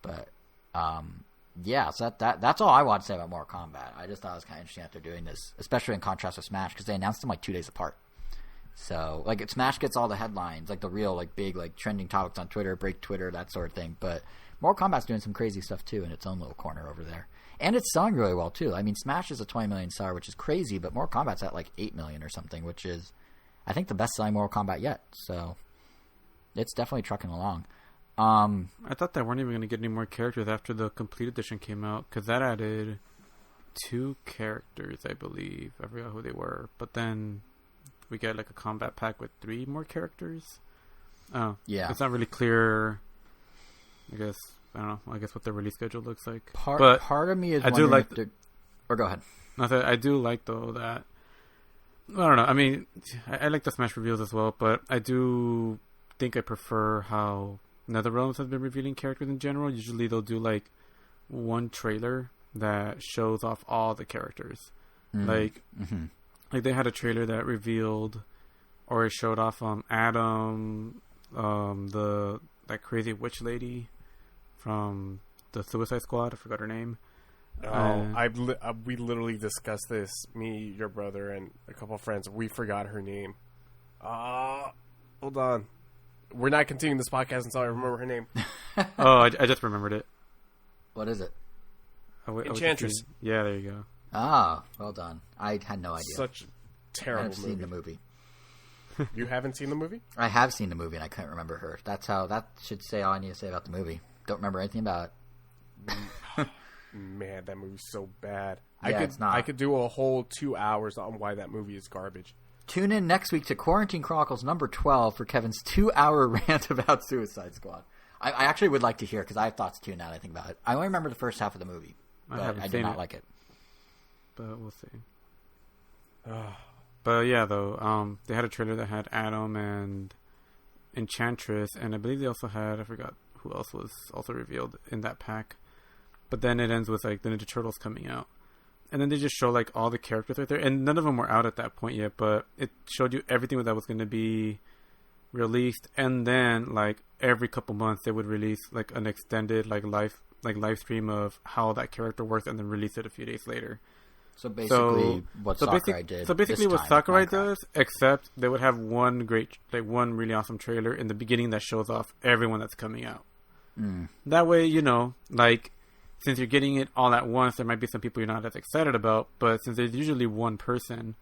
But, so that's all I want to say about Mortal Kombat. I just thought it was kind of interesting that they're doing this, especially in contrast with Smash, because they announced them, like, 2 days apart. So, like, Smash gets all the headlines, like, the real, like, big, like, trending topics on Twitter, break Twitter, that sort of thing. But Mortal Kombat's doing some crazy stuff, too, in its own little corner over there. And it's selling really well, too. I mean, Smash is a 20 million seller, which is crazy, but Mortal Kombat's at like 8 million or something, which is, I think, the best-selling Mortal Kombat yet. So, it's definitely trucking along. I thought they weren't even going to get any more characters after the Complete Edition came out, because that added 2 characters, I believe. I forgot who they were. But then we get like a combat pack with 3 more characters. Oh, yeah. It's not really clear, I guess. I don't know. I guess what their release schedule looks like. Part of me is wondering if they're... Or go ahead. I do like, though, that... I don't know. I mean, I like the Smash reveals as well, but I do think I prefer how NetherRealms has been revealing characters in general. Usually they'll do, like, one trailer that shows off all the characters. Mm-hmm. Like they had a trailer that revealed... Or it showed off Adam, that crazy witch lady... from the Suicide Squad. I forgot her name. We literally discussed this. Me, your brother, and a couple of friends. We forgot her name. Hold on. We're not continuing this podcast until I remember her name. I just remembered it. What is it? Enchantress. Yeah, there you go. Ah, well done. I had no idea. Such a terrible movie. I've seen the movie. You haven't seen the movie? I have seen the movie, and I couldn't remember her. That should say all I need to say about the movie. Don't remember anything about it. Man, that movie's so bad. Yeah, it's not. I could do a whole 2 hours on why that movie is garbage. Tune in next week to Quarantine Chronicles number 12 for Kevin's 2-hour rant about Suicide Squad. I actually would like to hear, because I have thoughts too now that I think about it. I only remember the first half of the movie, but I did not like it. But we'll see. But yeah, though, they had a trailer that had Adam and Enchantress, and I believe they also had, I forgot who else was also revealed in that pack. But then it ends with like the Ninja Turtles coming out, and then they just show like all the characters right there, and none of them were out at that point yet, but it showed you everything that was going to be released, and then like every couple months they would release like an extended live stream of how that character works, and then release it a few days later. So basically, what Sakurai did. So basically, what Sakurai does, except they would have one really awesome trailer in the beginning that shows off everyone that's coming out. That way, like, since you're getting it all at once, there might be some people you're not as excited about. But since there's usually one person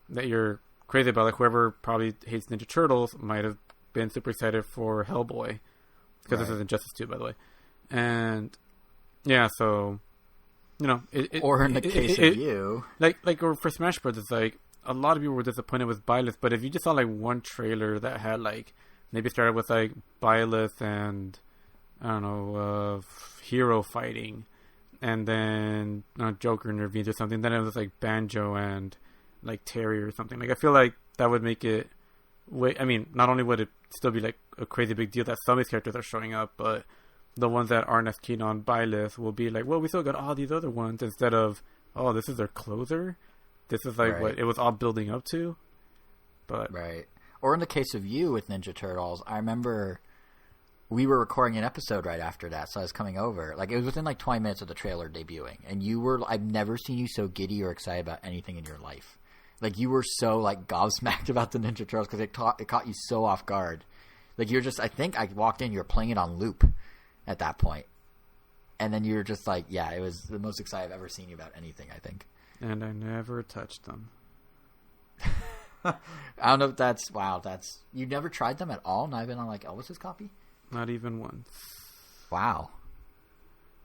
that you're crazy about, like whoever probably hates Ninja Turtles might have been super excited for Hellboy, because this is Injustice 2, by the way, and yeah, so. Or in the case of you, or for Smash Bros, it's like a lot of people were disappointed with Byleth, but if you just saw like one trailer that had like maybe started with like Byleth and I don't know Hero fighting, and then Joker intervenes or something, then it was like Banjo and like Terry or something. Like I feel like that would make it not only would it still be like a crazy big deal that some of these characters are showing up, but the ones that aren't as keen on Byleth will be like, well, we still got all these other ones, instead of, oh, this is their closer. This is like what it was all building up to. But or in the case of you with Ninja Turtles, I remember we were recording an episode right after that, so I was coming over. Like, it was within like 20 minutes of the trailer debuting, and I've never seen you so giddy or excited about anything in your life. Like, you were so like gobsmacked about the Ninja Turtles because it caught you so off guard. Like, you're just, I think I walked in, you were playing it on loop at that point. And then you're just like, yeah, it was the most excited I've ever seen you about anything, I think. And I never touched them. I don't know if that's... Wow, that's... You never tried them at all? Not even on, like, Elvis's copy? Not even once. Wow.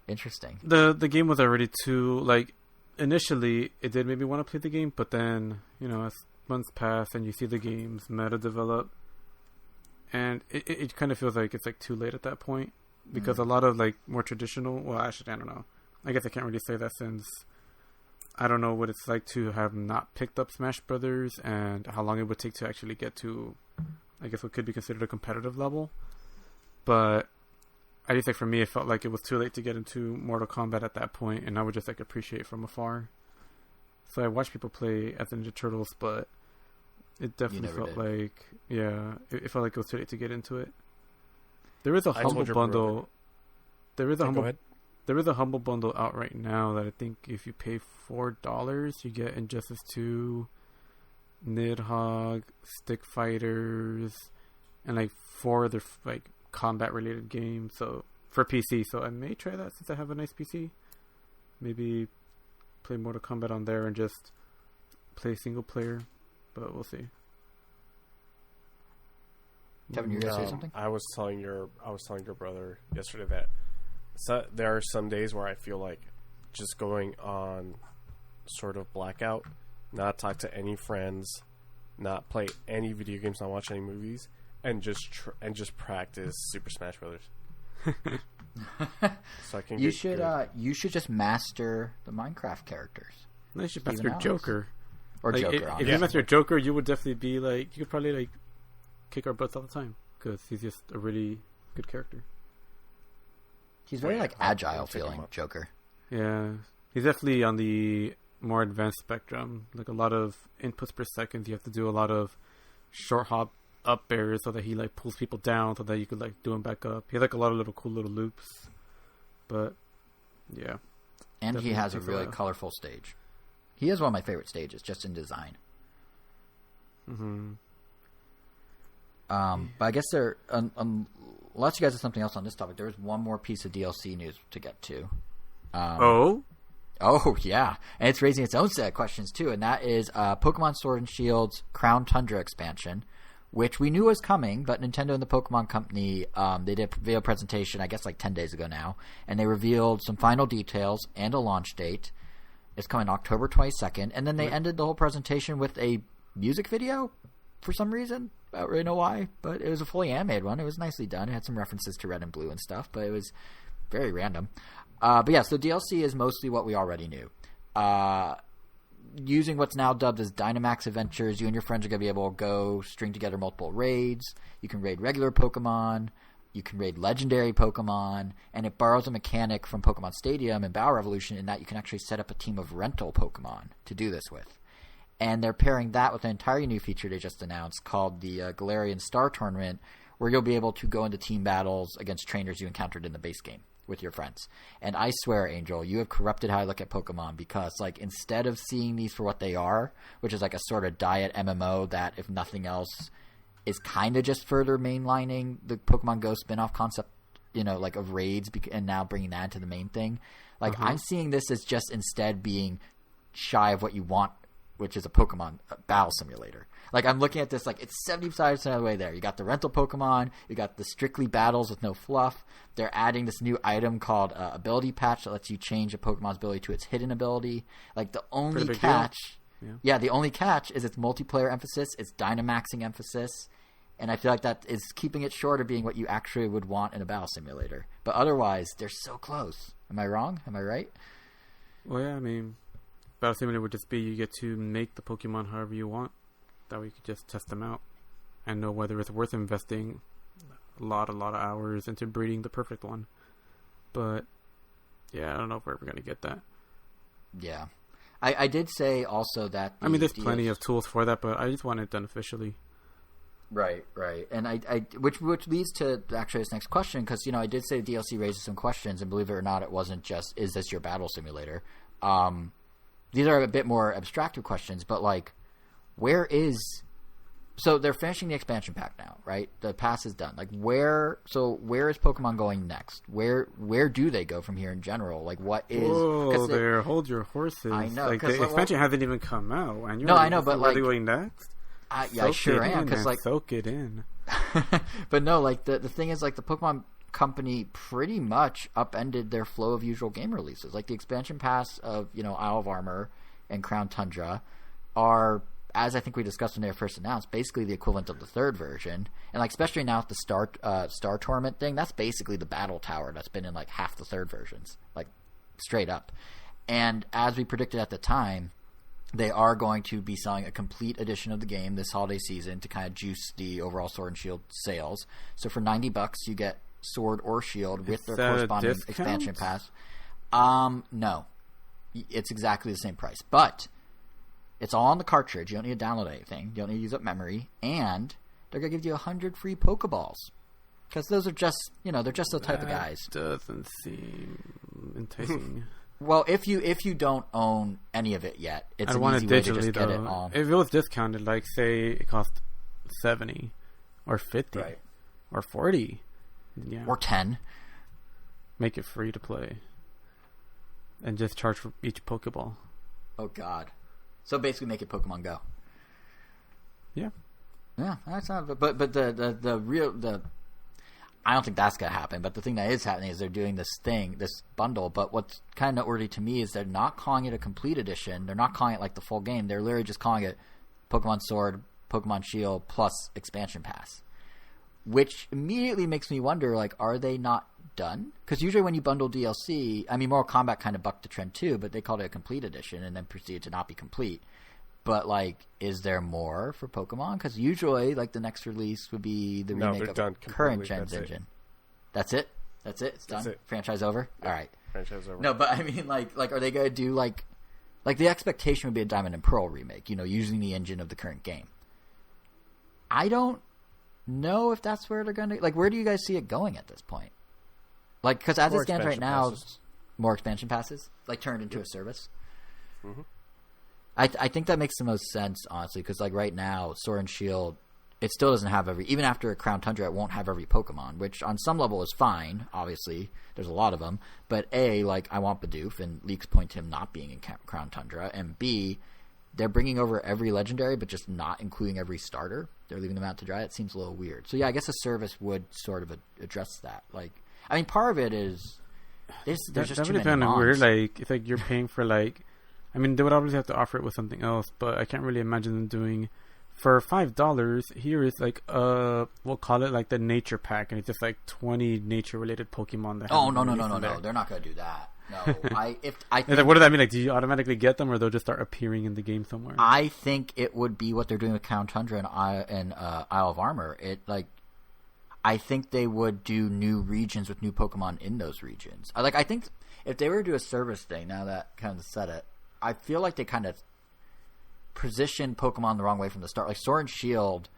Interesting. The game was already too... Like, initially, it did make me want to play the game, but then, as months pass and you see the game's meta develop, and it kind of feels like it's, like, too late at that point. Because a lot of, like, more traditional... Well, actually, I don't know. I guess I can't really say that since I don't know what it's like to have not picked up Smash Brothers and how long it would take to actually get to, I guess, what could be considered a competitive level. But I just, like, for me, it felt like it was too late to get into Mortal Kombat at that point, and I would just, like, appreciate it from afar. So I watched people play as the Ninja Turtles, but it definitely felt like... Yeah, it felt like it was too late to get into it. There is a humble bundle. There is a humble bundle out right now that I think if you pay $4, you get Injustice 2, Nidhogg, Stick Fighters, and like 4 other like combat related games. So for PC, so I may try that since I have a nice PC. Maybe play Mortal Kombat on there and just play single player, but we'll see. Kevin, you gonna say something? I was telling your brother yesterday that there are some days where I feel like just going on sort of blackout, not talk to any friends, not play any video games, not watch any movies, and just practice Super Smash Brothers. So I can. You should just master the Minecraft characters. No, you should master Joker. Or like, Joker. If you master Joker, you would definitely be like, you could probably like kick our butts all the time because he's just a really good character. He's very like agile feeling Joker. Yeah, he's definitely on the more advanced spectrum. Like a lot of inputs per second. You have to do a lot of short hop up airs so that he like pulls people down so that you could like do him back up. He has like a lot of cool little loops. But yeah, and he has a really colorful stage. He is one of my favorite stages, just in design. Mm-hmm. But I guess unless you guys have something else on this topic, there is one more piece of DLC news to get to. Oh, yeah. And it's raising its own set of questions, too. And that is Pokemon Sword and Shield's Crown Tundra expansion, which we knew was coming, but Nintendo and the Pokemon Company, they did a video presentation, I guess, like 10 days ago now. And they revealed some final details and a launch date. It's coming October 22nd. And then they ended the whole presentation with a music video for some reason. I don't really know why, but it was a fully animated one. It was nicely done. It had some references to Red and Blue and stuff, but it was very random. But yeah, so DLC is mostly what we already knew. Using what's now dubbed as Dynamax Adventures, you and your friends are going to be able to go string together multiple raids. You can raid regular Pokemon. You can raid legendary Pokemon. And it borrows a mechanic from Pokemon Stadium and Battle Revolution in that you can actually set up a team of rental Pokemon to do this with. And they're pairing that with an entirely new feature they just announced called the Galarian Star Tournament, where you'll be able to go into team battles against trainers you encountered in the base game with your friends. And I swear, Angel, you have corrupted how I look at Pokemon, because like instead of seeing these for what they are, which is like a sort of diet MMO that, if nothing else, is kind of just further mainlining the Pokemon Go spin-off concept, you know, like of raids, and now bringing that into the main thing. Like I'm seeing this as just instead being shy of what you want, which is a Pokemon battle simulator. Like I'm looking at this like it's 75% of the way there. You got the rental Pokemon, you got the strictly battles with no fluff. They're adding this new item called Ability Patch that lets you change a Pokemon's ability to its hidden ability. Like the only catch, the only catch is its multiplayer emphasis, its Dynamaxing emphasis, and I feel like that is keeping it short of being what you actually would want in a battle simulator. But otherwise, they're so close. Am I wrong? Am I right? Well, yeah, I mean, battle simulator would just be you get to make the Pokemon however you want. That way you could just test them out and know whether it's worth investing a lot of hours into breeding the perfect one. But yeah, I don't know if we're ever going to get that. Yeah. I did say also that I mean, there's plenty of tools for that, but I just want it done officially. Right. And I which leads to actually this next question, because, you know, I did say DLC raises some questions, and believe it or not, it wasn't just, is this your battle simulator? These are a bit more abstractive questions, but like, where is... So they're finishing the expansion pack now, right? The pass is done. Like where is Pokemon going next? Where do they go from here in general? Like what is... Whoa there, hold your horses. I know. Like the expansion hasn't even come out. And you're I know, but like... going next? I sure am. Because like... Soak it in. But no, like the thing is, like the Pokemon company pretty much upended their flow of usual game releases. Like the expansion pass of, you know, Isle of Armor and Crown Tundra are... as I think we discussed when they were first announced, basically the equivalent of the third version. And like especially now with the Star Tournament thing, that's basically the battle tower that's been in like half the third versions, like straight up. And as we predicted at the time, they are going to be selling a complete edition of the game this holiday season to kind of juice the overall Sword and Shield sales. So for $90 you get Sword or Shield with their corresponding expansion pass. No. It's exactly the same price. But it's all on the cartridge. You don't need to download anything. You don't need to use up memory. And they're going to give you 100 free Pokeballs. Because those are just, you know, they're just the type of guys. Doesn't seem enticing. Well, if you don't own any of it yet, it's an easy way to just get it all. If it was discounted, like say it cost $70 or $50 or $40, yeah, or $10, make it free to play, and just charge for each Pokeball. Oh God. So basically, make it Pokemon Go. Yeah, that's not. But the I don't think that's gonna happen. But the thing that is happening is they're doing this bundle. But what's kind of noteworthy to me is they're not calling it a complete edition. They're not calling it like the full game. They're literally just calling it Pokemon Sword, Pokemon Shield plus expansion pass, which immediately makes me wonder: like, are they not done? Because usually when you bundle DLC, I mean, Mortal Kombat kind of bucked the trend too, but they called it a complete edition and then proceeded to not be complete. But like, is there more for Pokemon? Because usually, like, the next release would be the remake of current gen's engine. That's it. It's done. It. Franchise over. Yeah. All right. Franchise over. No, but I mean, like, are they going to do like the expectation would be a Diamond and Pearl remake? You know, using the engine of the current game. I don't know if that's where they're going to. Like, where do you guys see it going at this point? Like, because as it stands right now, more expansion passes, like, turned into a service. Mm-hmm. I think that makes the most sense, honestly, because, like, right now, Sword and Shield, it still doesn't have even after Crown Tundra, it won't have every Pokemon, which on some level is fine, obviously. There's a lot of them. But A, like, I want Bidoof, and leaks point to him not being in Crown Tundra. And B, they're bringing over every legendary, but just not including every starter. They're leaving them out to dry. It seems a little weird. So, yeah, I guess a service would sort of address that. Like, I mean, part of it is there's just too many kind of weird. Like, it's like you're paying for, like, I mean, they would obviously have to offer it with something else, but I can't really imagine them doing for $5. Here is like we'll call it like the nature pack, and it's just like 20 nature related Pokemon. That no, they're not gonna do that. No, I think, what does that mean? Like, do you automatically get them, or they'll just start appearing in the game somewhere? I think it would be what they're doing with Crown Tundra and Isle of Armor. I think they would do new regions with new Pokemon in those regions. I think if they were to do a service thing, now that kind of said it, I feel like they kind of positioned Pokemon the wrong way from the start. Like Sword and Shield,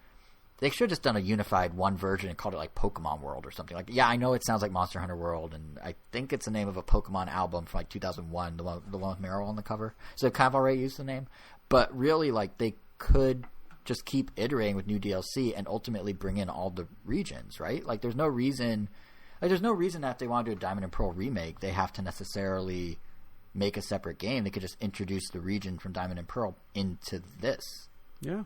they should have just done a unified one version and called it like Pokemon World or something. Like, yeah, I know it sounds like Monster Hunter World, and I think it's the name of a Pokemon album from like 2001, the one with Meryl on the cover. So they kind of already used the name, but really, like, they could just keep iterating with new DLC and ultimately bring in all the regions, right? Like, there's no reason that if they want to do a Diamond and Pearl remake, they have to necessarily make a separate game. They could just introduce the region from Diamond and Pearl into this. Yeah,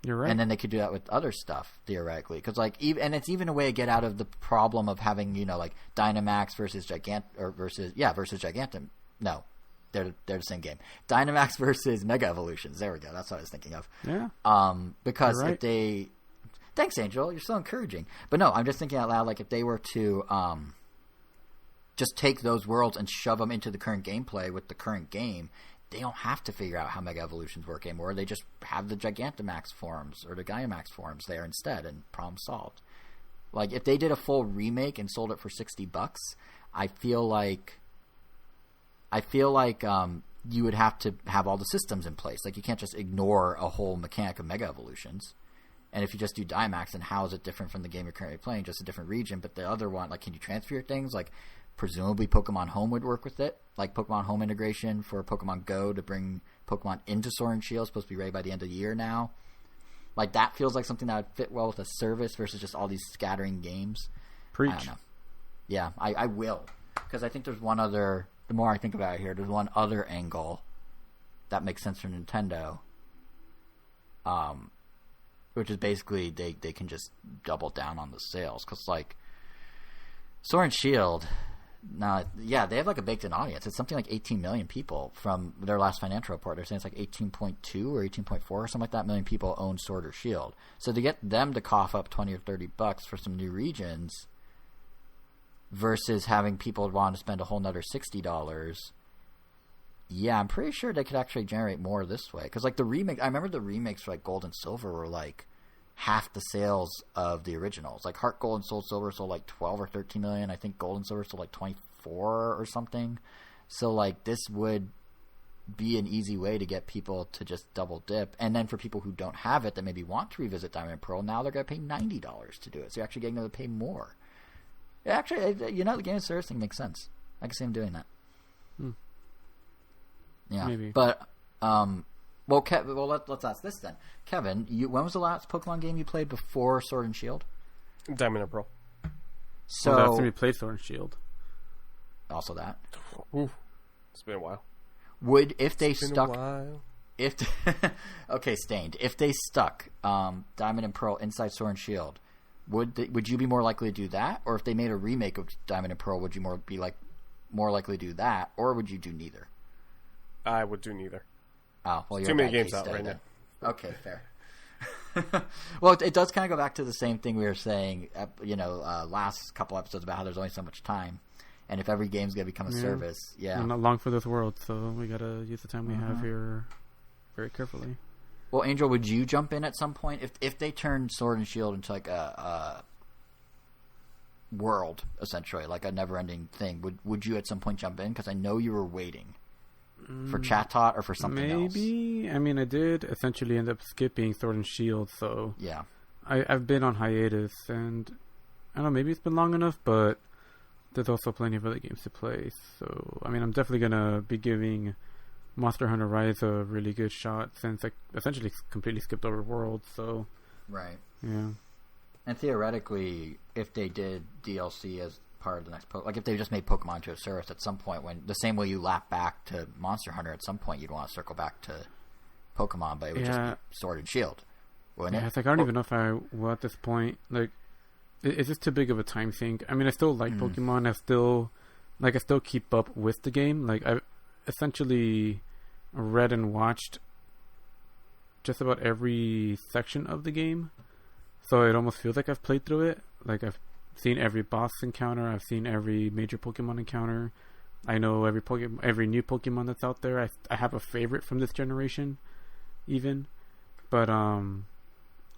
you're right. And then they could do that with other stuff, theoretically. Because, like, and it's even a way to get out of the problem of having, you know, like, Dynamax versus Gigantum. No, they're the same game. Dynamax versus Mega Evolutions. There we go. That's what I was thinking of. Yeah. Because right. if they... Thanks, Angel. You're so encouraging. But no, I'm just thinking out loud, like, if they were to just take those worlds and shove them into the current gameplay with the current game, they don't have to figure out how Mega Evolutions work anymore. They just have the Gigantamax forms or the Gaiamax forms there instead, and problem solved. Like, if they did a full remake and sold it for $60, I feel like you would have to have all the systems in place. Like, you can't just ignore a whole mechanic of Mega Evolutions. And if you just do Dynamax, then how is it different from the game you're currently playing? Just a different region. But the other one, like, can you transfer your things? Like, presumably Pokemon Home would work with it. Like, Pokemon Home integration for Pokemon Go to bring Pokemon into Sword and Shield. Supposed to be ready by the end of the year now. Like, that feels like something that would fit well with a service versus just all these scattering games. Preach. I don't know. Yeah, I will. Because I think there's one other... The more I think about it here, there's one other angle that makes sense for Nintendo. Which is basically they can just double down on the sales. Because, like, Sword and Shield, they have, like, a baked-in audience. It's something like 18 million people from their last financial report. They're saying it's like 18.2 or 18.4 or something like that million people own Sword or Shield. So to get them to cough up $20 or $30 for some new regions versus having people want to spend a whole nother $60... Yeah, I'm pretty sure they could actually generate more this way. Because, like, the remake... I remember the remakes for, like, Gold and Silver were, like, half the sales of the originals. Like, Heart Gold and Soul Silver sold, like, 12 or 13 million. I think Gold and Silver sold, like, 24 or something. So, like, this would be an easy way to get people to just double dip. And then for people who don't have it that maybe want to revisit Diamond and Pearl, now they're going to pay $90 to do it. So you're actually getting them to pay more. Actually, you know, the game of service thing makes sense. I can see them doing that. Yeah, maybe. But let's ask this then, Kevin. When was the last Pokemon game you played before Sword and Shield? Diamond and Pearl. So that's when we played Sword and Shield. Also that. Ooh, it's been a while. If they stuck Diamond and Pearl inside Sword and Shield, would you be more likely to do that, or if they made a remake of Diamond and Pearl, would you more likely to do that, or would you do neither? I would do neither. Oh, well, you're too many games out right then. now. Okay, fair. Well, it does kind of go back to the same thing we were saying, last couple episodes about how there's only so much time, and if every game's going to become a service, We're not long for this world, so we got to use the time we have here very carefully. Well, Angel, would you jump in at some point if they turned Sword and Shield into like a world, essentially, like a never-ending thing? Would you at some point jump in? Because I know you were waiting for Chatot or for something else. Maybe. I mean, I did essentially end up skipping Sword and Shield, so yeah, I've been on hiatus, and I don't know, maybe it's been long enough, but there's also plenty of other games to play. So I mean, I'm definitely gonna be giving Monster Hunter Rise a really good shot since I essentially completely skipped over Worlds. So right, yeah. And theoretically, if they did DLC as part of the next like if they just made Pokemon to a service at some point, when the same way you lap back to Monster Hunter, at some point you'd want to circle back to Pokemon, but it would just be Sword and Shield, wouldn't it? It's like I don't even know if I will at this point. Like, is this too big of a time sink? I mean, I still like Pokemon. I still keep up with the game. Like, I've essentially read and watched just about every section of the game, so it almost feels like I've played through it. Like, I've seen every boss encounter. I've seen every major Pokemon encounter. I know every new Pokemon that's out there. I have a favorite from this generation, even. But I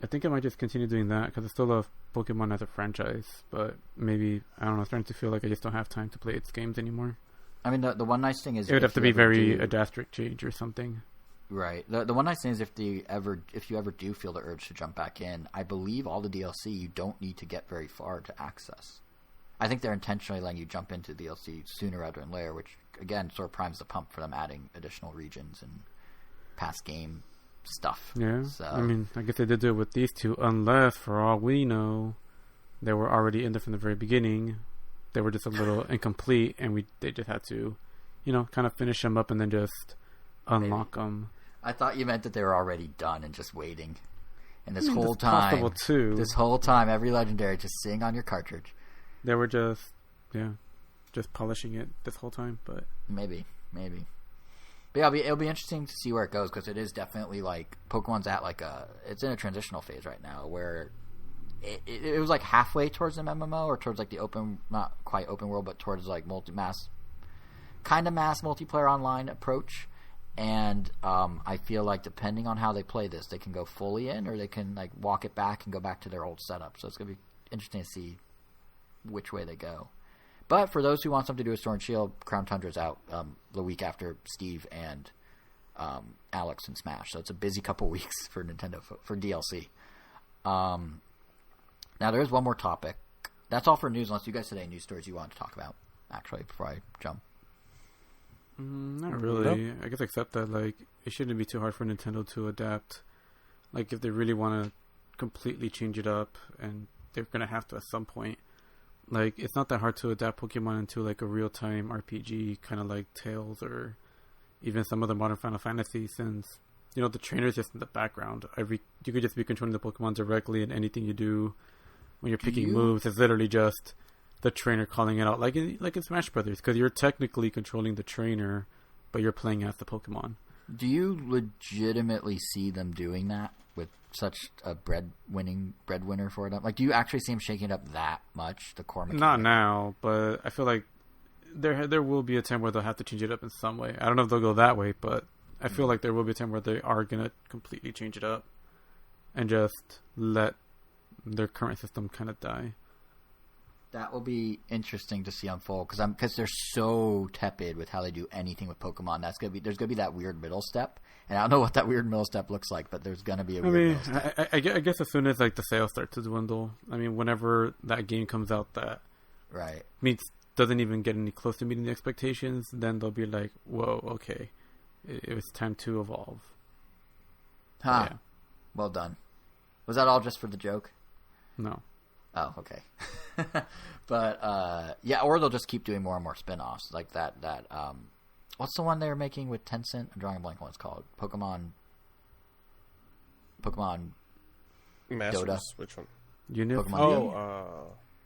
think I might just continue doing that because I still love Pokemon as a franchise. But maybe, I don't know, I'm starting to feel like I just don't have time to play its games anymore. I mean, the one nice thing is... It would have to be very a drastic change or something. Right. The one nice thing is if you ever do feel the urge to jump back in, I believe all the DLC you don't need to get very far to access. I think they're intentionally letting you jump into DLC sooner rather than later, which again sort of primes the pump for them adding additional regions and past game stuff. Yeah. So, I mean, I guess they did do it with these two, unless for all we know, they were already in there from the very beginning. They were just a little incomplete, and they just had to, kind of finish them up and then just unlock them. I thought you meant that they were already done and just waiting. And this whole that's time, possible too. This whole time, every legendary just sitting on your cartridge. They were just polishing it this whole time, but maybe. But yeah, it'll be interesting to see where it goes, because it is definitely like Pokemon's at it's in a transitional phase right now where it was like halfway towards an MMO or towards like the open, not quite open world, but towards like mass multiplayer online approach. And I feel like depending on how they play this, they can go fully in or they can like walk it back and go back to their old setup. So it's going to be interesting to see which way they go. But for those who want something to do with Sword and Shield, Crown Tundra's out the week after Steve and Alex in Smash. So it's a busy couple weeks for Nintendo for DLC. Now there is one more topic. That's all for news, unless you guys had any news stories you want to talk about, actually, before I jump. Not really. Nope. I guess except that it shouldn't be too hard for Nintendo to adapt. Like if they really want to completely change it up, and they're gonna have to at some point. Like it's not that hard to adapt Pokemon into like a real-time RPG, kind of like Tales or even some of the modern Final Fantasy, since the trainer's just in the background. You could just be controlling the Pokemon directly, and anything you do when you're picking moves is literally just the trainer calling it out, like in Smash Brothers, because you're technically controlling the trainer, but you're playing as the Pokemon. Do you legitimately see them doing that with such a breadwinner for them? Like, do you actually see them shaking it up that much? The core mechanic? Not now, but I feel like there will be a time where they'll have to change it up in some way. I don't know if they'll go that way, but I feel like there will be a time where they are gonna completely change it up and just let their current system kind of die. That will be interesting to see unfold because they're so tepid with how they do anything with Pokemon. There's gonna be that weird middle step, and I don't know what that weird middle step looks like, but there's gonna be a weird middle step. I guess as soon as the sales start to dwindle, whenever that game comes out that doesn't even get any close to meeting the expectations, then they'll be like, whoa, okay, it was time to evolve. Yeah. Well done. Was that all just for the joke? No. Oh, okay. But or they'll just keep doing more and more spin-offs like that. What's the one they were making with Tencent? I'm drawing a blank on what it's called. Pokemon Masters. Dota. Which one? Unite.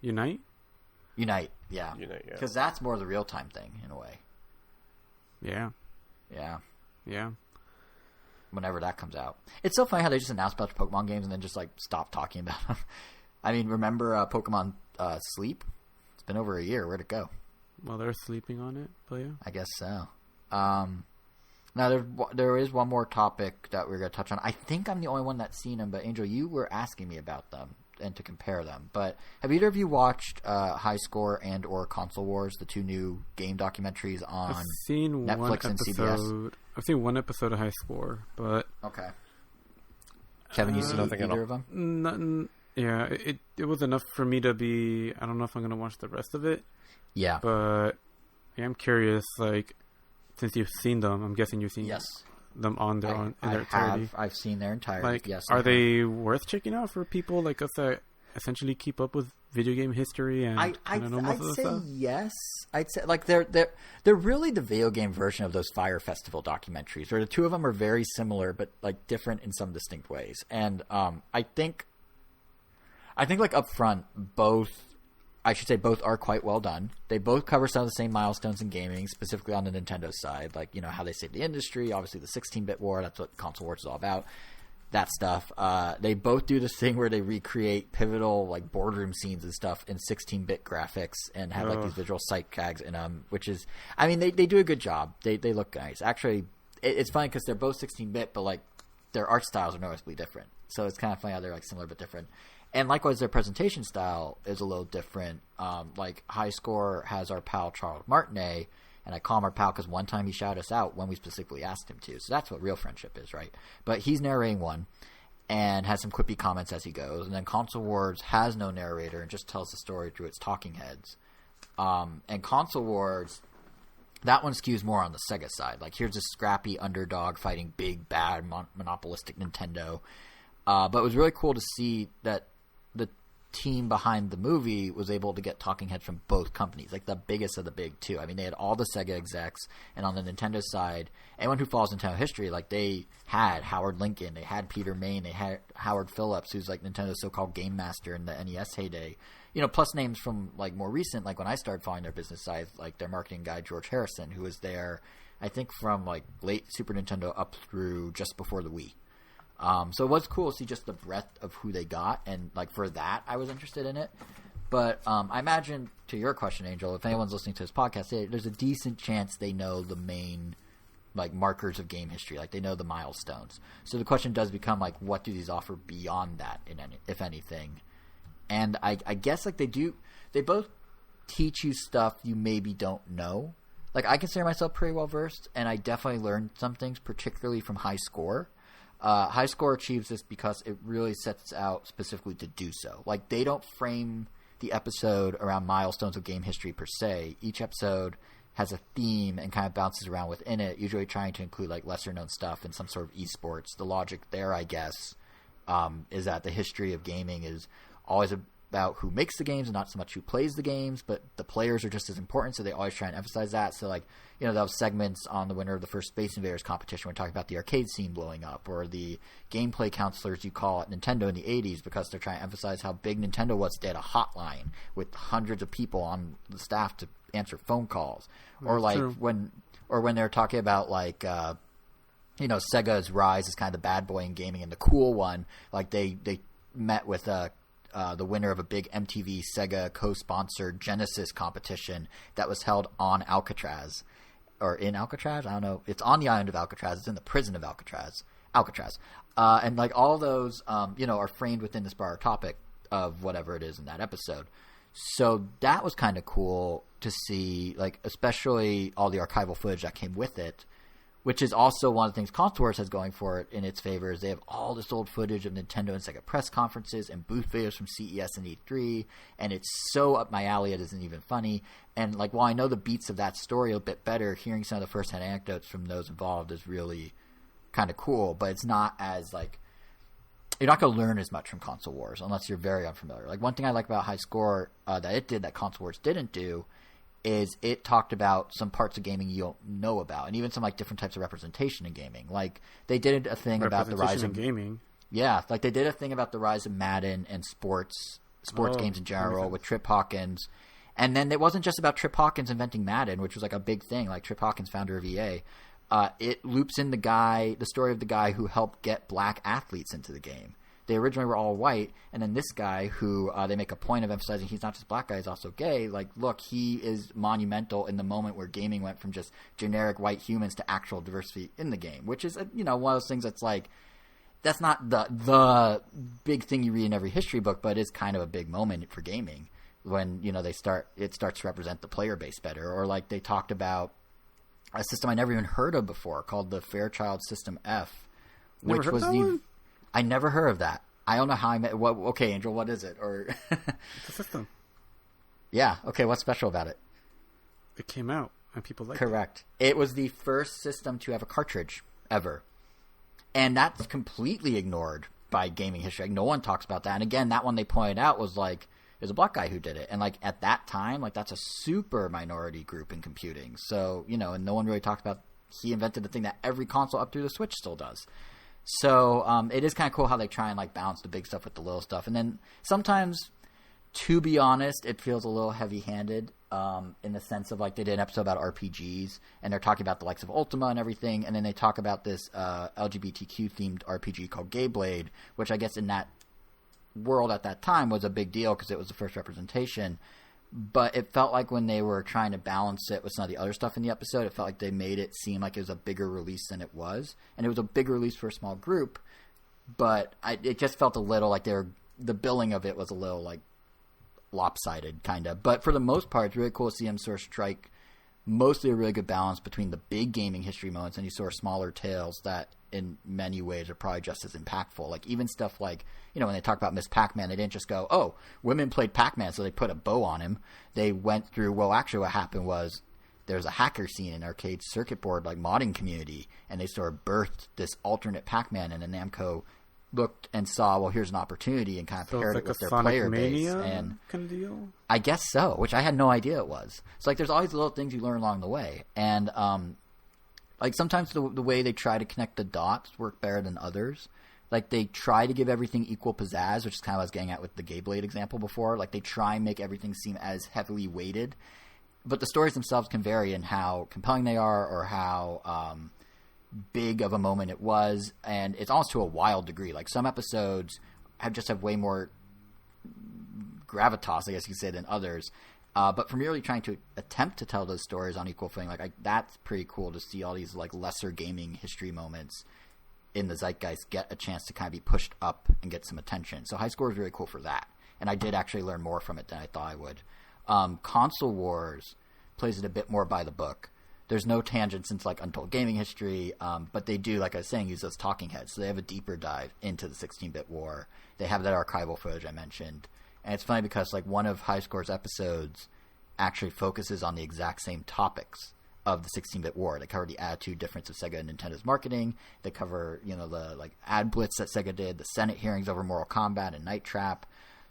Unite. Unite. Yeah. Unite. Yeah. Because that's more the real-time thing in a way. Yeah. Whenever that comes out, it's so funny how they just announce a bunch of Pokemon games and then just stop talking about them. Remember Pokemon Sleep? It's been over a year. Where'd it go? Well, they're sleeping on it, but yeah. I guess so. Now, there is one more topic that we're going to touch on. I think I'm the only one that's seen them, but Angel, you were asking me about them and to compare them. But have either of you watched High Score and or Console Wars, the two new game documentaries on Netflix and CBS? I've seen one episode of High Score, but... Okay. Haven't you seen either of them? Yeah, it was enough for me to be... I don't know if I'm going to watch the rest of it. Yeah. But I'm curious, since you've seen them, I'm guessing you've seen them in their entirety. I've seen their entirety, yes. Are they worth checking out for people like us that essentially keep up with video game history and know most of the stuff? Yes. I'd say they're really the video game version of those Fire Festival documentaries, where the two of them are very similar but different in some distinct ways. And I think up front, both are quite well done. They both cover some of the same milestones in gaming, specifically on the Nintendo side, how they saved the industry, obviously the 16-bit war, that's what Console Wars is all about, that stuff. They both do this thing where they recreate pivotal boardroom scenes and stuff in 16-bit graphics and have these visual sight gags in them, which is, they do a good job. They look nice. Actually, it's funny because they're both 16-bit, but their art styles are noticeably different. So it's kind of funny how they're similar but different. And likewise, their presentation style is a little different. High Score has our pal Charles Martinet, and I call him our pal because one time he shouted us out when we specifically asked him to. So that's what real friendship is, right? But he's narrating one and has some quippy comments as he goes. And then Console Wars has no narrator and just tells the story through its talking heads. And Console Wars, that one skews more on the Sega side. Like, here's a scrappy underdog fighting big, bad, monopolistic Nintendo. But it was really cool to see that the team behind the movie was able to get talking heads from both companies, like the biggest of the big two. I mean, they had all the Sega execs, and on the Nintendo side, anyone who follows Nintendo history, like they had Howard Lincoln, they had Peter Main, they had Howard Phillips, who's like Nintendo's so-called game master in the NES heyday. You know, plus names from like more recent, like when I started following their business side, like their marketing guy George Harrison, who was there, I think from like late Super Nintendo up through just before the Wii. So it was cool to see just the breadth of who they got, and like for that, I was interested in it. But I imagine, to your question, Angel, if anyone's listening to this podcast, there's a decent chance they know the main like markers of game history, like they know the milestones. So the question does become like, what do these offer beyond that, if anything? And I guess like they both teach you stuff you maybe don't know. Like I consider myself pretty well versed, and I definitely learned some things, particularly from High Score. High Score achieves this because it really sets out specifically to do so. Like, they don't frame the episode around milestones of game history per se. Each episode has a theme and kind of bounces around within it, usually trying to include like lesser known stuff and some sort of esports. The logic there, I guess, is that the history of gaming is always about who makes the games and not so much who plays the games, but the players are just as important, so they always try and emphasize that. So like, you know, those segments on the winner of the first Space Invaders competition, we're talking about the arcade scene blowing up, or the gameplay counselors you call at Nintendo in the 80s, because they're trying to emphasize how big Nintendo was. They had a hotline with hundreds of people on the staff to answer phone calls. Or like when they're talking about like you know, Sega's rise as kind of the bad boy in gaming, and the cool one, like they met with the winner of a big MTV Sega co-sponsored Genesis competition that was held on Alcatraz. Or in Alcatraz? I don't know. It's on the island of Alcatraz. It's in the prison of Alcatraz. And like all those, you know, are framed within this broader topic of whatever it is in that episode. So that was kind of cool to see, like, especially all the archival footage that came with it, which is also one of the things Console Wars has going for it in its favor, is they have all this old footage of Nintendo and Sega press conferences and booth videos from CES and E3, and it's so up my alley it isn't even funny. And like, while I know the beats of that story a bit better, hearing some of the first-hand anecdotes from those involved is really kind of cool, but it's not as like, you're not going to learn as much from Console Wars unless you're very unfamiliar. Like, one thing I like about High Score that it did that Console Wars didn't do is it talked about some parts of gaming you don't know about, and even some like different types of representation in gaming. Like, they did a thing about the rise of gaming. Yeah, like they did a thing about the rise of Madden and sports games in general with Trip Hawkins. And then it wasn't just about Trip Hawkins inventing Madden, which was like a big thing, like Trip Hawkins, founder of EA. It loops in the story of the guy who helped get black athletes into the game. They originally were all white, and then this guy who they make a point of emphasizing he's not just black guy, he's also gay. Like, look, he is monumental in the moment where gaming went from just generic white humans to actual diversity in the game, which is, you know, one of those things that's like, that's not the big thing you read in every history book, but it's kind of a big moment for gaming when, you know, it starts to represent the player base better. Or like they talked about a system I never even heard of before called the Fairchild System F, which was I never heard of that. I don't know how I met. Okay, Angel, what is it? Or it's a system. Yeah. Okay. What's special about it? It came out and people liked Correct. It was the first system to have a cartridge ever, and that's completely ignored by gaming history. Like, no one talks about that. And again, that one they pointed out was like, there's a black guy who did it, and like at that time, like that's a super minority group in computing. So, you know, and no one really talked about he invented the thing that every console up through the Switch still does. So it is kind of cool how they try and like balance the big stuff with the little stuff. And then sometimes, to be honest, it feels a little heavy-handed in the sense of like they did an episode about RPGs, and they're talking about the likes of Ultima and everything, and then they talk about this LGBTQ-themed RPG called Gay Blade, which I guess in that world at that time was a big deal because it was the first representation. But it felt like when they were trying to balance it with some of the other stuff in the episode, it felt like they made it seem like it was a bigger release than it was. And it was a bigger release for a small group, but it just felt a little like the billing of it was a little like lopsided, kind of. But for the most part, it's really cool to see them sort of strike mostly a really good balance between the big gaming history moments and these sort of smaller tales that in many ways are probably just as impactful. Like even stuff like, you know, when they talk about Miss Pac-Man, they didn't just go, oh, women played Pac-Man, so they put a bow on him. They went through, well, actually what happened was there's a hacker scene in arcade circuit board, like modding community, and they sort of birthed this alternate Pac-Man, and then Namco looked and saw, well, here's an opportunity, and kind of paired it with their player base. And kind of deal? I guess so, which I had no idea it was. So like there's always little things you learn along the way. And like sometimes the way they try to connect the dots work better than others. Like they try to give everything equal pizzazz, which is kind of what I was getting at with the Gay Blade example before. Like they try and make everything seem as heavily weighted. But the stories themselves can vary in how compelling they are or how big of a moment it was. And it's almost to a wild degree. Like some episodes have way more gravitas, I guess you could say, than others. But for merely trying to attempt to tell those stories on equal footing, like that's pretty cool to see all these like lesser gaming history moments in the zeitgeist get a chance to kind of be pushed up and get some attention. So High Score is really cool for that. And I did actually learn more from it than I thought I would. Console Wars plays it a bit more by the book. There's no tangents into like untold gaming history, but they do, like I was saying, use those talking heads. So they have a deeper dive into the 16-bit war. They have that archival footage I mentioned. And it's funny because like one of High Score's episodes actually focuses on the exact same topics of the 16-bit war. They cover the attitude difference of Sega and Nintendo's marketing. They cover, you know, the like ad blitz that Sega did, the Senate hearings over Mortal Kombat and Night Trap.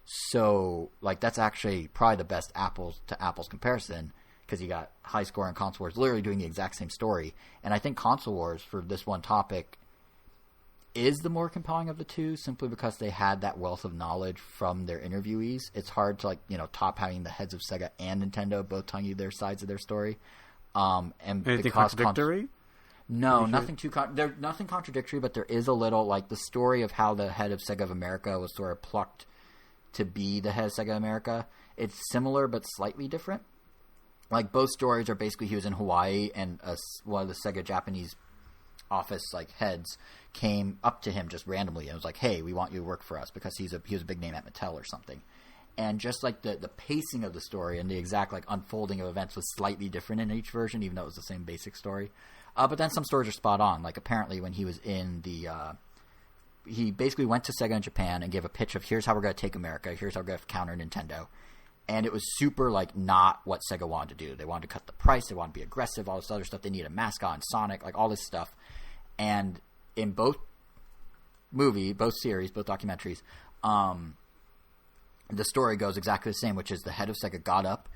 So like that's actually probably the best apples to apples comparison because you got High Score and Console Wars literally doing the exact same story. And I think Console Wars for this one topic is the more compelling of the two simply because they had that wealth of knowledge from their interviewees. It's hard to like, you know, top having the heads of Sega and Nintendo both telling you their sides of their story. And anything because contradictory? No, nothing there's nothing contradictory, but there is a little like the story of how the head of Sega of America was sort of plucked to be the head of Sega America. It's similar but slightly different. Like both stories are basically he was in Hawaii and one of the Sega Japanese office like heads came up to him just randomly and was like, hey, we want you to work for us because he was a big name at Mattel or something. And just like the pacing of the story and the exact like unfolding of events was slightly different in each version, even though it was the same basic story. But then some stories are spot on. Like apparently when he was in the he basically went to Sega in Japan and gave a pitch of here's how we're going to take America, here's how we're going to counter Nintendo. And it was super like not what Sega wanted to do. They wanted to cut the price, they wanted to be aggressive, all this other stuff. They need a mascot and Sonic, like all this stuff. And in both series, both documentaries, the story goes exactly the same, which is the head of Sega got up,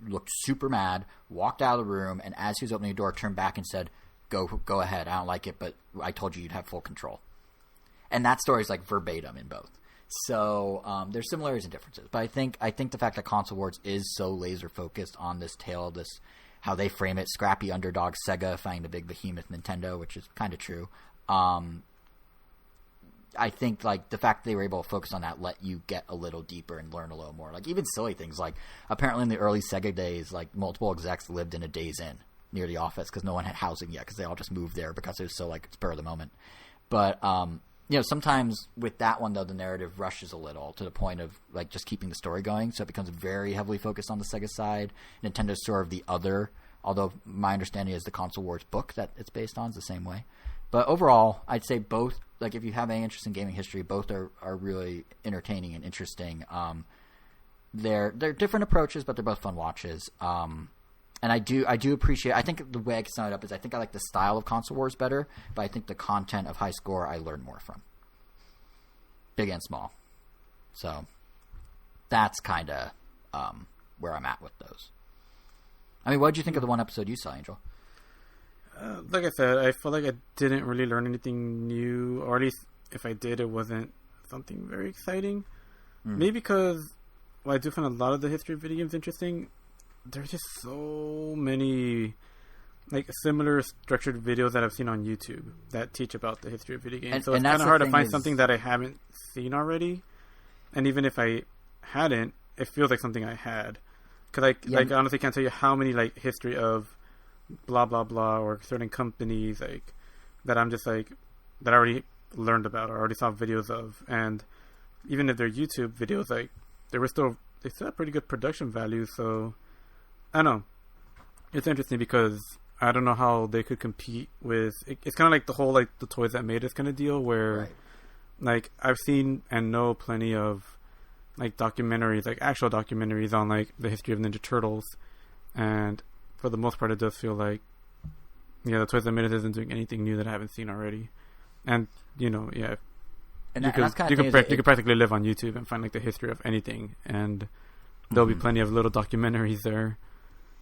looked super mad, walked out of the room, and as he was opening the door, turned back and said, go ahead, I don't like it, but I told you you'd have full control. And that story is like verbatim in both. So there's similarities and differences. But I think the fact that Console Wars is so laser focused on this tale, this how they frame it, scrappy underdog Sega fighting the big behemoth Nintendo, which is kind of true. I think like the fact that they were able to focus on that let you get a little deeper and learn a little more. Like even silly things like apparently in the early Sega days, like multiple execs lived in a Days Inn near the office because no one had housing yet because they all just moved there because it was so like spur of the moment. But you know, sometimes with that one though, the narrative rushes a little to the point of like just keeping the story going, so it becomes very heavily focused on the Sega side. Nintendo's sort of the other, although my understanding is the Console Wars book that it's based on is the same way. But overall, I'd say both, like if you have any interest in gaming history, both are really entertaining and interesting. They're different approaches, but they're both fun watches. And I do appreciate, I think the way I can sum it up is I think I like the style of Console Wars better, but I think the content of High Score I learn more from. Big and small. So that's kind of where I'm at with those. I mean, what did you think of the one episode you saw, Angel? Like I said, I feel like I didn't really learn anything new, or at least if I did, it wasn't something very exciting. Maybe because I do find a lot of the history of video games interesting. There's just so many like similar structured videos that I've seen on YouTube that teach about the history of video games. So it's kind of hard to find something that I haven't seen already. And even if I hadn't, it feels like something I had. Because I honestly can't tell you how many like history of blah blah blah or certain companies like that I'm just like that I already learned about or already saw videos of. And even if they're YouTube videos, like they still have pretty good production value. So I don't know. It's interesting because I don't know how they could compete with. It's kind of like the whole like the Toys That Made Us kind of deal, where like I've seen and know plenty of like documentaries, like actual documentaries on like the history of Ninja Turtles, and for the most part, it does feel like the Toys That Made Us isn't doing anything new that I haven't seen already, and And you could practically live on YouTube and find like the history of anything, and there'll be plenty of little documentaries there.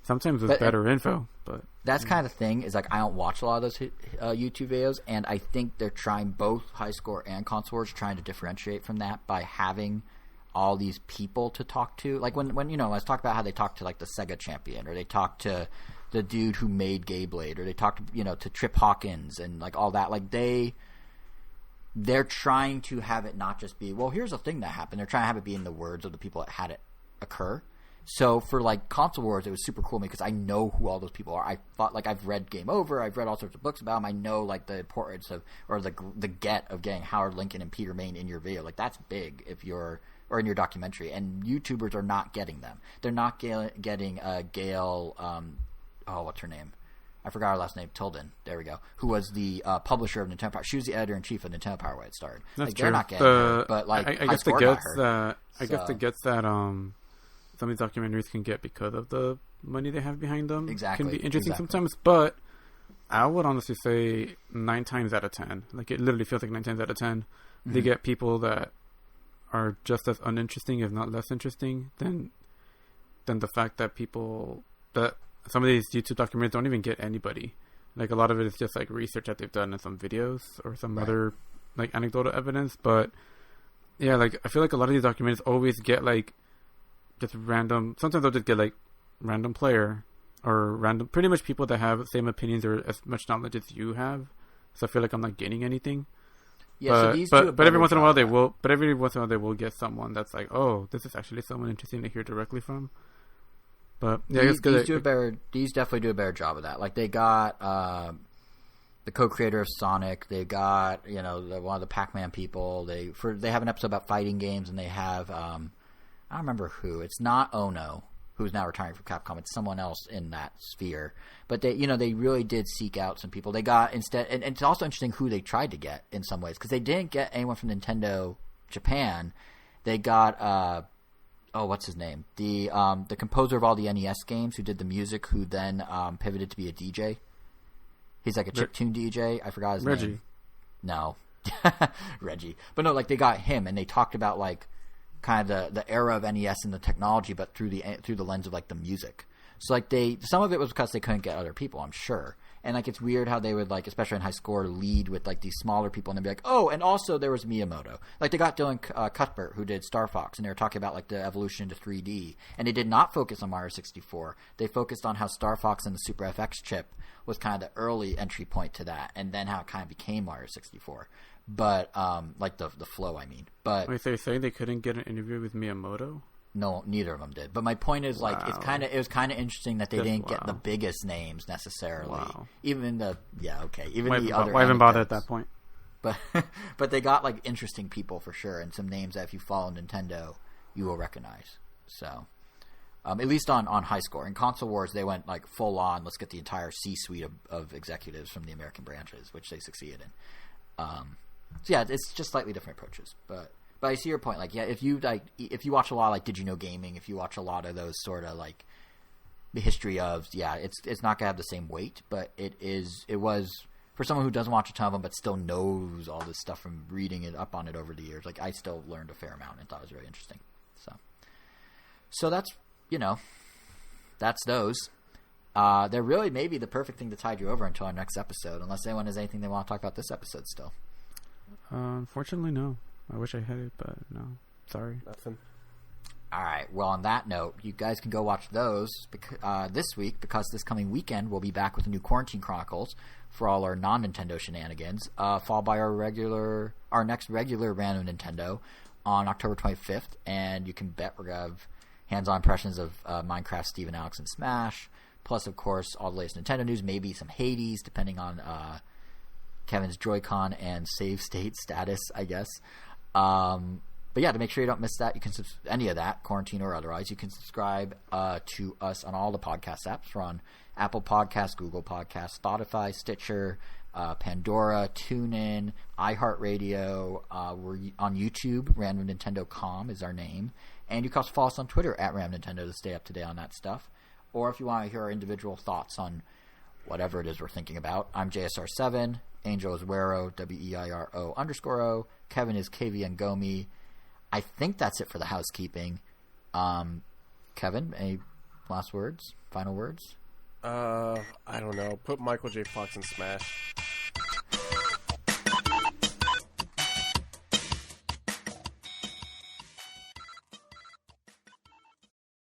Sometimes with better info, but that's kind of the thing. Is like I don't watch a lot of those YouTube videos, and I think they're trying both High Score and Console Wars trying to differentiate from that by having all these people to talk to. Like when let's talk about how they talk to like the Sega champion, or they talk to the dude who made Gayblade, or they talk to to Trip Hawkins and like all that. Like they're trying to have it not just be, well, here's a thing that happened. They're trying to have it be in the words of the people that had it occur. So for like Console Wars, it was super cool because I know who all those people are. I thought like I've read Game Over, I've read all sorts of books about them. I know like the importance of or the get of getting Howard Lincoln and Peter Main in your video. Like that's big if you're or in your documentary. And YouTubers are not getting them. They're not getting Gail. What's her name? I forgot her last name. Tilden. There we go. Who was the publisher of Nintendo Power? She was the editor in chief of Nintendo Power when it started. That's like, true. They're not getting her, but like I guess the gets that some of these documentaries can get because of the money they have behind them. Exactly. Can be interesting sometimes, but I would honestly say 9 times out of 10, like it literally feels like 9 times out of 10, they get people that are just as uninteresting, if not less interesting, than the fact that some of these YouTube documentaries don't even get anybody. Like a lot of it is just like research that they've done in some videos or some other like anecdotal evidence. But yeah, like I feel like a lot of these documentaries always get like just random. Sometimes they'll just get like random player or random, pretty much people that have the same opinions or as much knowledge as you have. So I feel like I'm not gaining anything. Yeah, but every once in a while they will. But every once in a while they will get someone that's like, oh, this is actually someone interesting to hear directly from. But yeah, these definitely do a better job of that. Like they got the co-creator of Sonic. They got one of the Pac-Man people. They have an episode about fighting games, and they have I don't remember who. It's not Ono, who's now retiring from Capcom. It's someone else in that sphere. But they really did seek out some people. They got instead, and it's also interesting who they tried to get in some ways because they didn't get anyone from Nintendo Japan. They got what's his name? The composer of all the NES games who did the music, who then pivoted to be a DJ. He's like a chiptune DJ. I forgot his name. No. Reggie. But no, like they got him and they talked about like kind of the era of NES and the technology, but through the lens of like the music. So like some of it was because they couldn't get other people, I'm sure. And like it's weird how they would like, especially in High Score, lead with like these smaller people and then be like, oh, and also there was Miyamoto. Like they got Dylan Cuthbert who did Star Fox, and they were talking about like the evolution into 3D. And they did not focus on Mario 64. They focused on how Star Fox and the Super FX chip was kind of the early entry point to that, and then how it kind of became Mario 64. But like the flow, I mean. But wait, so you're saying they couldn't get an interview with Miyamoto? No, neither of them did. But my point is, like, it was kind of interesting that they didn't get the biggest names necessarily. Wow. Even the other. Why even bother at that point? But they got like interesting people for sure, and some names that if you follow Nintendo, you will recognize. So, at least on High Score. In Console Wars, they went like full on. Let's get the entire C-suite of executives from the American branches, which they succeeded in. So yeah, it's just slightly different approaches, but I see your point. Like, yeah, if you watch a lot of, like, Did You Know Gaming, if you watch a lot of those sort of like the history of, it's not gonna have the same weight, but it was for someone who doesn't watch a ton of them but still knows all this stuff from reading it up on it over the years. Like, I still learned a fair amount and thought it was very interesting. So that's that's those. They're really maybe the perfect thing to tide you over until our next episode, unless anyone has anything they want to talk about this episode still. Unfortunately, no. I wish I had it, but no. Sorry. Nothing. All right. Well, on that note, you guys can go watch those this week, because this coming weekend we'll be back with a new Quarantine Chronicles for all our non-Nintendo shenanigans, followed by our next regular Random Nintendo on October 25th. And you can bet we're going to have hands-on impressions of Minecraft, Steve and Alex, and Smash. Plus, of course, all the latest Nintendo news, maybe some Hades, depending on Kevin's Joy-Con and save state status, I guess. But But yeah, to make sure you don't miss that, you can any of that, quarantine or otherwise, you can subscribe to us on all the podcast apps. We're on Apple Podcasts, Google Podcasts, Spotify, Stitcher, Pandora, TuneIn, iHeartRadio. We're on YouTube. RandomNintendo.com is our name. And you can also follow us on Twitter at RamNintendo to stay up to date on that stuff. Or if you want to hear our individual thoughts on whatever it is we're thinking about, I'm JSR7. Angel is Wero, WEIRO_O. Kevin is KVN Gomi. I think that's it for the housekeeping. Kevin, any last words? Final words? I don't know. Put Michael J. Fox in Smash.